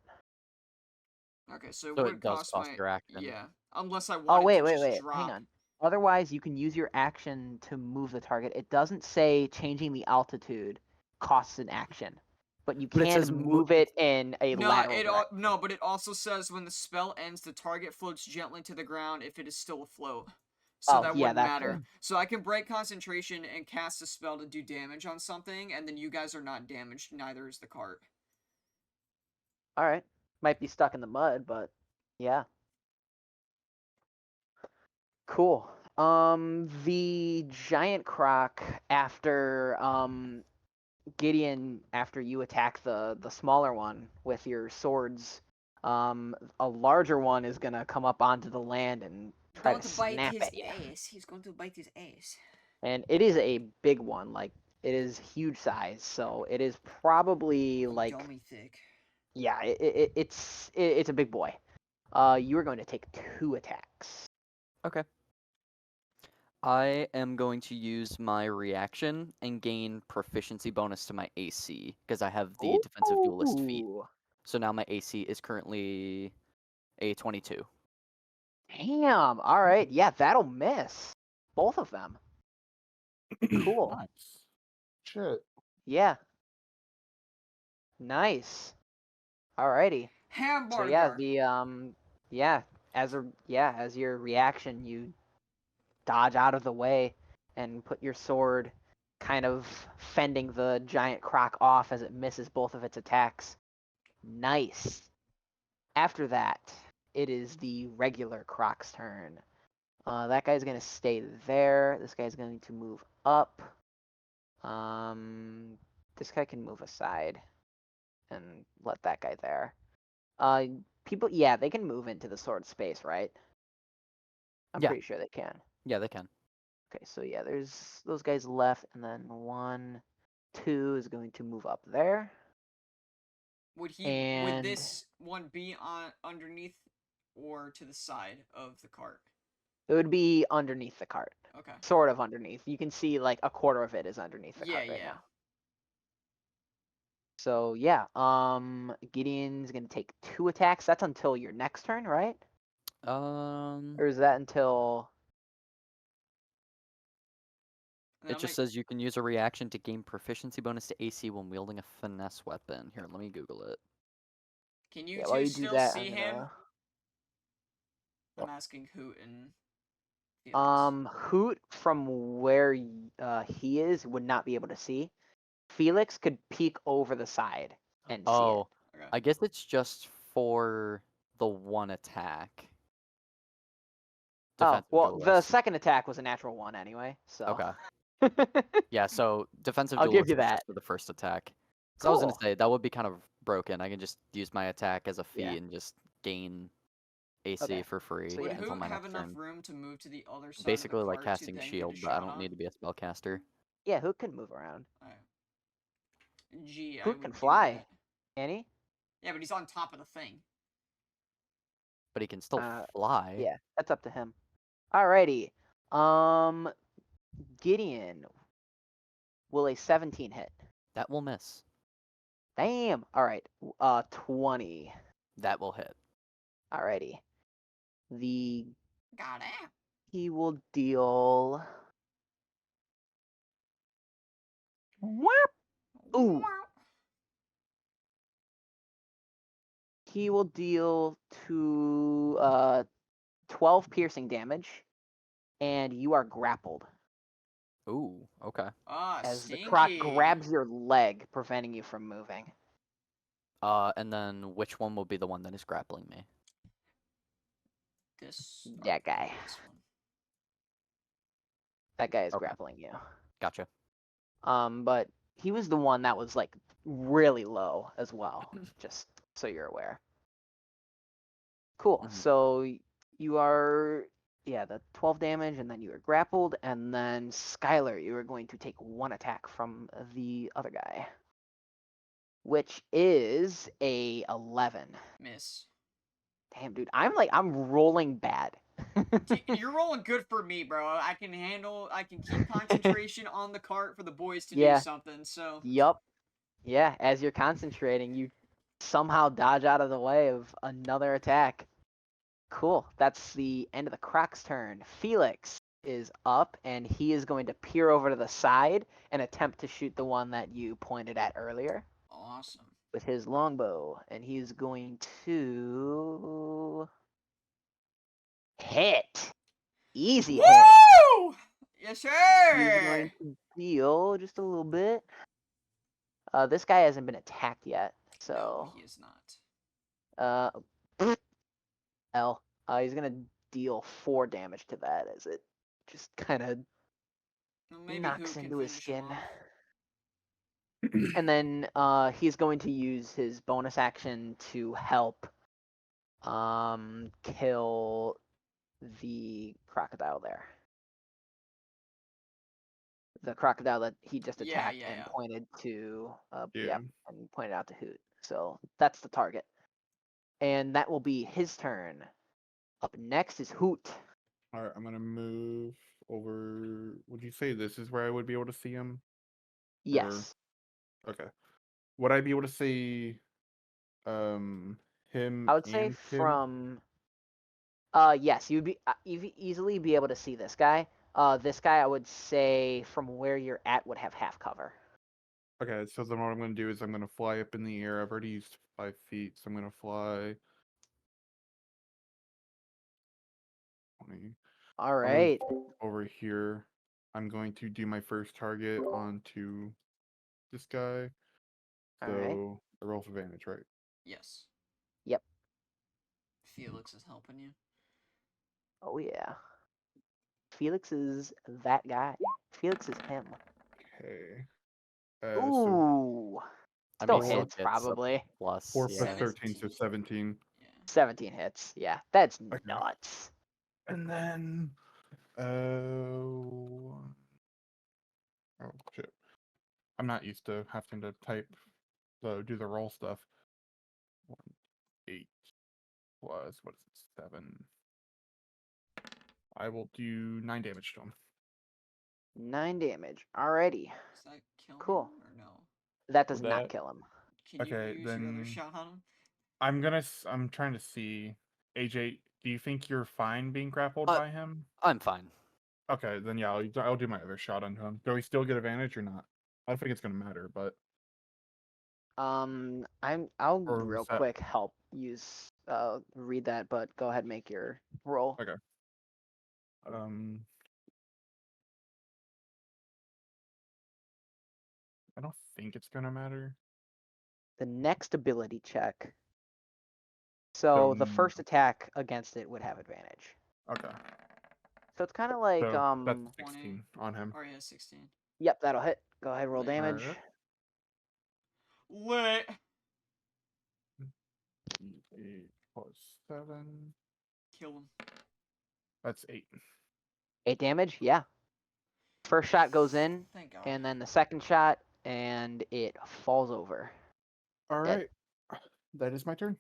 Okay, so it So would it does cost my... your action. Yeah, unless I Oh, wanted wait, to just drop. hang on. Otherwise, you can use your action to move the target. It doesn't say changing the altitude costs an action, but you But it can says move it in a lateral direction. No, but it also says when the spell ends, the target floats gently to the ground if it is still afloat. So that wouldn't matter. So I can break concentration and cast a spell to do damage on something, and then you guys are not damaged, neither is the cart. Alright. Might be stuck in the mud, but yeah. Cool. The giant croc after Gideon, after you attack the smaller one with your swords, a larger one is gonna come up onto the land and try to snap at you. ass. He's going to bite his ass. And it is a big one, like it is huge size, so it is probably like Dummy thick. yeah, it's a big boy. You are going to take 2 attacks. Okay. I am going to use my reaction and gain proficiency bonus to my AC because I have the defensive duelist feat. Ooh. So now my AC is currently a 22. Damn. All right. Yeah, that'll miss. Both of them. Cool. Nice. Shit. Yeah. Nice. Alrighty. Hamburger. So yeah, as your reaction, you dodge out of the way and put your sword kind of fending the giant croc off as it misses both of its attacks. Nice. After that, it is the regular croc's turn. That guy's gonna stay there. This guy's going to move up. This guy can move aside and let that guy there. They can move into the sword space, right? I'm Yeah. pretty sure they can. Yeah, they can. Okay, so yeah, there's those guys left, and then 1, 2 is going to move up there. Would And this one be on underneath or to the side of the cart? it would be underneath the cart. Okay. Sort of underneath. You can see like a quarter of it is underneath the cart right now. So yeah, Gideon's gonna take 2 attacks. That's until your next turn, right? Or is that until? It just says you can use a reaction to gain proficiency bonus to AC when wielding a finesse weapon. Here, let me Google it. Can you while two you do still that, see I'm him? gonna- I'm asking Hoot and Felix. Hoot from where he is would not be able to see. Felix could peek over the side and see it. Oh, Okay. I guess it's just for the one attack. Oh, Defensive well, the duelist. second attack was a natural 1 anyway, so. Okay. Yeah, so defensive I'll give duelist you was that. just for the first attack. So I was gonna Cool. say that would be kind of broken. I can just use my attack as a fee Yeah. and just gain AC Okay. for free So Would yeah. until Hoot my have next enough turn. room to move to the other side Basically of the like cart to casting then shield, get a but I shot don't on? need to be a spellcaster. Yeah, Hoot can move around. Alright. Gee, I Hoot can would do fly. that. Annie? Yeah, but he's on top of the thing. But he can still Uh, fly. Yeah, that's up to him. Alrighty. Gideon. Will a 17 hit? That will miss. Damn. All right. 20. That will hit. Alrighty. The Goddamn. he will deal. Whap! Ooh. He will deal 12 piercing damage, and you are grappled Ooh, okay. Ah, as the croc stinky. grabs your leg, preventing you from moving. And then which one will be the one that is grappling me? This. That guy. This one. That guy is Okay. grappling you. Gotcha. But he was the one that was like really low as well, just so you're aware. Cool. Mhm. So you are, yeah, the 12 damage, and then you are grappled, and then Skylar, you are going to take one attack from the other guy, which is a 11. Miss. Damn, dude, I'm rolling bad. You're rolling good for me, bro. I can keep concentration on the cart for the boys to do Yeah. something, so. Yup. Yeah, as you're concentrating, you somehow dodge out of the way of another attack. Cool. That's the end of the Croc's turn. Felix is up, and he is going to peer over to the side and attempt to shoot the one that you pointed at earlier Awesome. with his longbow. And he's going to hit. Easy hit. Woo! Yes, He's sir! going to deal just a little bit. This guy hasn't been attacked yet, No, so he is not. L. He's gonna deal 4 damage to that as it just kind of Well, maybe knocks who can into his finish him skin. off. And then he's going to use his bonus action to help kill the crocodile there. The crocodile that he just Yeah, attacked yeah, and yeah. pointed to Yeah. and pointed out to Hoot. So that's the target. And that will be his turn. Up next is Hoot. All right, I'm gonna move over. Would you say this is where I would be able to see him? Yes. Okay. Would I be able to see him I would say and him? from yes, you'd easily be able to see this guy. This guy I would say from where you're at would have half cover. Okay, so then what I'm gonna do is I'm gonna fly up in the air. I've already used 5 feet, so I'm gonna fly 20. All I'll move right. over here. I'm going to do my first target onto this guy. All right. So I roll for advantage, right? Yes. Yep. Felix is helping you. Oh yeah. Felix is that guy. Felix is him. Okay. So Ooh. I Still mean, still hits gets a probably. plus. 4 Yeah. plus 13, so 17. Yeah. 17 hits. Yeah, that's Okay. nuts. And then, oh shit! I'm not used to having to do the roll stuff. 1, 8 plus what is it? 7. I will do 9 damage to him. 9 damage. Alrighty. Does that kill Cool. him or no? That does Would not that- kill him. Can Okay, you use your other then- shot on him? I'm trying to see. AJ, do you think you're fine being grappled Uh, by him? I'm fine. Okay, then yeah, I'll do my other shot onto him. Do we still get advantage or not? I don't think it's gonna matter, but I'll Or real was that- quick help use read that, but go ahead and make your roll. okay. I don't think it's gonna matter. The next ability check. So the So, first attack against it would have advantage. Okay. So it's kind of like So that's 16 on him. Or yeah, 16. Yep, that'll hit. Go ahead, roll Wait. damage. Alright. Lit. 8 plus 7. Kill him. That's 8. 8 damage. Yeah. First shot goes in, Thank God. and then the second shot, and it falls over. All Dead. right. That is my turn.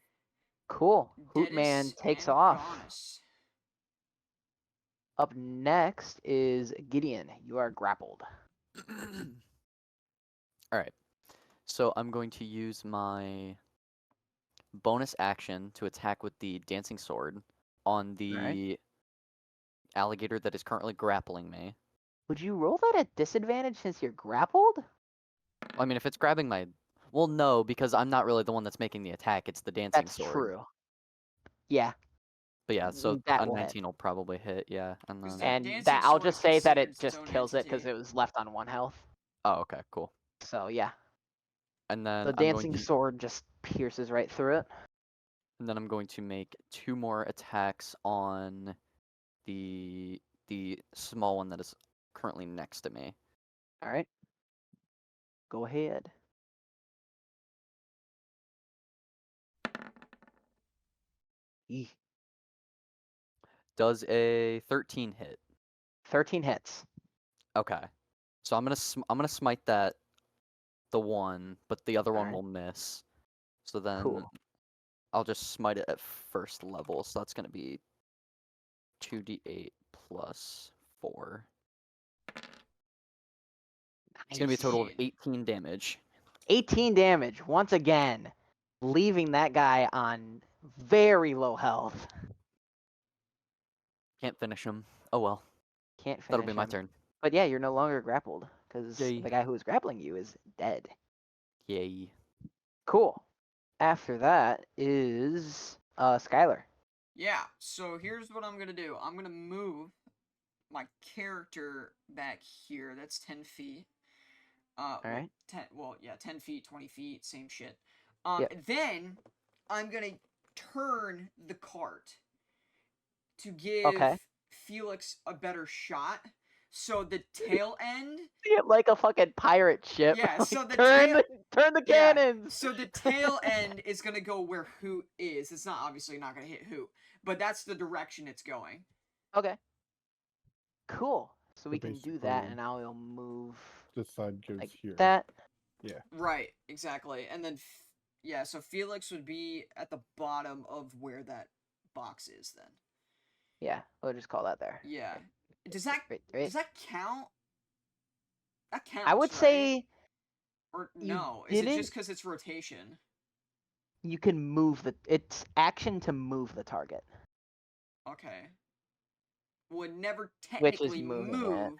Cool. Deadest Hootman takes and off. gonest. Up next is Gideon. You are grappled. Alright. So I'm going to use my bonus action to attack with the dancing sword on the alligator that is currently grappling me. Would you roll that at disadvantage since you're grappled? I mean, if it's grabbing my... Well, no, because I'm not really the one that's making the attack. It's the dancing That's sword. true. Yeah. But yeah, so that a will hit. 19 will probably hit, yeah. And Is then... that- And dancing that I'll sword's just say that it considered its just own kills it because entity. it was left on 1 health. Oh, okay, cool. So yeah, And then the I'm going dancing to... sword just pierces right through it. And then I'm going to make 2 more attacks on the small one that is currently next to me. All right. Go ahead. Eeh. Does a 13 hit? 13 hits. Okay. So I'm gonna smite the one, but the other one Alright. will miss. So then Cool. I'll just smite it at first level. So that's gonna be 2d8 plus 4. It's gonna be a total of Nice. 18 damage. 18 damage once again, leaving that guy on very low health. Can't finish him. Oh well. Can't finish That'll be my him. turn. But yeah, you're no longer grappled because Yay. the guy who was grappling you is dead. Yay. Cool. After that is Skylar. Yeah, so here's what I'm gonna do. I'm gonna move my character back here. That's 10 feet. Alright. 10 feet, 20 feet, same shit. Yep. Then I'm gonna turn the cart to give Okay. Felix a better shot. So the tail end. See it like a fucking pirate ship. Yeah, Like, so the turn tail- turn the Yeah, cannons. So the tail end is gonna go where Hoot is. It's not obviously not gonna hit Hoot, but that's the direction it's going. Okay. Cool. So we can do that, basically, and I will move This side goes like here. that. Right, exactly. And then, yeah, so Felix would be at the bottom of where that box is then. Yeah, we'll just call that there. Yeah. Does that Right. does that count? That counts. I would right? say Or you no? Is it didn't- just because it's rotation? you can move it's action to move the target. Okay. Would never Which is technically moving it. moved.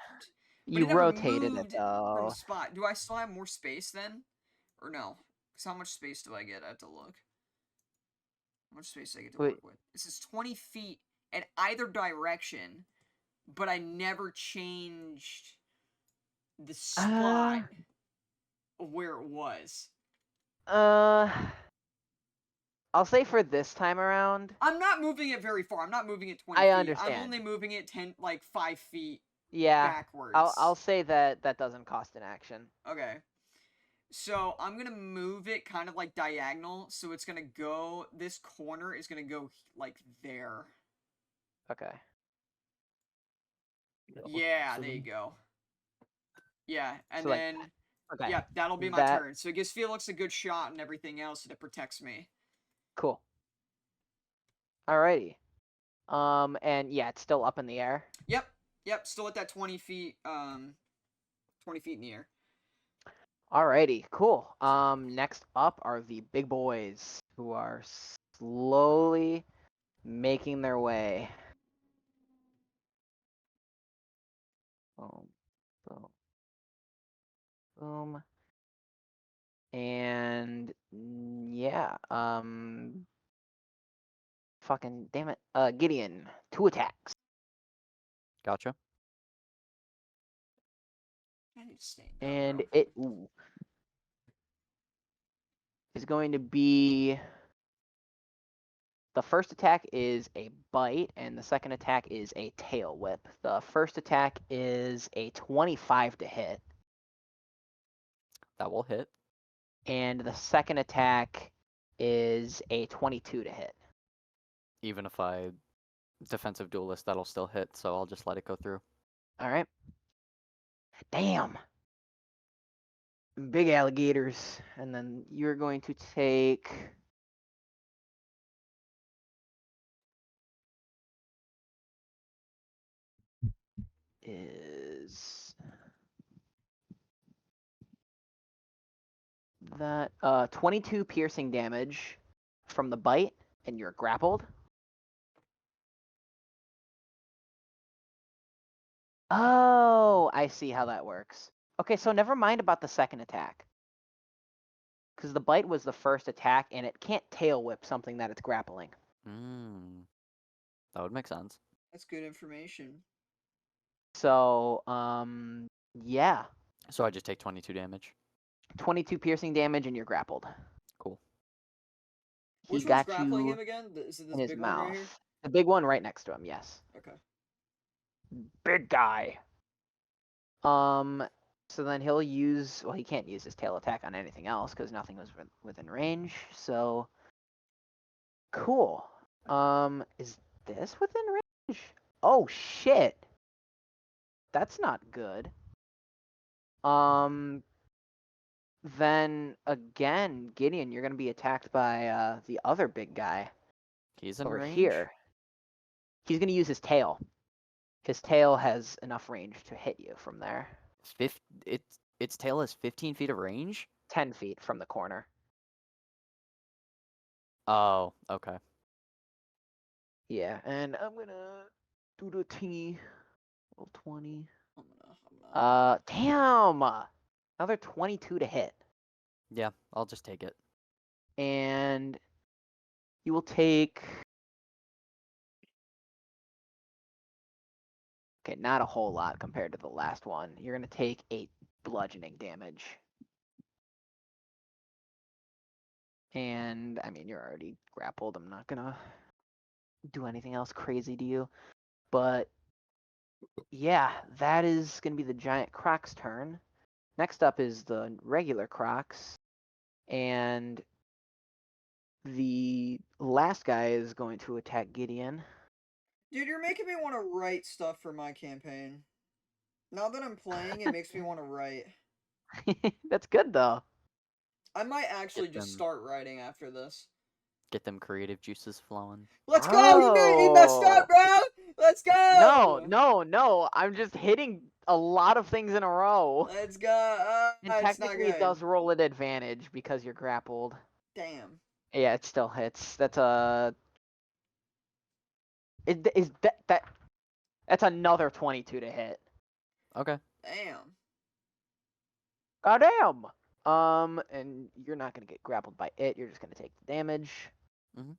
But You it never rotated it moved though. from spot. Do I still have more space then? Or no? Because how much space do I get? I have to look. How much space do I get to Wait. work with? This is 20 feet in either direction, but I never changed the spot of where it was. I'll say for this time around. I'm not moving it very far. I'm not moving it 20 I feet. understand. I'm only moving it 5 feet Yeah. backwards. I'll say that doesn't cost an action. Okay. So I'm gonna move it kind of like diagonal. So it's gonna go. This corner is gonna go like there. Okay. Yeah, So there you then- go. Yeah, and So, like, then Okay. yeah, that'll be my That- turn. So it gives Felix a good shot and everything else, and it protects me. Cool. Alrighty. And yeah, it's still up in the air. Yep, still at that 20 feet. 20 feet in the air. Alrighty, cool. Next up are the big boys who are slowly making their way. Boom, boom, boom. And yeah, fucking damn it. Gideon, 2 attacks. Gotcha. I need to stay down, And bro. it is going to be the first attack is a bite, and the second attack is a tail whip. The first attack is a 25 to hit. That will hit. And the second attack is a 22 to hit. Even if I defensive duelist, that'll still hit, so I'll just let it go through. All right. Damn. Big alligators. And then you're going to take... is that 22 piercing damage from the bite, and you're grappled. Oh, I see how that works. Okay, so never mind about the second attack. Because the bite was the first attack, and it can't tail whip something that it's grappling. That would make sense. That's good information. So, yeah. So I just take 22 damage. 22 piercing damage, and you're grappled. Cool. He Which one's got grappling you him again? Is it this in his big one right mouth. here? The big one right next to him, yes. Okay. Big guy. So then he'll use, well, he can't use his tail attack on anything else because nothing was within range. So, cool. Is this within range? Oh shit. That's not good. Then again, Gideon, you're gonna be attacked by the other big guy He's in over range? here. He's gonna use his tail. His tail has enough range to hit you from there. Its tail has 15 feet of range? 10 feet from the corner. Oh, okay. Yeah, and I'm gonna do the teeny roll 20. I'm gonna... Damn! Another 22 to hit. Yeah, I'll just take it. And you will take... Okay, not a whole lot compared to the last one. You're gonna take 8 bludgeoning damage. And, I mean, you're already grappled. I'm not gonna do anything else crazy to you. But, yeah, that is gonna be the giant croc's turn. Next up is the regular crocs. And the last guy is going to attack Gideon. Dude, you're making me want to write stuff for my campaign. Now that I'm playing, it makes me want to write. That's good, though. I might actually Get just them. start writing after this. Get them creative juices flowing. Let's go! He messed up, bro! Let's go! No. I'm just hitting a lot of things in a row. Let's go! And It's not technically good. it does roll at advantage because you're grappled. Damn. Yeah, it still hits. That's a... That's another 22 to hit. Okay. Damn. Goddamn! And you're not gonna get grappled by it. You're just gonna take the damage. Mhm.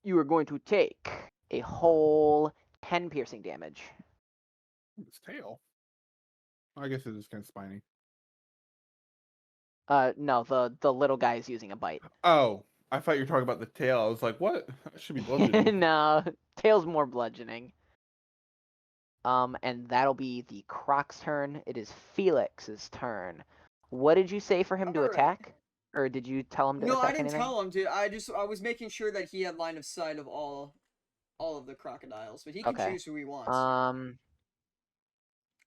You are going to take a whole 10 piercing damage. Its tail. I guess it is kind of spiny. No, the little guy is using a bite. Oh, I thought you were talking about the tail. I was like, what? That should be bludgeoning. No, tail's more bludgeoning. And that'll be the croc's turn. It is Felix's turn. What did you say for him to Alright. attack? Or did you tell him to No, attack I didn't anything? tell him to. I was making sure that he had line of sight of all of the crocodiles, but he can Okay. choose who he wants.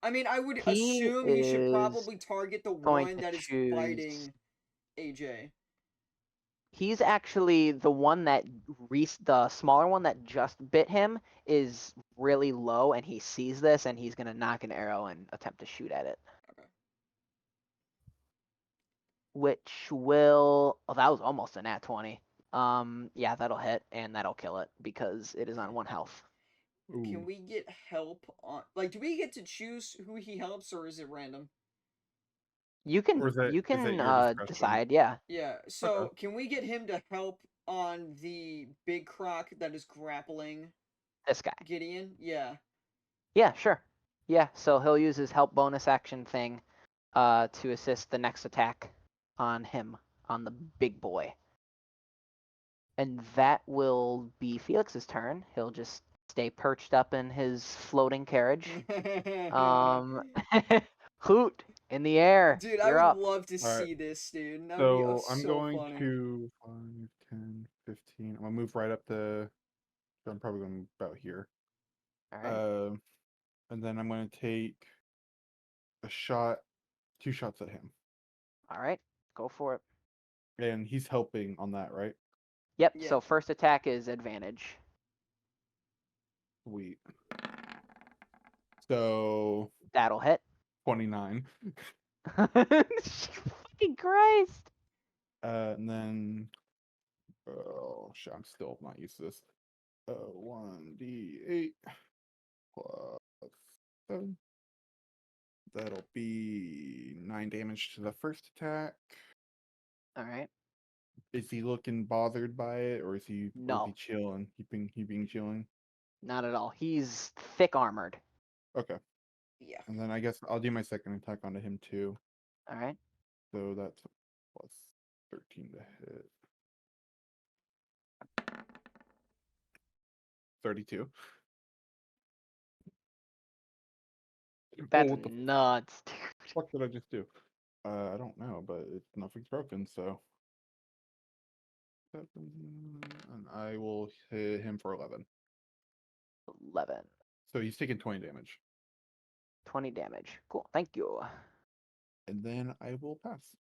I mean, I would he assume he should is probably target the going one to that is choose- biting AJ. He's actually the one that the smaller one that just bit him is really low, and he sees this, and he's gonna knock an arrow and attempt to shoot at it. Okay. Which will... Oh, that was almost a nat 20. Yeah, that'll hit, and that'll kill it, because it is on 1 health. Can Ooh. we get help on... Like, do we get to choose who he helps, or is it random? You can Or is that- you is that can your discretion? decide, yeah. Yeah, so can we get him to help on the big croc that is grappling This guy. Gideon? Yeah. Yeah, sure. Yeah, so he'll use his help bonus action thing to assist the next attack on him, on the big boy. And that will be Felix's turn. He'll just stay perched up in his floating carriage. Hoot. In the air. Dude, I You're would up. love to Alright. see this, dude. That would be So I'm so going funny. to 5, 10, 15. I'm gonna move right up to. I'm probably going about here. All right. And then I'm gonna take a shot, 2 shots at him, All right. Go for it. and he's helping on that, right? Yep. Yeah. So first attack is advantage. Sweet. So That'll hit. 29. Fucking Christ. And then oh shit, I'm still not used to this. 1d8 plus 7. That'll be 9 damage to the first attack. All right. Is he looking bothered by it, or is he No. chilling? He being chilling. Not at all. He's thick armored. Okay, Yeah. and then I guess I'll do my second attack onto him too. All right. So that's plus 13 to hit. 32. That's what the nuts, dude. fuck did I just do? I don't know, but nothing's broken, so. And I will hit him for 11. 11. So he's taking 20 damage. 20 damage. Cool. Thank you. And then I will pass.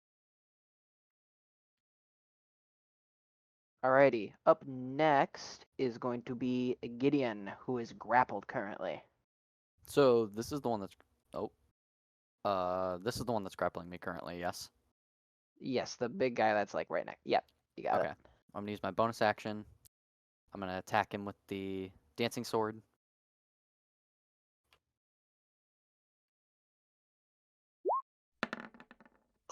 Alrighty. Up next is going to be Gideon, who is grappled currently. So this is the one that's this is the one that's grappling me currently, yes. Yes, the big guy that's like right next. Yep, you got Okay. it. I'm gonna use my bonus action. I'm gonna attack him with the dancing sword.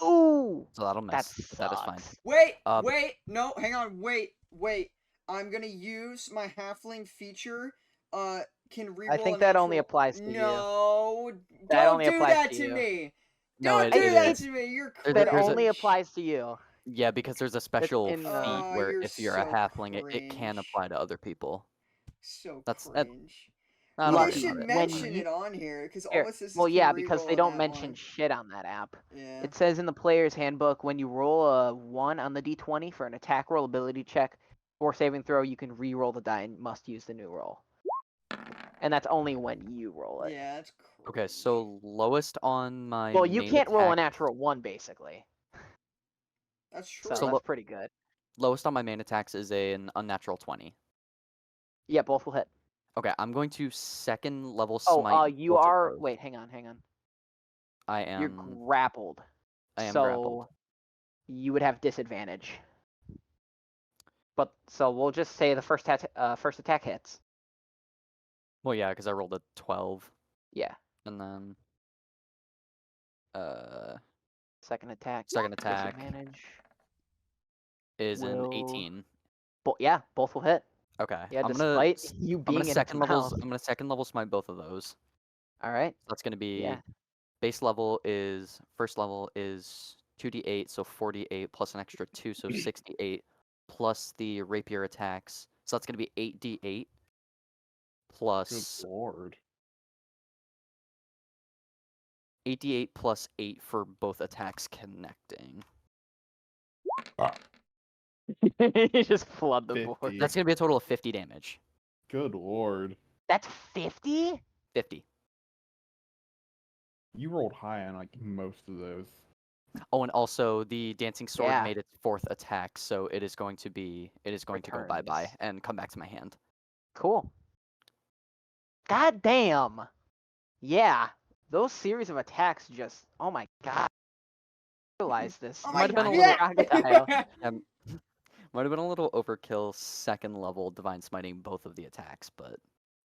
Ooh, So that'll that miss, but that is fine. sucks. Wait, Uh, wait, no, hang on, wait. I'm gonna use my halfling feature. Can reroll. I think that only applies to you. No, That don't only do applies that to to you. me. No, Don't it do that is. to me. You're There- That cringe. there's a- only applies to you. Yeah, because there's a special in the- feat where you're if you're a so halfling, it can cringe. apply to other people. So That's cringe. I don't Well, worry they Lucky, should about it. when mention you- it on here because all Here. it says is Well, can yeah, because reroll they on don't that mention one. shit on that app. Yeah. It says in the player's handbook when you roll a 1 on the d20 for an attack roll, ability check, or saving throw, you can re-roll the die and must use the new roll. And that's only when you roll it. Yeah, that's cringe. Okay, so lowest on my Well, you main can't roll a attack- natural 1 basically. That's true. So, So that's pretty good. lowest on my main attacks is an unnatural 20. Yeah, both will hit. Okay, I'm going to second level Oh, smite. you both of are. those. Wait, hang on. I You're am. grappled. I am so grappled. you would have disadvantage. But so we'll just say the first attack hits. Well, yeah, because I rolled a 12, Yeah. and then Second attack. second attack Disadvantage. is an Will- 18. Yeah, both will hit. Okay, Yeah, I'm gonna despite you I'm being gonna in second its levels. mouth. I'm gonna second level smite both of those. All right. That's gonna be Yeah. base level is first level is 2d8, so 48 plus an extra 2, so 68 plus the rapier attacks. So that's gonna be 8d8 Good plus lord. 8d8 plus 8 for both attacks connecting. You just flood the 50. board. That's gonna be a total of 50 damage. Good lord. That's 50? 50. You rolled high on like most of those. Oh, and also the dancing sword Yeah. made its 4th attack, so it is going to go bye-bye Returns. and come back to my hand. Cool. God damn. Yeah. Those series of attacks just. Oh my god. I realize this. Oh Might my have been a God. little Yeah. might have been a little overkill second level divine smiting both of the attacks, but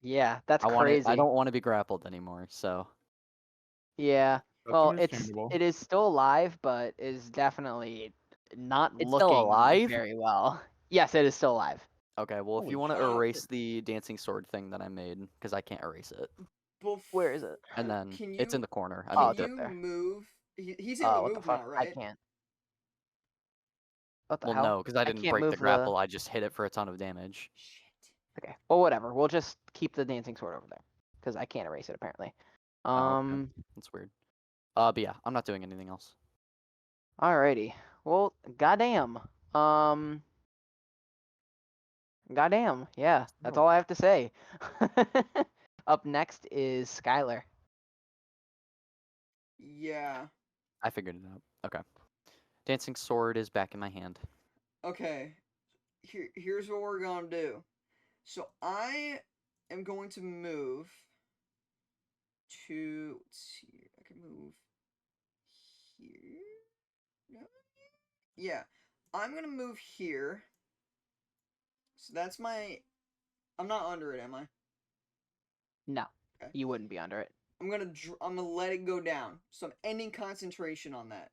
Yeah, that's I crazy. I don't want to be grappled anymore, so Yeah. That's Well, understandable. it is still alive, but is definitely not It's still looking alive? very well. Yes, it is still alive. okay, well if Holy you want to shit. erase the dancing sword thing that I made, because I can't erase it. Where is it? And then Can it's in you- the corner. I Oh, moved it's it. up there. move? He's in Oh, the what the move fuck? now, right? I can't. What the Well, hell? no, because I didn't can't break the move grapple. I just hit it for a ton of damage. Shit. Okay. Well, whatever. We'll just keep the dancing sword over there because I can't erase it apparently. Oh, okay. That's weird. But yeah, I'm not doing anything else. Alrighty. Well, goddamn. Goddamn. Yeah, that's No. all I have to say. Up next is Skylar. Yeah. I figured it out. Okay. Dancing sword is back in my hand. Okay. Here's what we're gonna do. So I am going to move to. Let's see. I can move here. No. Yeah. I'm gonna move here. So that's my. I'm not under it, am I? No, Okay. you wouldn't be under it. I'm gonna let it go down. So I'm ending concentration on that.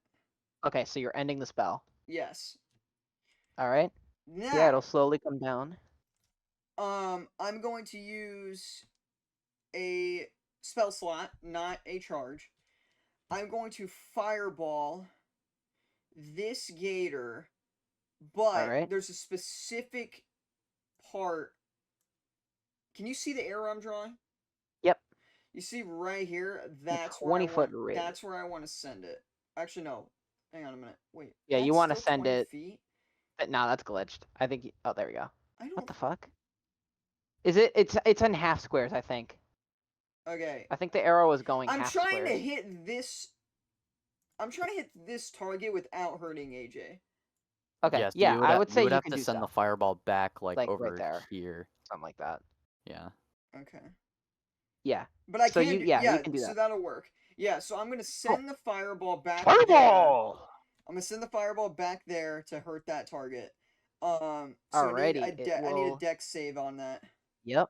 Okay, so you're ending the spell. Yes. All right. Now, Yeah, it'll slowly come down. I'm going to use a spell slot, not a charge. I'm going to fireball this gator, but right. there's a specific part. Can you see the arrow I'm drawing? Yep. You see right here? That's 20-foot radius. That's where I want to send it. Actually, no. Hang on a minute. Wait. Yeah, you that's want to still send 20 it. feet? No, that's glitched. I think. Oh, there we go. I don't. What the fuck? Is it? It's in half squares, I think. Okay. I think the arrow is going I'm half trying squares. to hit this. I'm trying to hit this target without hurting AJ. Okay. Yes, Yeah, I would say you would have can to do send so. the fireball back like Like, over right there. here. Something like that. Yeah. Okay. Yeah. But I So can. you can do so that. that'll work. Yeah. So I'm gonna send the fireball back. Fireball! There. I'm gonna send the fireball back there to hurt that target. So Alrighty, I need a dex save on that. Yep.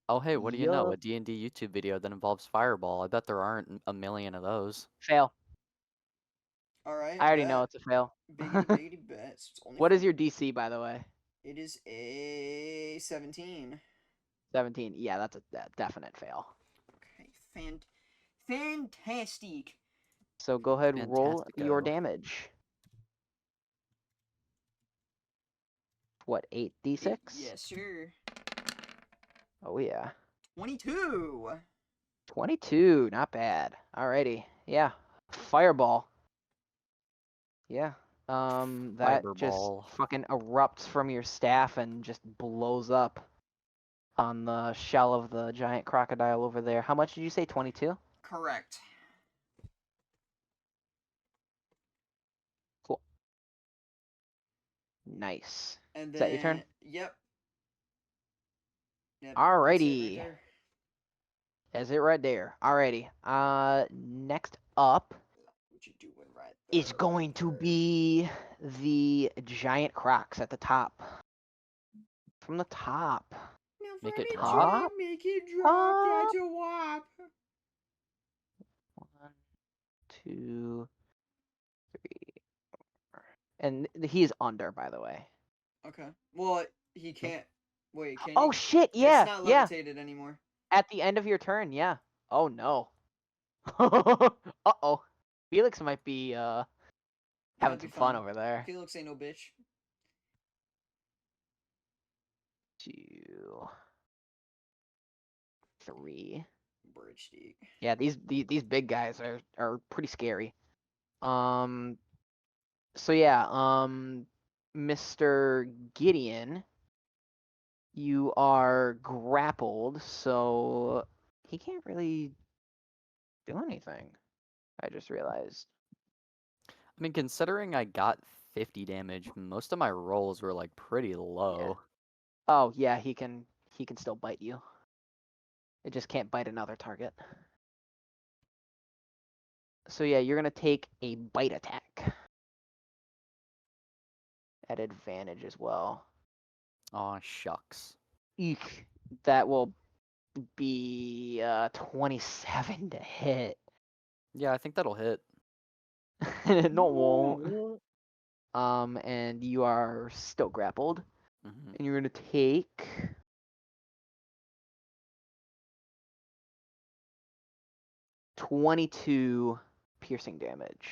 Oh, hey, what do you know? A Yup. D&D YouTube video that involves fireball. I bet there aren't a million of those. Fail. All right. I already know it's a fail. Biggity biggity bets. It's only What is for- your DC, by the way? It is a 17. 17. Yeah, that's a definite fail. Okay. Fantastic. So go ahead, roll your Fantastico. damage. What, 8d6? Yes, sir. Oh yeah. 22. 22, not bad. Alrighty. Yeah. Fireball. Yeah. That just Fireball. fucking erupts from your staff and just blows up on the shell of the giant crocodile over there. How much did you say? 22? Correct. Cool. Nice. And then, Is that your turn? Yep. Yep. Alrighty. That's it right there. Is it right there? Alrighty. Next up What you doing right is there, going right to there? be the giant crocs at the top. From the top. Now Make from it the drop. top, make it drop. That's a wop. 1, 2, 3, 4. And he is under, by the way. Okay. Well, he can't. Wait, can Oh he? shit! Yeah, It's not yeah. At the end of your turn, yeah. Oh no. Uh-oh. Felix might be having That'd be some fun fine. over there. Felix ain't no bitch. 2, 3. Bridge stick. Yeah, these big guys are pretty scary. So yeah, Mr. Gideon, you are grappled, so he can't really do anything. I just realized. I mean, considering I got 50 damage, most of my rolls were like pretty low. Oh yeah, he can still bite you. It just can't bite another target. So yeah, you're gonna take a bite attack. At advantage as well. Aw, shucks. Eek. That will be 27 to hit. Yeah, I think that'll hit. No, it won't. And you are still grappled. Mhm. And you're gonna take 22 piercing damage.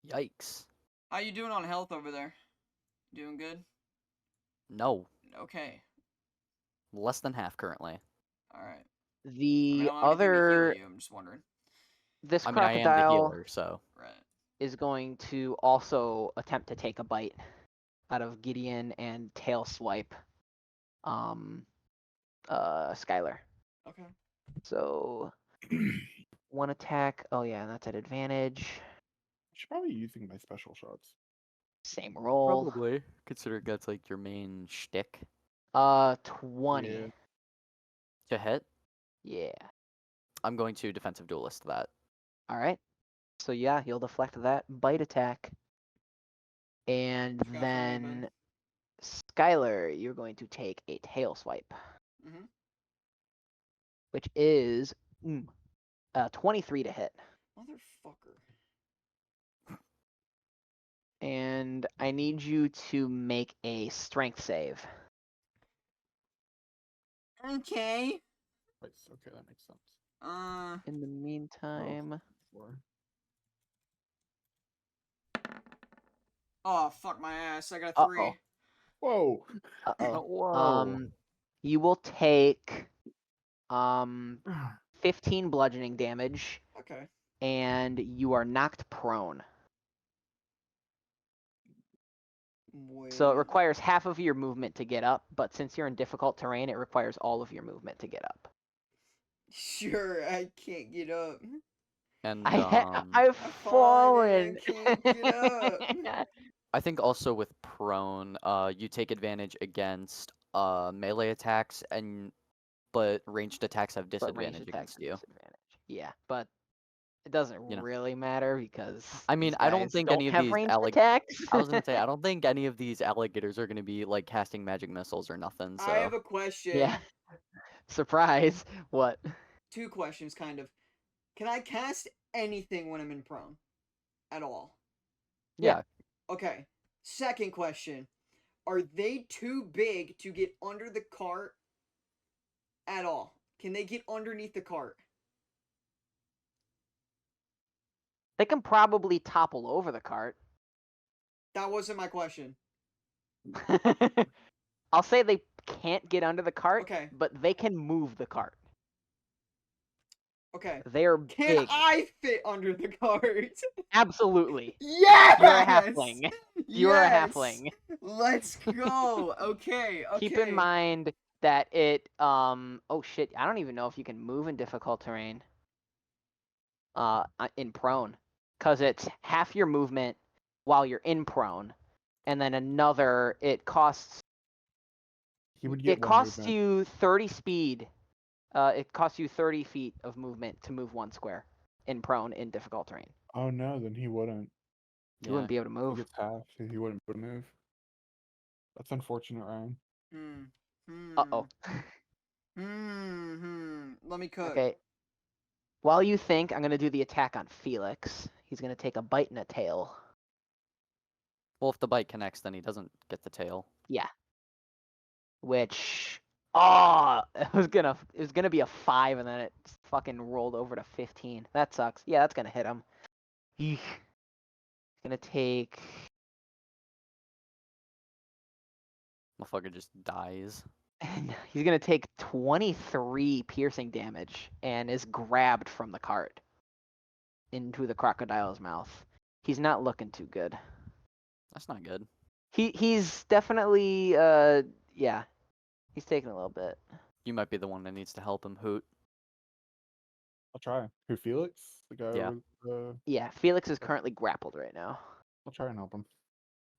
Yikes. How you doing on health over there? Doing good? No. Okay. Less than half currently. All right. The I don't have anything to heal other you, I'm just wondering. this I mean, I am the crocodile healer, so Right. is going to also attempt to take a bite out of Gideon and tail swipe Skylar. Okay. So one attack. Oh yeah, that's at advantage. Should probably be using my special shots. Same roll. probably consider that's like your main shtick 20. Yeah. to hit. Yeah. I'm going to defensive duelist that. All right. So yeah, you'll deflect that bite attack. And Look out for me, then man. Skylar, you're going to take a tail swipe, Mm-hmm. which is 23 to hit. Motherfucker. And I need you to make a strength save. Okay. Right, okay, that makes sense. In the meantime, Four. Oh, fuck my ass. I got a 3. Uh-oh. Whoa! Uh-oh. Whoa. You will take 15 bludgeoning damage, Okay. and you are knocked prone. Wait. So it requires half of your movement to get up, but since you're in difficult terrain, it requires all of your movement to get up. Sure, I can't get up. And I've fallen fallen. and I can't get up. I think also with prone, you take advantage against melee attacks, but ranged attacks have But ranged disadvantage attacks against have you. disadvantage. Yeah, but it doesn't You know. really matter because I mean, these I don't guys think don't any of have these ranged attacks. I was gonna say I don't think any of these alligators are gonna be like casting magic missiles or nothing. So I have a question. Yeah. Surprise. What? 2 questions, kind of. Can I cast anything when I'm in prone? At all? yeah. Okay. Second question. Are they too big to get under the cart at all? Can they get underneath the cart? They can probably topple over the cart. That wasn't my question. I'll say they can't get under the cart, Okay. but they can move the cart. Okay. They are Can big. I fit under the cart? Absolutely. Yes! You're a halfling. You're a Yes! halfling. Let's go. Okay. Keep in mind that it oh shit, I don't even know if you can move in difficult terrain. In prone, cuz it's half your movement while you're in prone, and then another it costs He would get one movement. you 30 speed. It costs you 30 feet of movement to move 1 square in prone in difficult terrain. Oh no, then he wouldn't. You wouldn't be able to He move. gets half, so he wouldn't be able to move. That's unfortunate, Ryan. Uh-oh. Let me cook. Okay. While you think, I'm going to do the attack on Felix. He's going to take a bite and a tail. Well, if the bite connects, then he doesn't get the tail. Yeah. Which it was gonna be a 5 and then it fucking rolled over to 15. That sucks. Yeah, that's gonna hit him. He's gonna take Motherfucker just dies. he's gonna take 23 piercing damage and is grabbed from the cart into the crocodile's mouth. He's not looking too good. That's not good. He's definitely yeah. He's taking a little bit. You might be the one that needs to help him, Hoot. I'll try. Who, Felix? The guy Yeah. with Yeah, Felix is currently grappled right now. I'll try and help him.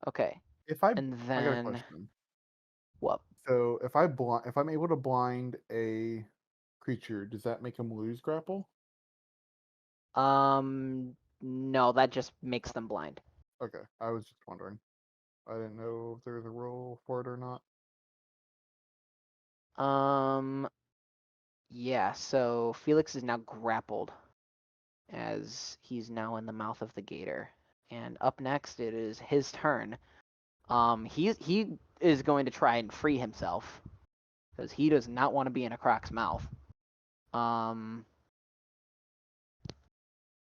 Okay. If I And I got a then question. what? So if if I'm able to blind a creature, does that make him lose grapple? No, that just makes them blind. Okay, I was just wondering. I didn't know if there was a rule for it or not. Yeah, so Felix is now grappled as he's now in the mouth of the gator. And up next it is his turn. He is going to try and free himself because he does not want to be in a croc's mouth. Blah,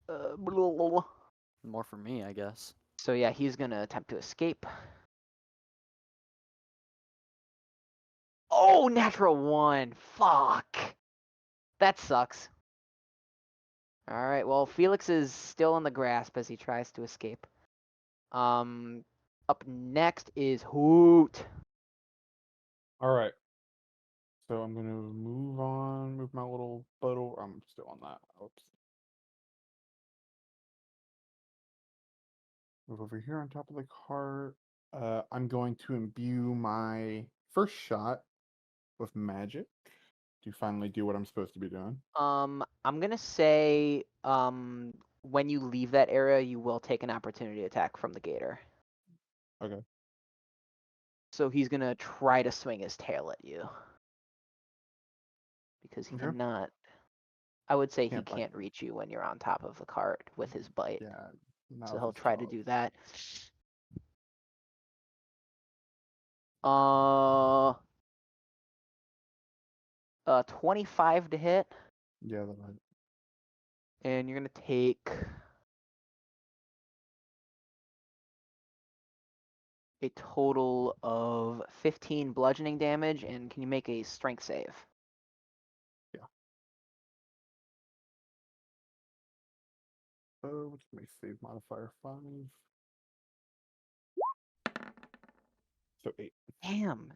blah, blah. More for me, I guess. So yeah, he's gonna attempt to escape. Oh, natural 1. Fuck. That sucks. All right. Well, Felix is still in the grasp as he tries to escape. Up next is Hoot. All right. So I'm gonna move my little boat over. I'm still on that. Oops. Move over here on top of the cart. I'm going to imbue my first shot with magic to finally do what I'm supposed to be doing. I'm gonna say, when you leave that area, you will take an opportunity attack from the gator. Okay. So he's gonna try to swing his tail at you. Because he Okay. cannot. I would say he Can't bite can't me. reach you when you're on top of the cart with his bite. Yeah. Not So with he'll his try to jaws. do that. Uh, 25 to hit, Yeah, that might. and you're gonna take a total of 15 bludgeoning damage. And can you make a strength save? Yeah. What's my save modifier? 5. So 8. Damn.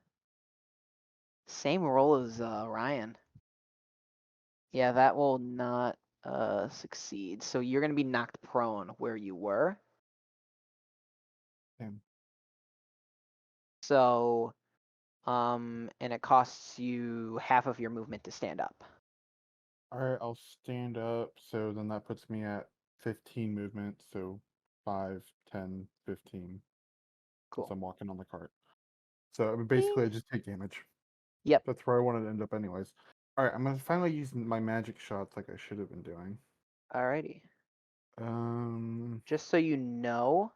Same roll as Ryan. Yeah, that will not succeed. So you're gonna be knocked prone where you were. Damn. So, and it costs you half of your movement to stand up. All right, I'll stand up. So then that puts me at 15 movement. So 5, 10, 15. Cool. Since I'm walking on the cart. So I mean, basically, I Ding. just take damage. Yep. That's where I wanted to end up, anyways. All right, I'm gonna finally use my magic shots like I should have been doing. Alrighty. Um, Just so you know,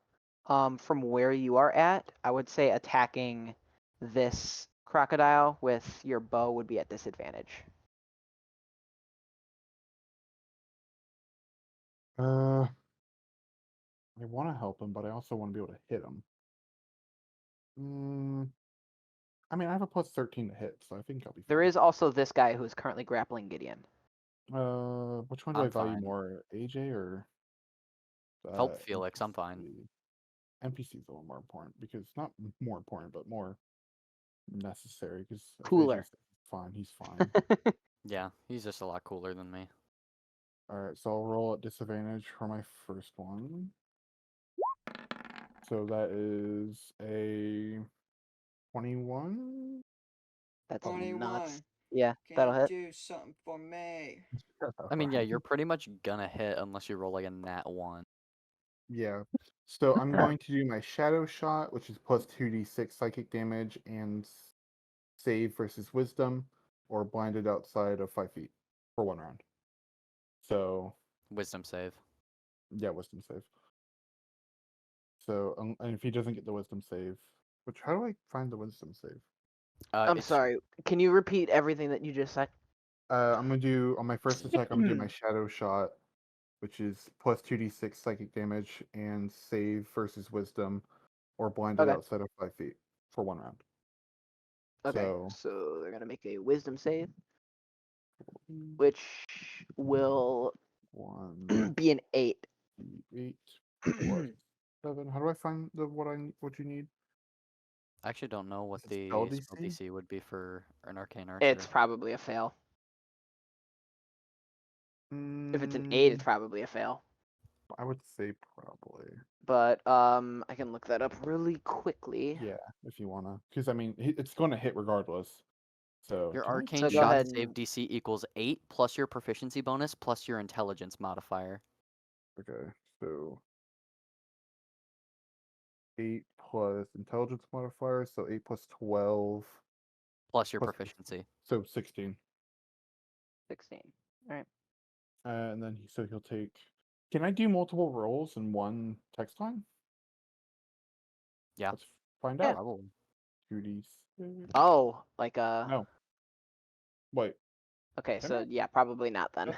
from where you are at, I would say attacking this crocodile with your bow would be at disadvantage. I want to help him, but I also want to be able to hit him. I mean, I have a plus 13 to hit, so I think I'll be There fine. is also this guy who is currently grappling Gideon. Which one do I I'm value fine. more, AJ or Help Felix, I'm fine. NPC is a little more important because not more important, but more necessary. Because Cooler. fine, he's fine. Yeah, he's just a lot cooler than me. All right, so I'll roll at disadvantage for my first one. So that is a 21. That's 21. nuts. Yeah, Can that'll you hit. do something for me? I mean, yeah, you're pretty much gonna hit unless you roll like a nat 1. Yeah. So I'm going to do my shadow shot, which is plus 2d6 psychic damage and save versus wisdom, or blinded outside of 5 feet for 1 round. So Wisdom save. yeah, wisdom save. So and if he doesn't get the wisdom save, which how do I find the wisdom save? I'm It's sorry. Can you repeat everything that you just said? I'm gonna do on my first attack. I'm gonna do my shadow shot, which is plus 2d6 psychic damage and save versus wisdom, or blinded Okay. outside of 5 feet for 1 round. Okay. So So they're gonna make a wisdom save, which will 1, be an 8. 8 plus 7. How do I find what you need? I actually don't know what Is it spell the spell DC? DC would be for an arcane It's archer. probably a fail. If it's an 8, it's Mm, probably a fail. I would say probably. But I can look that up really quickly. Yeah, if you wanna, because I mean, it's going to hit regardless. So Your can I arcane So go shot ahead save and DC equals 8 plus your proficiency bonus plus your intelligence modifier. Okay, so 8 plus intelligence modifier, so 8 plus 12 Plus your plus proficiency. so 16. 16. All right. And then so he'll take. Can I do multiple rolls in one text line? Yeah, Let's find Yeah. out. probably. 2d6. Oh, like No, wait. Okay, Can so I? yeah, probably not then.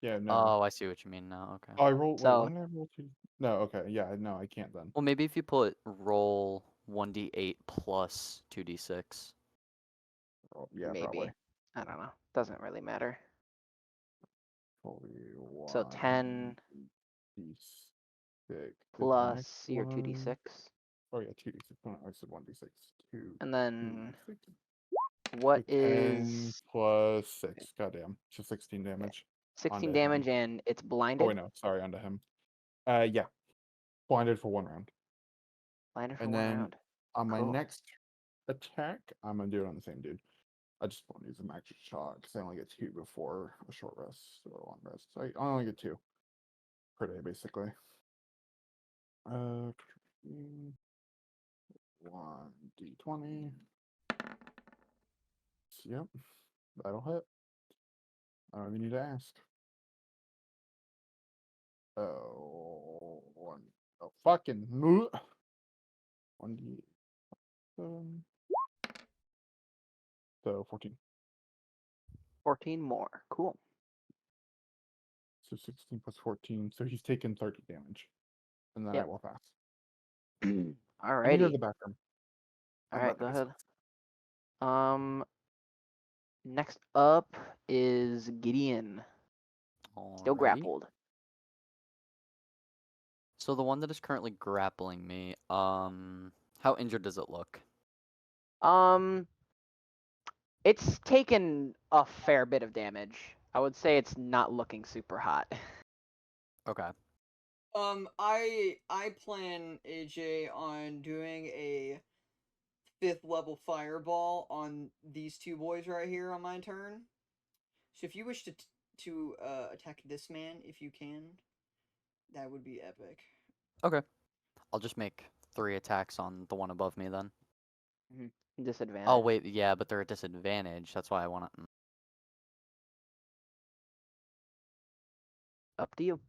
Yeah, no. Oh, I see what you mean now. Okay. Oh, I rolled. Wait, So when did I roll 2? No, okay. Yeah, no, I can't then. Well, maybe if you put roll 1d8 plus 2d6. Yeah, probably. maybe. I don't know. Doesn't really matter. 41. So 10 D6 plus your 2d6. Oh yeah, 2d6. No, I said 1d6. 2. And then 2d6. what So 10 is plus 6. Goddamn. So 16 damage. 16 onto damage him. and it's Oh blinded? wait, no, sorry, onto him. Yeah. Blinded for 1 round. Blinded for And 1 then round. on my Cool. next attack, I'm gonna do it on the same dude. I just want to use a magic shot because I only get 2 before a short rest or a long rest. So I only get 2 per day, basically. 1d20. Yep, that'll hit. I don't even need to ask. Oh, fucking 1d. So 14. 14 more. Cool. So 16 plus 14. So he's taken 30 damage. And then I Yep. will pass. I need to go to Alrighty. the bathroom. Alright, go ahead. Next up is Gideon. Still Alrighty. grappled. So the one that is currently grappling me, how injured does it look? It's taken a fair bit of damage. I would say it's not looking super hot. Okay. I plan AJ on doing a 5th level fireball on these 2 boys right here on my turn. So if you wish to attack this man, if you can, that would be epic. Okay. I'll just make 3 attacks on the one above me then. Disadvantage. Oh wait, yeah, but they're at disadvantage. That's why I want to. Up to you.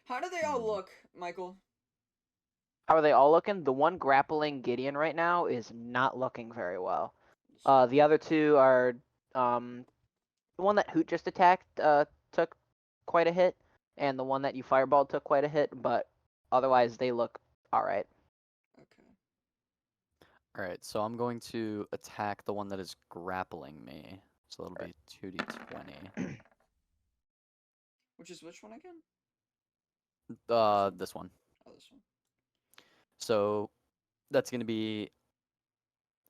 How do they all look, Michael? How are they all looking? The one grappling Gideon right now is not looking very well. The other 2 are the one that Hoot just attacked took quite a hit, and the one that you fireballed took quite a hit, but otherwise they look alright. Okay. Alright, so I'm going to attack the one that is grappling me. So that'll be 2d20. Which one again? This one. Oh, this one. So that's going to be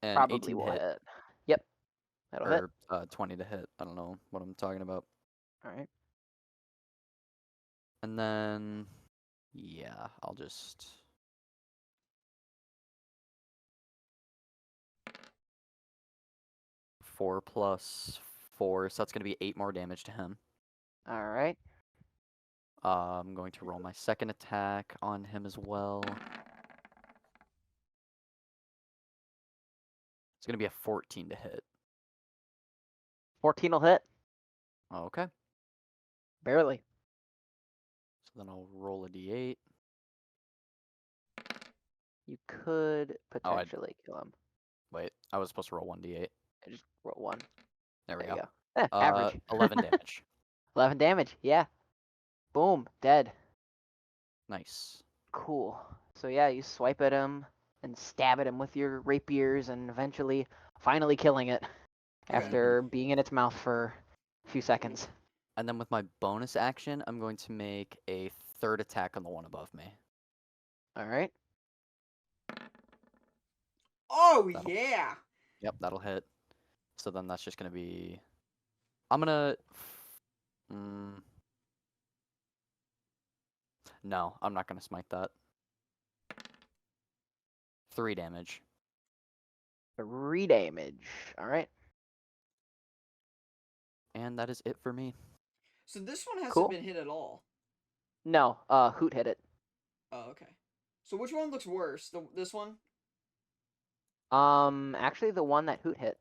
an Probably 18 will hit. hit. Yep. That'll hit. Or 20 to hit. I don't know what I'm talking about. Alright. And then, yeah, I'll just... Four plus 4, so that's going to be 8 more damage to him. Alright. I'm going to roll my second attack on him as well. It's going to be a 14 to hit. 14 will hit. Okay. Barely. So then I'll roll a d8. You could potentially kill him. Wait, I was supposed to roll 1d8. Just roll 1. There we There go. you go. Average. 11 damage. 11 damage. Yeah. Boom. Dead. Nice. Cool. So yeah, you swipe at him and stab at him with your rapiers and eventually finally killing it after being in its mouth for a few seconds. And then with my bonus action, I'm going to make a third attack on the one above me. Alright. Oh, That'll- yeah! Yep, that'll hit. So then that's just going to be... I'm going to... No, I'm not going to smite that. 3 damage. 3 damage. Alright. And that is it for me. So this one hasn't Cool. been hit at all. No, Hoot hit it. Oh, okay. So which one looks worse? This one? Actually the one that Hoot hit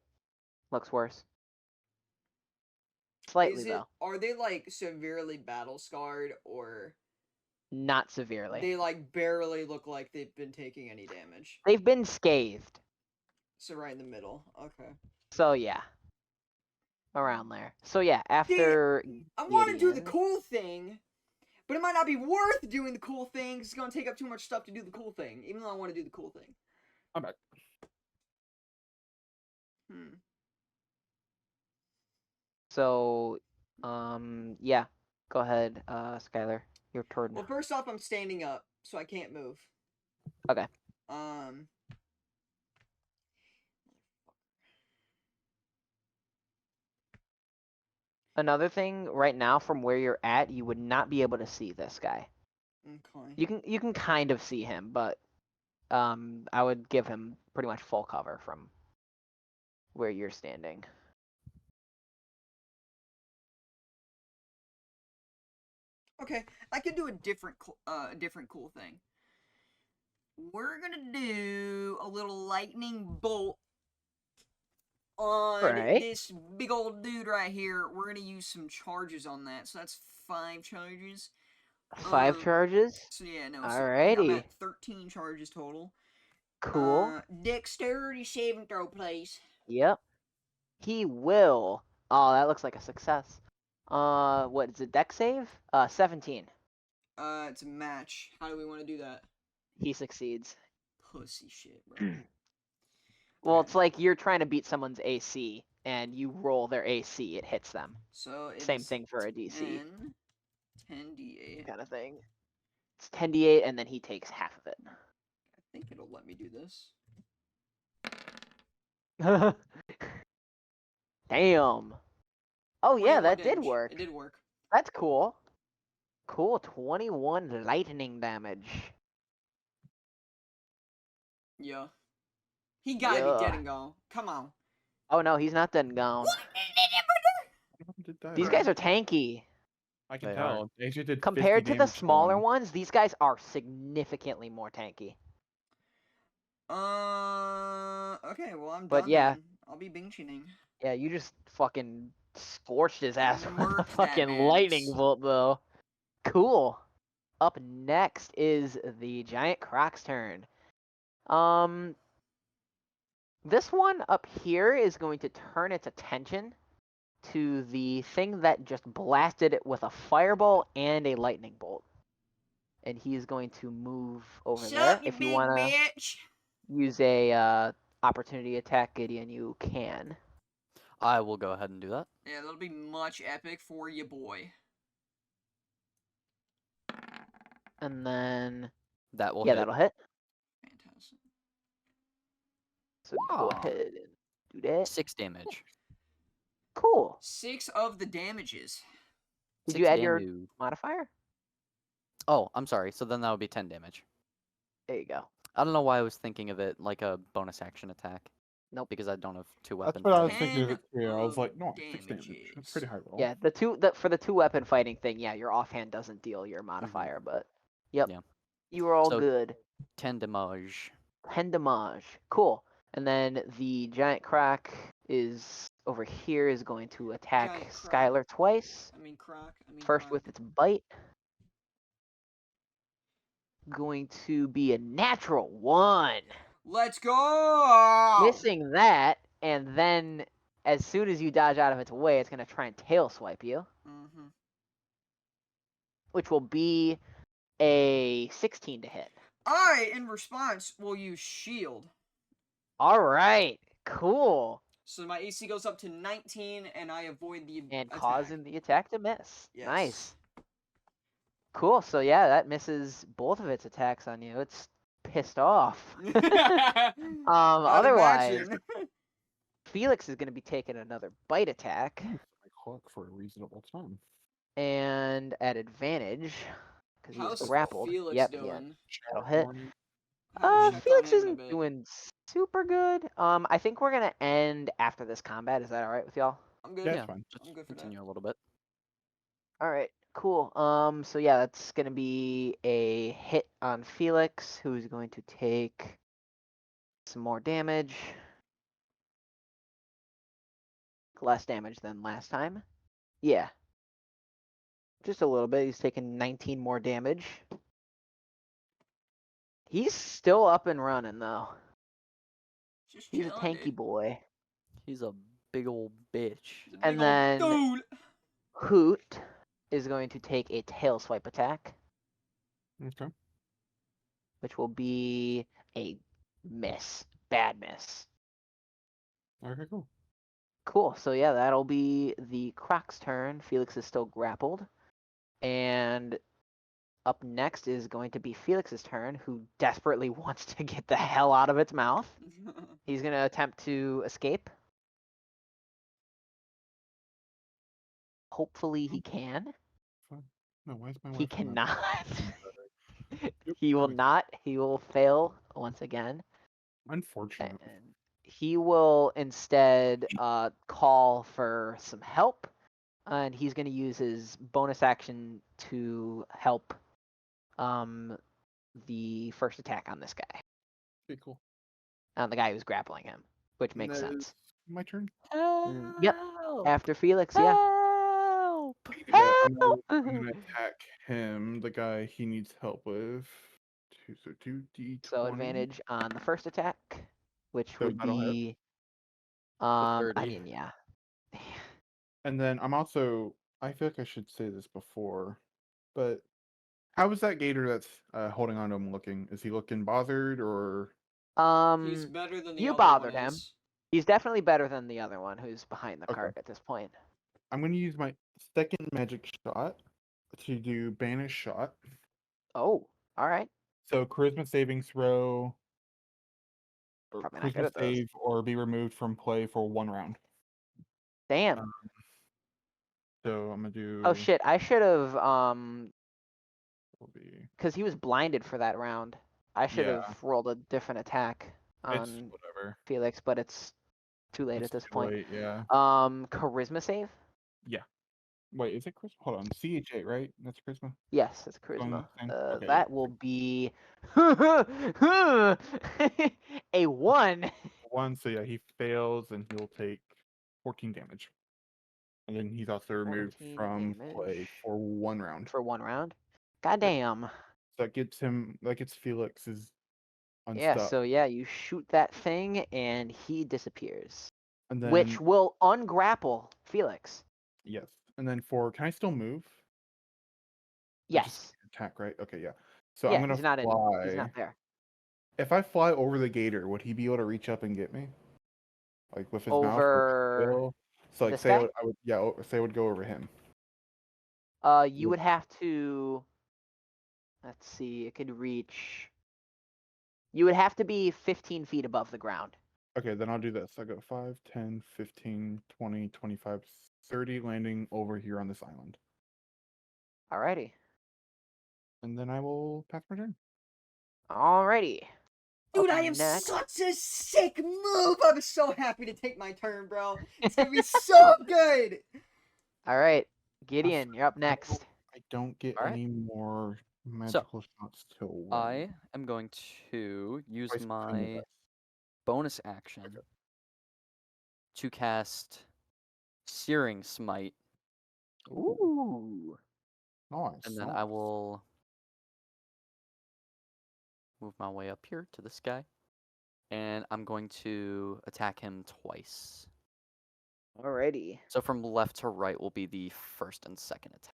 looks worse. Slightly though. Are they like severely battle scarred, or Not severely. they like barely look like they've been taking any damage? They've been scathed. So right in the middle. Okay. So yeah. Around there. So yeah, after I want to do the Gideon- cool thing, but it might not be worth doing the cool thing 'cause it's gonna take up too much stuff to do the cool thing. Even though I want to do the cool thing. I'm back. So, yeah. Go ahead, Skylar. Your turn. Well, first off, I'm standing up, so I can't move. Okay. Another thing, right now, from where you're at, you would not be able to see this guy. Okay. You can kind of see him, but I would give him pretty much full cover from where you're standing. Okay, I could do a different cool thing. We're gonna do a little lightning bolt on Right. this big old dude right here. We're gonna use some charges on that, so that's 5 charges. 5 charges. So yeah, no. Alrighty. So I'm at 13 charges total. Cool. Dexterity saving throw, please. Yep. He will. Oh, that looks like a success. What is it? Dex save? 17. It's a match. How do we want to do that? He succeeds. Pussy shit, bro. Well, it's like you're trying to beat someone's AC, and you roll their AC, it hits them. So it's Same thing for a DC. 10d8. Kind of thing. It's 10d8, and then he takes half of it. I think it'll let me do this. Damn. Oh yeah, 21 that did damage. work. It did work. That's cool. Cool, 21 lightning damage. Yeah. He gotta be dead and gone. Come on. Oh no, he's not dead and gone. These guys are tanky. I can They tell. They just did 50 Compared to the damage smaller one. ones, these guys are significantly more tanky. Okay, well, I'm But done yeah. then. I'll be bing-chining. Yeah, you just fucking scorched his ass with a Murked that fucking man. lightning bolt, though. Cool. Up next is the giant croc's turn. This one up here is going to turn its attention to the thing that just blasted it with a fireball and a lightning bolt. And he is going to move over Shut there. up, you If you big want to bitch! use a opportunity attack, Gideon, you can. I will go ahead and do that. Yeah, that'll be much epic for you, boy. And then, That will yeah, hit. that'll hit. Fantastic. So go Wow. ahead and do that. 6 damage. Cool. 6 of the damages. Did 6 you add your damage. modifier? Oh, I'm sorry. So then that would be 10 damage. There you go. I don't know why I was thinking of it like a bonus action attack. Nope. Because I don't have 2 That's weapons. what I was 10 thinking of it too. I was of like, no, 6 damage. damages. That's pretty high roll. Yeah, for the 2-weapon fighting thing, yeah, your offhand doesn't deal your modifier, but yep. Yeah. You were all So- good. 10 damage. 10 damage. Cool. And then the giant croc is over here is going to attack Giant croc. Skylar twice. Croc. First with its bite. Going to be a natural 1. Let's go! Missing that, and then as soon as you dodge out of its way, it's going to try and tail swipe you, Mm-hmm. which will be a 16 to hit. I, in response, will use shield. All right, cool. So my AC goes up to 19, and I avoid the And attack. causing the attack to miss. Yes. Nice. Cool, so yeah, that misses both of its attacks on you. It's pissed off. I'd Otherwise, imagine. Felix is going to be taking another bite attack, I clock for a reasonable time. and at advantage, because How's he's grappled. Felix Yep, doing? yeah, that'll hit. Haven't checked on Felix him in a isn't bit. doing super good. I think we're gonna end after this combat. Is that all right with y'all? I'm good. Yeah, Yeah, it's fine. just I'm good for that. continue a little bit. All right, cool. So yeah, that's gonna be a hit on Felix, who's going to take some more damage. Less damage than last time. Yeah. Just a little bit. He's taking 19 more damage. He's still up and running though. Just He's a chilling, tanky dude. boy. He's a big old bitch. He's a And big then- old dude. Hoot is going to take a tail swipe attack, Okay. which will be a miss. Bad miss. Okay, cool. Cool. So yeah, that'll be the Croc's turn. Felix is still grappled. And up next is going to be Felix's turn, who desperately wants to get the hell out of its mouth. He's going to attempt to escape. Hopefully he can. Fine. No, why is my He Wi-Fi not- cannot. Yep, He will everything. not. He will fail once again. Unfortunate. And he will instead call for some help. And he's going to use his bonus action to help the first attack on this guy. Okay, cool. On the guy who's grappling him, which And makes that sense. is my turn. Yep. After Felix, yeah. Help! Yeah, I'm Help! gonna attack him, the guy he needs help with. So 2d20. So advantage on the first attack, which So would that'll hit. be I 30. mean, yeah. And then I'm also, I feel like I should say this before, but how is that gator that's holding on to him looking? Is he looking bothered or? He's better than the You other bothered one him. is. He's definitely better than the other one who's behind the Okay. cart at this point. I'm going to use my second magic shot to do banish shot. Oh, all right. So charisma saving throw, or Probably not good charisma at those. save, or be removed from play for 1 round. Damn. So I'm gonna do. Oh shit! I should have Will be, because he was blinded for that round. I should Yeah. have rolled a different attack it's on whatever. Felix, but it's too late It's at this too point. late, yeah. Charisma save? Wait, is it charisma? Hold on, CH8, right? That's charisma. Yes, it's Going charisma. the same? Okay, That will be a 1. 1. So yeah, he fails, and he'll take 14 damage. And then he's also removed 14 from play damage for 1 round. for 1 round. Goddamn. So that gets him. That gets Felix's Yeah, unstuck. so yeah, you shoot that thing and he disappears. And then Which will ungrapple Felix. yes. And then can I still move? Or Yes. just attack, right? Okay, yeah. So Yeah, I'm gonna he's not fly. he's not there. If I fly over the gator, would he be able to reach up and get me? Like with his mouth or Over tail? So like this say guy? I would yeah, say I would go over him. You would have to, let's see, it could reach, you would have to be 15 feet above the ground. Okay, then I'll do this. I'll go 5, 10, 15, 20, 25, 30 landing over here on this island. Alrighty. And then I will pass my turn. Alrighty. Dude, Up I am next- such a sick move. I'm so happy to take my turn, bro. It's gonna be so good. Alright, Gideon, you're up next. I don't get Alright. any more magical shots till 1. I am going to use Twice behind the my rest. bonus action to cast Searing Smite, Ooh. Nice. and then nice. I will move my way up here to this guy, and I'm going to attack him twice. Alrighty. So from left to right will be the first and second attack.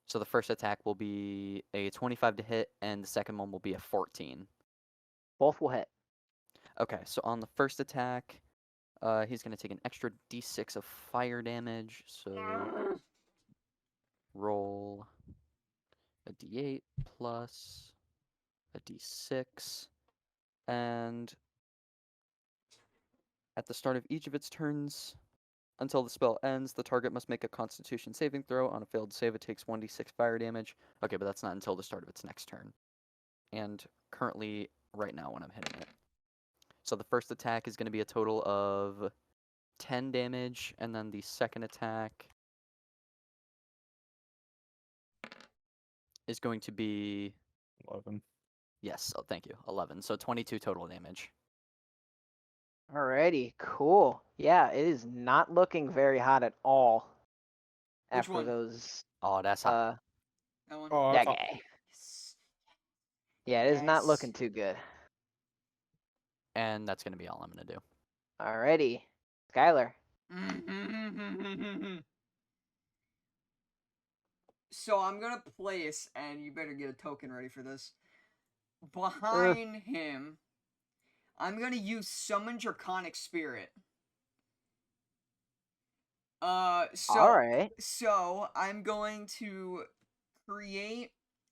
So the first attack will be a 25 to hit, and the second one will be a 14. Both will hit. Okay, so on the first attack, he's going to take an extra d6 of fire damage. So roll a d8 plus a d6. And at the start of each of its turns, until the spell ends, the target must make a Constitution saving throw. On a failed save, it takes 1d6 fire damage. Okay, but that's not until the start of its next turn. And currently, right now, when I'm hitting it. So the first attack is going to be a total of 10 damage, and then the second attack is going to be 11. yes, oh, thank you, 11. So 22 total damage. Alrighty, cool. Yeah, it is not looking very hot at all. Which After one? those, Oh, that's hot. That one. Oh, that that's guy. Yes. Yeah, it is not Yes. looking too good. And that's going to be all I'm going to do. Alrighty, Skylar. So I'm gonna place, and you better get a token ready for this. Behind him, I'm gonna use Summon Draconic Spirit. So Alright. I'm going to create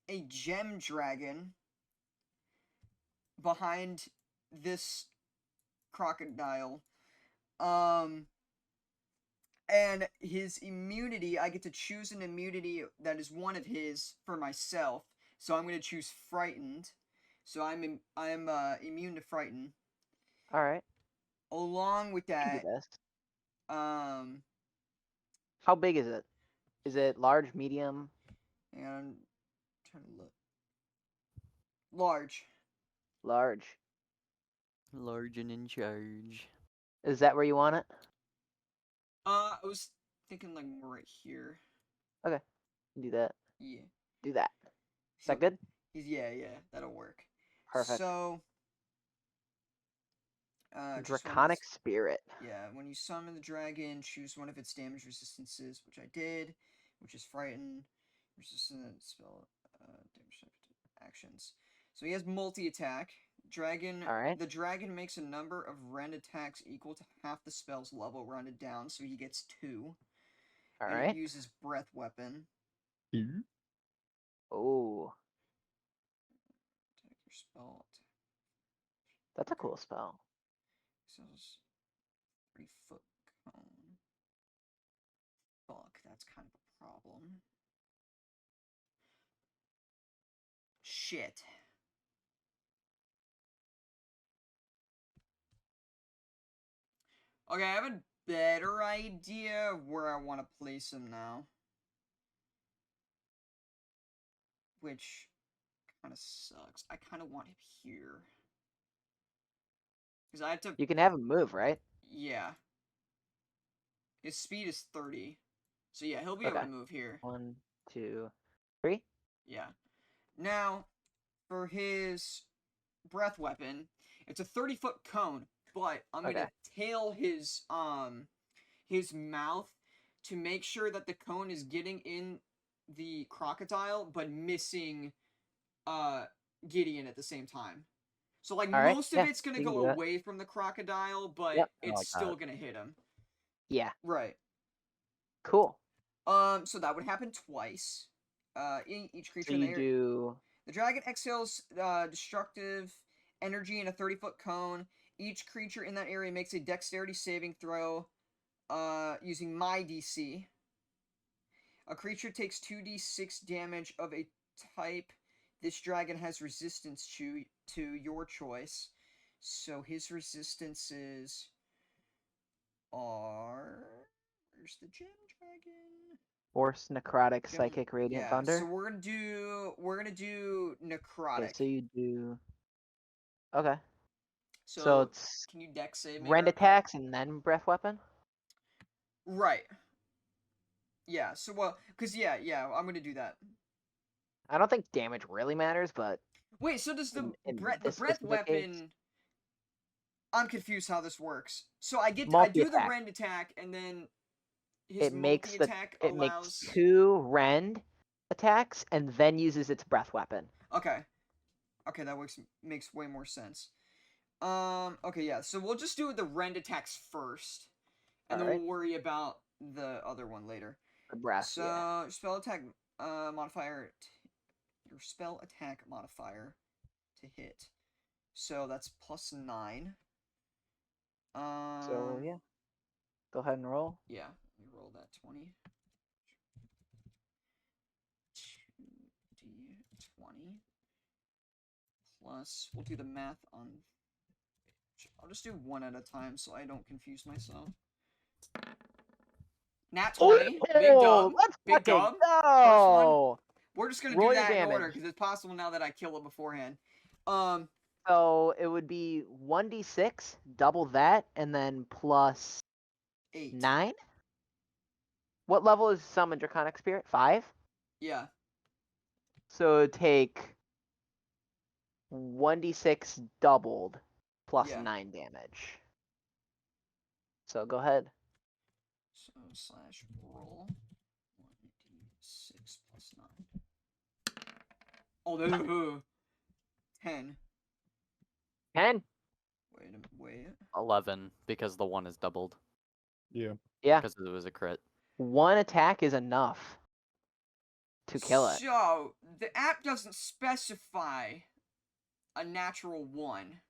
a gem dragon behind this crocodile. And his immunity, I get to choose an immunity that is one of his for myself. So I'm gonna choose Frightened. So I'm immune to Frighten. Alright. Along with I can do that, this. um, How big is it? Is it large, medium? and I'm trying to look. Large. Large. Large and in charge. Is that where you want it? I was thinking like more right here. Do that. Yeah. Do that. Is So that good? yeah, that'll work. Perfect. So, just one of Draconic its- Spirit. Yeah, when you summon the dragon, choose one of its damage resistances, which I did, which is Frighten, resistant spell, damage actions. So he has multi-attack. Dragon. Alright. The dragon makes a number of rend attacks equal to half the spell's level rounded down, so he gets 2. And it Alright. uses Breath Weapon. Oh, Attack your spell. that's a cool spell. Sells 3-foot cone. Fuck, that's kind of a problem. Shit. Okay, I have a better idea of where I want to place him now. Which kind of sucks. I kind of want him here. Because I have to... You can have him move, right? Yeah. His speed is 30. So yeah, he'll be able to move here. 1, 2, 3. Yeah. Now, for his breath weapon, it's a 30-foot cone, but I'm gonna tail his mouth to make sure that the cone is getting in the crocodile, but missing Gideon at the same time. So like most of it's gonna go away from the crocodile, but it's still gonna hit him. Yeah. Right. Cool. So that would happen twice. Each creature in the area. The dragon exhales destructive energy in a 30-foot cone. Each creature in that area makes a dexterity saving throw using my DC. A creature takes 2d6 damage of a type this dragon has resistance to your choice. So his resistances are... Where's the gem dragon? Force, Necrotic, Psychic, Radiant Thunder. So we're gonna do Necrotic. Okay, so you do. Okay. So it's can you dex save me? rend attacks and then breath weapon. Right. Yeah. So because I'm gonna do that. I don't think damage really matters, but wait. So does the breath weapon? Case, I'm confused how this works. So I do the rend attack and then his multi-attack allows... makes 2 rend attacks and then uses its breath weapon. Okay. Okay, that makes way more sense. Okay, yeah. So we'll just do the rend attacks first, and then we'll worry about the other one later. The breath. So spell attack modifier. Your spell attack modifier to hit. So that's +9. So yeah. Go ahead and roll. Yeah, let me roll that 20. 2d20 plus, we'll do the math on... I'll just do one at a time so I don't confuse myself. Nat 20. Big dub. Big dub. Go. We're just gonna do that in order because it's possible now that I kill it beforehand. So it would be 1d6, double that, and then plus 8. 9. What level is Summon Draconic Spirit? 5? Yeah. So it'd take 1d6 doubled plus 9 damage. So go ahead. So /roll 1d6 plus 9. Oh, no. 10. 10. Wait. wait. 11 because the 1 is doubled Yeah. Yeah, because it was a crit. 1 attack is enough to kill it. So, the app doesn't specify a natural 1.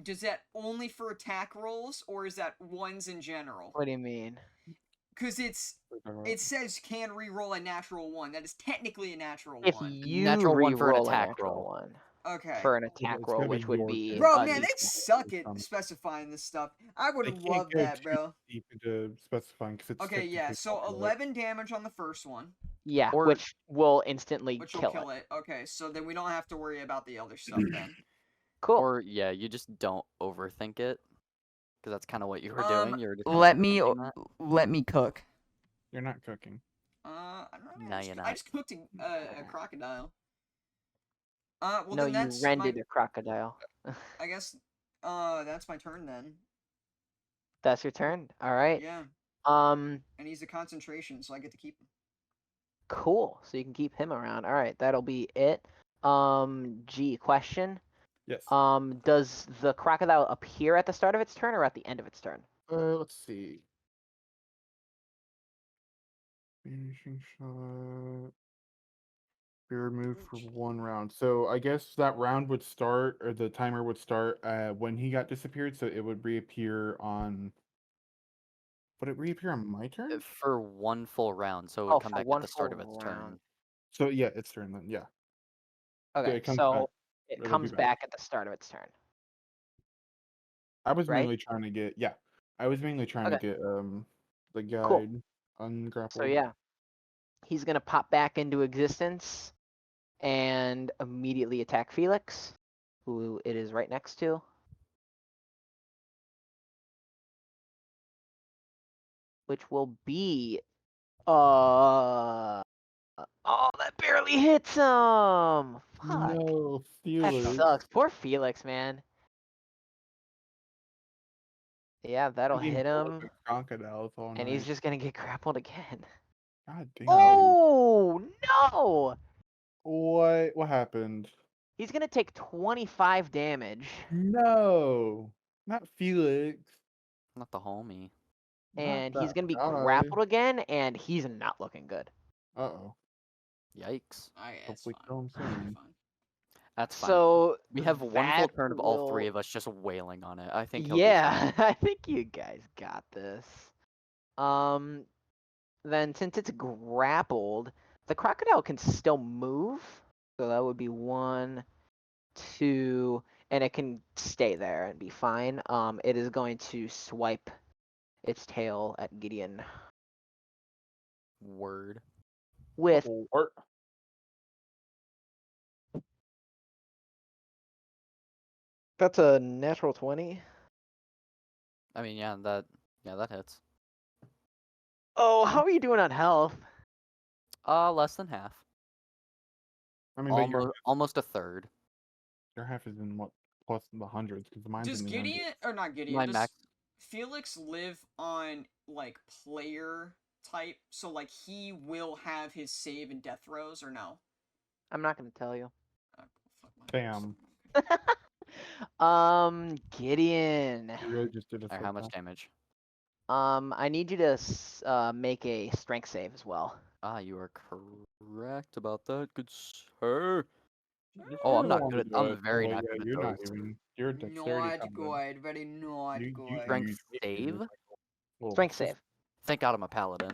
Does that only for attack rolls, or is that ones in general? What do you mean? Because it says can re-roll a natural 1. That is technically a natural If 1. you Natural one for an re-roll a attack natural roll. 1 Okay. for an attack It's roll, gotta be which would your be turn. Bro, a man, they D20. suck at specifying this stuff. I They would can't love go that, too bro. deep into specifying because it's Okay, yeah, so technically 11 damage on the first one, Yeah, Or- which will instantly which will kill kill it. it. Okay, so then we don't have to worry about the other stuff then. Cool. Or yeah, you just don't overthink it because that's kind of what you were doing. You were just kinda Let me overthinking cook. You're not cooking. I don't know. No, I you're just not. cooked a crocodile. Well No, then you that's rendered my. a crocodile. I guess. That's my turn then. That's your turn. All right. Yeah, Um, and he's a concentration, so I get to keep him. cool. So you can keep him around. All right, that'll be it. G, question. Yes. Does the crocodile appear at the start of its turn or at the end of its turn? Let's see. Finishing shot. Be removed for 1 round. So I guess that round would start, or the timer would start when he got disappeared. So it would reappear on. Would it reappear on my turn? for 1 full round, so it Oh, would come for back one at the start full of its round. turn. So yeah, it's turn then. Yeah. Okay, it comes so back. it It'll be comes back. back at the start of its turn. I was Right? mainly trying to get I was mainly trying to Okay. get the Cool. guide ungrappled. So yeah, he's gonna pop back into existence and immediately attack Felix, who it is right next to. Which will be oh, that barely hits him. Fuck. No, That Felix. sucks. Poor Felix, man. Yeah, that'll Being hit bulled him, with crocodiles all and he's night. just gonna get grappled again. God damn. Oh no! What happened? He's gonna take 25 damage, No, not Felix. Not the homie. and Not he's that gonna be guy. grappled again, and he's not looking good. Uh-oh. Yikes. It's Hopefully fine. kill him It'll be soon. fine. That's fine. So We have 1 full that turn of all 3 will- of us just wailing on it. I think he'll be Yeah, fine. I think you guys got this. Then since it's grappled, the crocodile can still move. So that would be 1, 2, and it can stay there and be fine. It is going to swipe its tail at Gideon Word. with Or that's a natural 20. I mean, yeah, that hits. Oh, how are you doing on health? Less than half. I mean, but Almost a third. your half is in what plus the hundreds because mine's Does in the Gideon hundreds. or not Gideon? My Does max. Felix live on like player type? So like he will have his save and death throws or no? I'm not going to tell you. Fuck my Bam. Gideon. You really just did a Alright, how much circle. damage? I need you to make a strength save as well. You are correct about that, good sir. You're Oh, I'm still not on good at. the- I'm very oh, not yeah, good at you're not those. even. You're a dexterity Not combat. good, very not You- good. you- Strength you- save? Well, Strength save. Thank God I'm a paladin.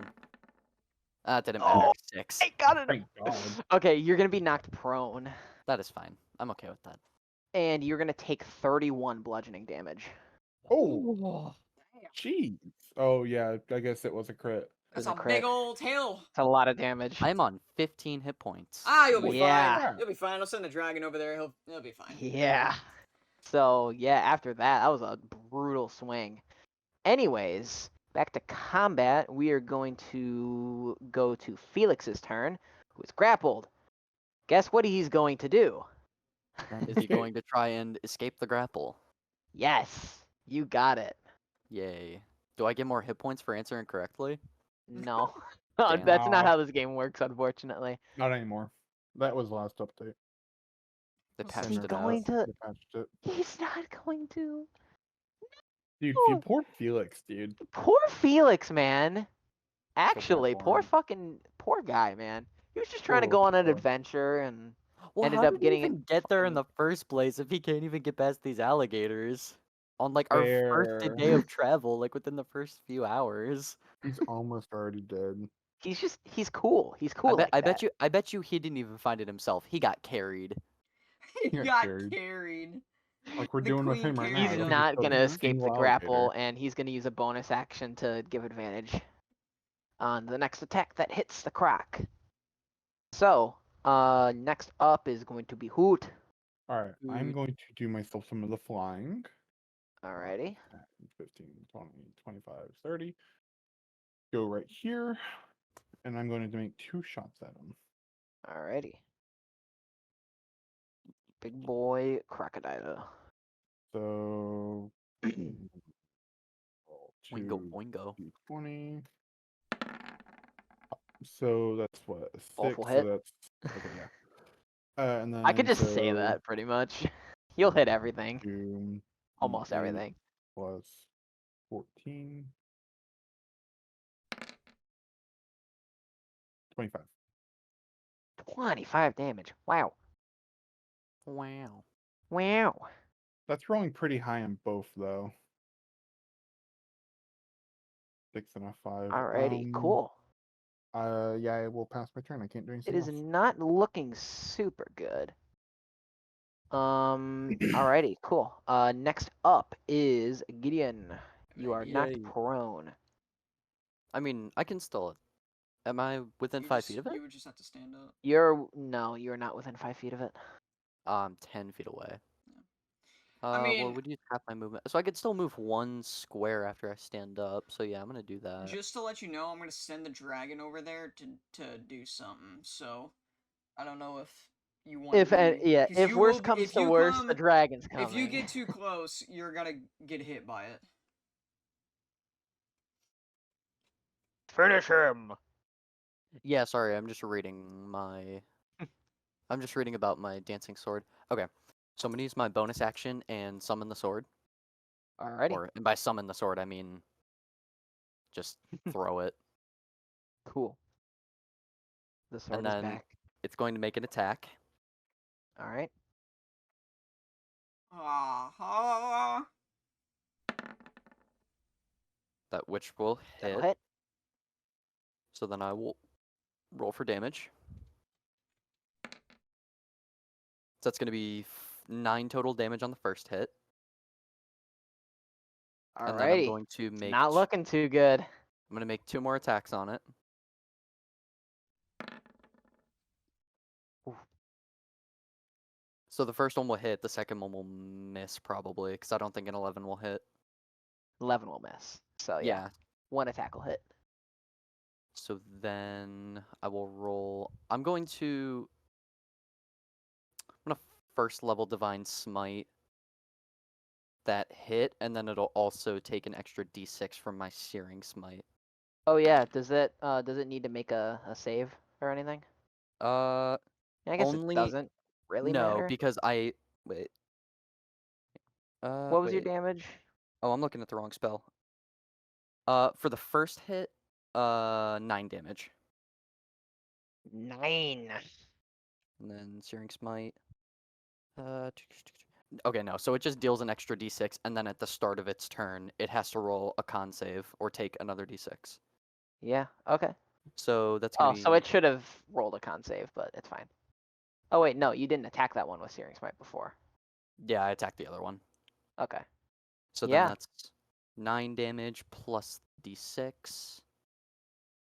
That didn't Oh, matter. 6. I got it. Thank God. Okay, you're gonna be knocked prone, That is fine. I'm okay with that. and you're gonna take 31 bludgeoning damage. Oh, jeez. Oh yeah, I guess it was a crit. That's a a crit. big old tail. It's a lot of damage. I'm on 15 hit points. You'll be Yeah. fine. You'll be fine. I'll send the dragon over there. He'll be fine. Yeah. So yeah, after that was a brutal swing. Anyways, back to combat. We are going to go to Felix's turn, who is grappled. Guess what he's going to do? Is he going to try and escape the grapple? Yes, you got it. Yay. Do I get more hit points for answering correctly? No, Damn. that's not how this game works, unfortunately. Not anymore. That was the last update. They Is patched he it going out. to? They patched it. He's not going to. Dude, Oh. poor Felix, dude. Poor Felix, man. bad Actually, for poor guy, man. He was just trying to Poor go on an boy. adventure and Well, ended how up did he getting even get there in fucking- the first place if he can't even get past these alligators? On like our first Fair. day of travel, like within the first few hours. He's almost already dead. he's cool. He's cool like that. I bet you he didn't even find it himself. He got carried. He got got carried. carried. Like we're The doing with queen him right now. carried He's him. He not just gonna killed a escape the single grapple, alligator. and he's gonna use a bonus action to give advantage on the next attack that hits the croc. So, next up is going to be Hoot. Alright, I'm Dude. going to do myself some of the flying. Alrighty. 15, 20, 25, 30. Go right here. And I'm going to make 2 shots at him. Alrighty. Big boy crocodile. So roll Boingo 2 boingo. d20. So that's what, a 6. Awful So hit. that's okay, yeah. And then I could just say that pretty much. He'll hit everything. do Almost D8 everything. plus 14. 25. 25 damage. Wow. Wow. Wow. That's rolling pretty high on both though. 6 and a 5. Alrighty, cool. Yeah, I will pass my turn. I can't do It anything is else. not looking super good. Alrighty, cool. Next up is Gideon. You are knocked Yay. prone. I mean, I can still. Am I within 5 feet of it? You would just have to stand up. You're not within 5 feet of it. I'm 10 feet away. I Well, mean- would you half my movement? So I could still move 1 square after I stand up. So yeah, I'm gonna do that. Just to let you know, I'm gonna send the dragon over there to do something. So I don't know if you want. If 'cause if you worse will- comes if to you worse, come- the dragon's coming. If you get too close, you're gonna get hit by it. Finish him. Yeah, sorry, I'm just reading my. I'm just reading about my dancing sword. Okay, so I'm gonna use my bonus action and summon the sword. Alrighty. And by summon the sword, I mean just throw it. Cool. The sword And is then back. it's going to make an attack. Alright. Ah, That which will That'll hit. hit. So then I will roll for damage. So that's going to be 9 total damage on the first hit. And then I'm Alrighty. going to make Not looking too good. I'm going to make 2 more attacks on it. Oof. So the first one will hit, the second one will miss probably, because I don't think an 11 will hit. 11 will miss. So yeah. One attack will hit. So then I will roll. I'm going to first level Divine Smite that hit, and then it'll also take an extra d6 from my Searing Smite. Oh yeah, does it need to make a save or anything? Yeah, I guess only- it doesn't really no, matter. because I wait. What was your wait. damage? Oh, I'm looking at the wrong spell. For the first hit, 9 damage. 9. And then Searing Smite. Okay, no. So it just deals an extra d6, and then at the start of its turn, it has to roll a con save or take another d6. Yeah, okay. So that's gonna Oh, be. so it should have rolled a con save, but it's fine. Oh wait, no, you didn't attack that one with Searing Smite before. Yeah, I attacked the other one. Okay. So Yeah. then that's 9 damage plus d6,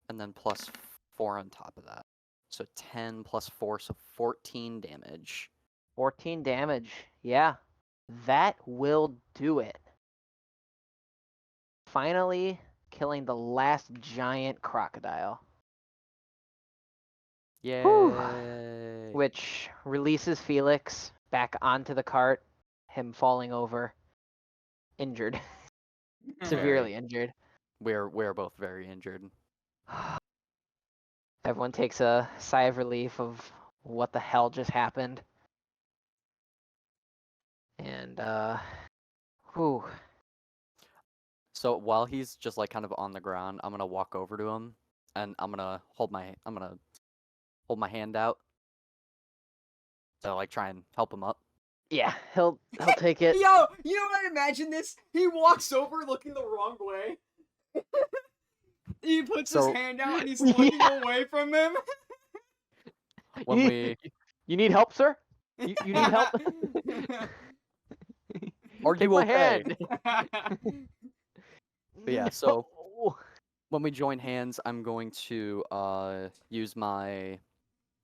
and then plus 4 on top of that. So 10 plus 4, so 14 damage. 14 damage. Yeah. That will do it. Finally killing the last giant crocodile. Yay! Which releases Felix back onto the cart, him falling over, injured, severely injured. We're both very injured. Everyone takes a sigh of relief of what the hell just happened. And whew. So while he's just like kind of on the ground, I'm gonna walk over to him, and I'm gonna hold my hand out to like try and help him up. Yeah, he'll take it. Yo, you know what I imagine this? He walks over looking the wrong way. He puts his So- hand out and he's looking away from him. When you, we you need help, sir? You need help? Are Take you my okay? hand. But yeah, so No. when we join hands, I'm going to use my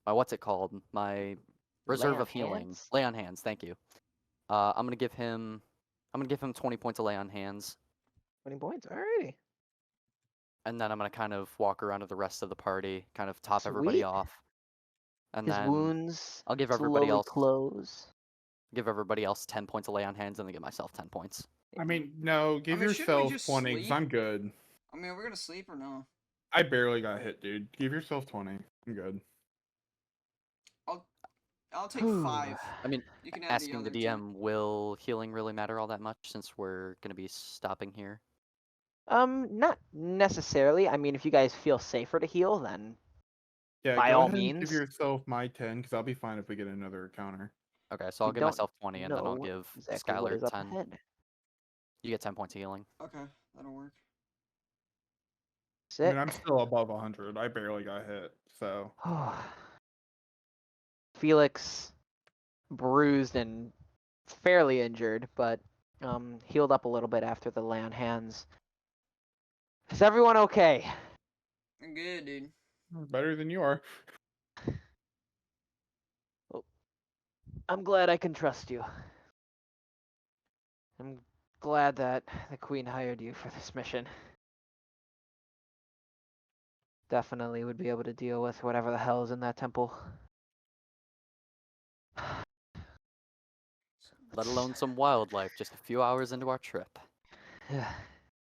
what's it called? My reserve Lay on of healing. hands? Lay on hands. Thank you. I'm gonna give him 20 points of lay on hands, 20 points. Alrighty. and then I'm gonna kind of walk around to the rest of the party, kind of top everybody Sweet. off, and His then wounds I'll give everybody slowly else close. 10 points of lay on hands, and then give myself 10 points. I mean, no, give mean, shouldn't we yourself just 20 because sleep? I'm good. I mean, are we gonna sleep or no? I barely got hit, dude. Give yourself 20. I'm good. I'll take 5. I mean, You can have asking the the other 2. DM, will healing really matter all that much since we're gonna be stopping here? Not necessarily. I mean, if you guys feel safer to heal, then Yeah, by go all ahead and means. give yourself my 10 because I'll be fine if we get another encounter. Okay, so I'll We give don't myself 20, and then I'll know give exactly what Skylar is up 10. ahead. You get 10 points of healing. Okay, that'll work. I Sick. mean, I'm still above 100. I barely got hit, so. Felix, bruised and fairly injured, but healed up a little bit after the lay on hands. Is everyone okay? I'm good, dude. Better than you are. I'm glad I can trust you. I'm glad that the Queen hired you for this mission. Definitely would be able to deal with whatever the hell is in that temple. Let alone some wildlife just a few hours into our trip.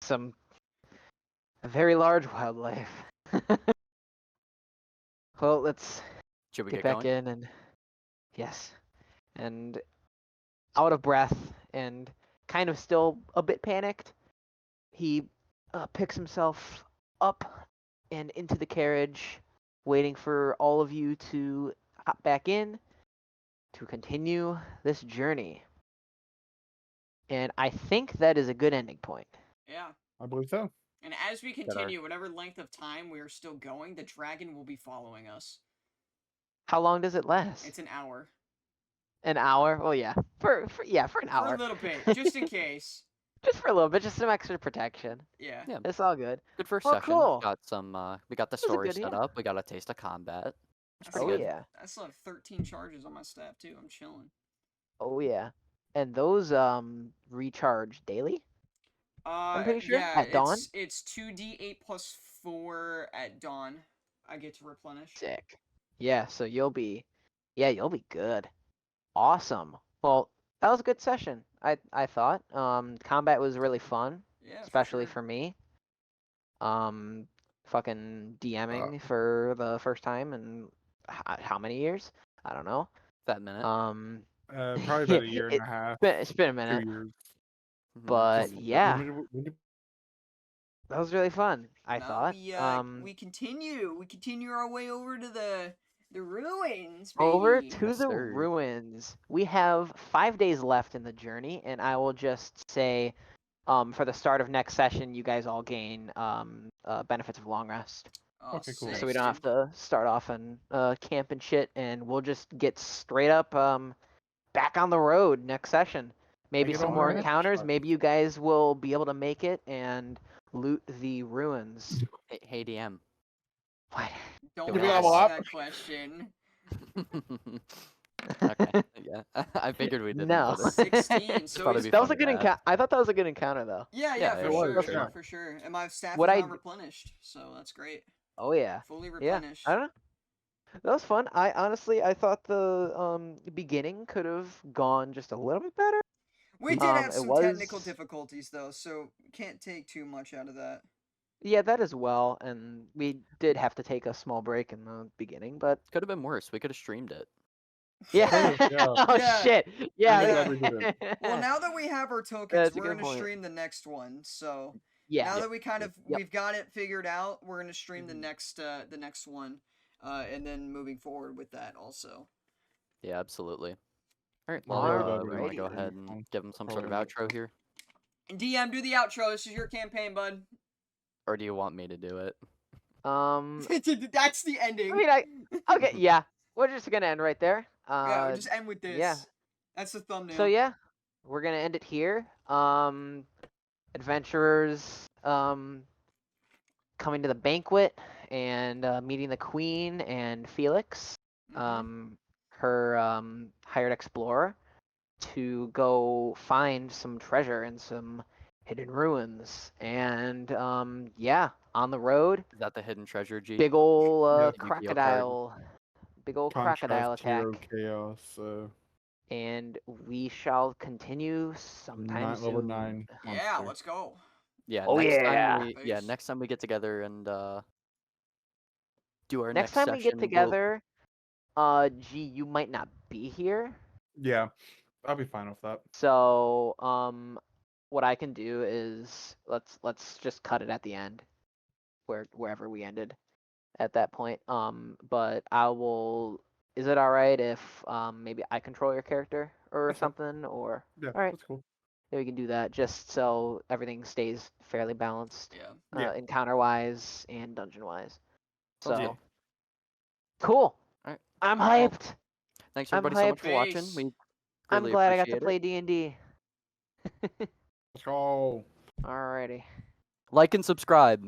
Some very large wildlife. Well, let's Should we get get back going? in and yes, and out of breath and kind of still a bit panicked, he picks himself up and into the carriage, waiting for all of you to hop back in to continue this journey. And I think that is a good ending point. Yeah. I believe so. And as we continue, whatever length of time we are still going, the dragon will be following us. How long does it last? It's an hour. An hour? Well, yeah, for an For hour. a little bit, just in case. Just for a little bit, just some extra protection. Yeah. Yeah. It's all good. Good first Oh, session. cool. Got some. We got the That was a story good, set yeah. up. We got a taste of combat. It's I pretty Oh good. yeah. I still have 13 charges on my staff too. I'm chilling. Oh yeah. And those recharge daily? I'm pretty sure Yeah, at dawn. it's 2d8 plus 4 at dawn. I get to replenish. Sick. Yeah, so you'll be good. Awesome. Well, that was a good session. I thought. Combat was really fun, Yeah, especially for for me. Fucking DMing for the first time in how many years? I don't know. That minute. Probably about a year and a half. It's been a 2 minute, years. but yeah, When did- that was really fun. I now thought. we continue our way over to the ruins, baby. Over to Yes, the sir. ruins. We have 5 days left in the journey, and I will just say, for the start of next session, you guys all gain benefits of long rest, Oh, Okay, cool. sick, so we don't have dude. to start off and camp and shit, and we'll just get straight up back on the road next session. Maybe get some on more my encounters. shot. Maybe you guys will be able to make it and loot the ruins. Hey DM. What? Don't we ask level up? that question. Okay. Yeah. I figured we didn't. No. But 16. So Thought it'd he's be That was a funny good to encounter. ask. I thought that was a good encounter, though. yeah, Yeah, for it sure, was, for yeah. sure, for sure. And my staff What is I now d- replenished, so that's great. Oh yeah. Fully Yeah. replenished. I don't know. That was fun. I honestly, I thought the beginning could have gone just a little bit better. We did have it some was- technical difficulties though, so can't take too much out of that. Yeah, that as well. And we did have to take a small break in the beginning, but Could have been worse. We could have streamed it. yeah. Could've, yeah. Oh Yeah. shit. Yeah. I'm glad we didn't. Well, now that we have our tokens, That's a we're good gonna point. stream the next one. So Yeah. Now that we kind of Yep. we've got it figured out, we're gonna stream Mhm. the next one, and then moving forward with that also. Yeah, absolutely. All right. Well, Well, yeah, that'd we be want to go Alrighty. ahead and give them some sort of Probably. outro here, And DM, do the outro. This is your campaign, bud. or do you want me to do it? That's the ending. I mean, okay, yeah. We're just gonna end right there. Yeah, we'll just end with this. Yeah. That's the thumbnail. So yeah, we're gonna end it here. Adventurers coming to the banquet and meeting the queen and Felix, Mhm. her hired explorer, to go find some treasure and some hidden ruins. And yeah, on the road, Is that the hidden treasure, G? big ol' Yeah. Yu-Gi-Oh card. big old Contrast crocodile hero attack. chaos. So And we shall continue sometime level soon. 9 Yeah, monster. let's go. Yeah. Oh, next yeah. time next time we get together and do our Next next time we get session, together, G, you might not be here. Yeah, I'll be fine with that. So, what I can do is let's just cut it at the end, wherever we ended at that point. But I will. Is it all right if maybe I control your character or That's fine. something? Or Yeah, all right, that's cool. yeah, we can do that just so everything stays fairly balanced, Yeah. Yeah. encounter wise and dungeon wise. So Sounds good. cool. All right. I'm Well, hyped. thanks I'm everybody so much hyped. for watching. Peace. We I'm greatly glad I got to appreciate play it. D&D. Let's go. Alrighty. Like and subscribe.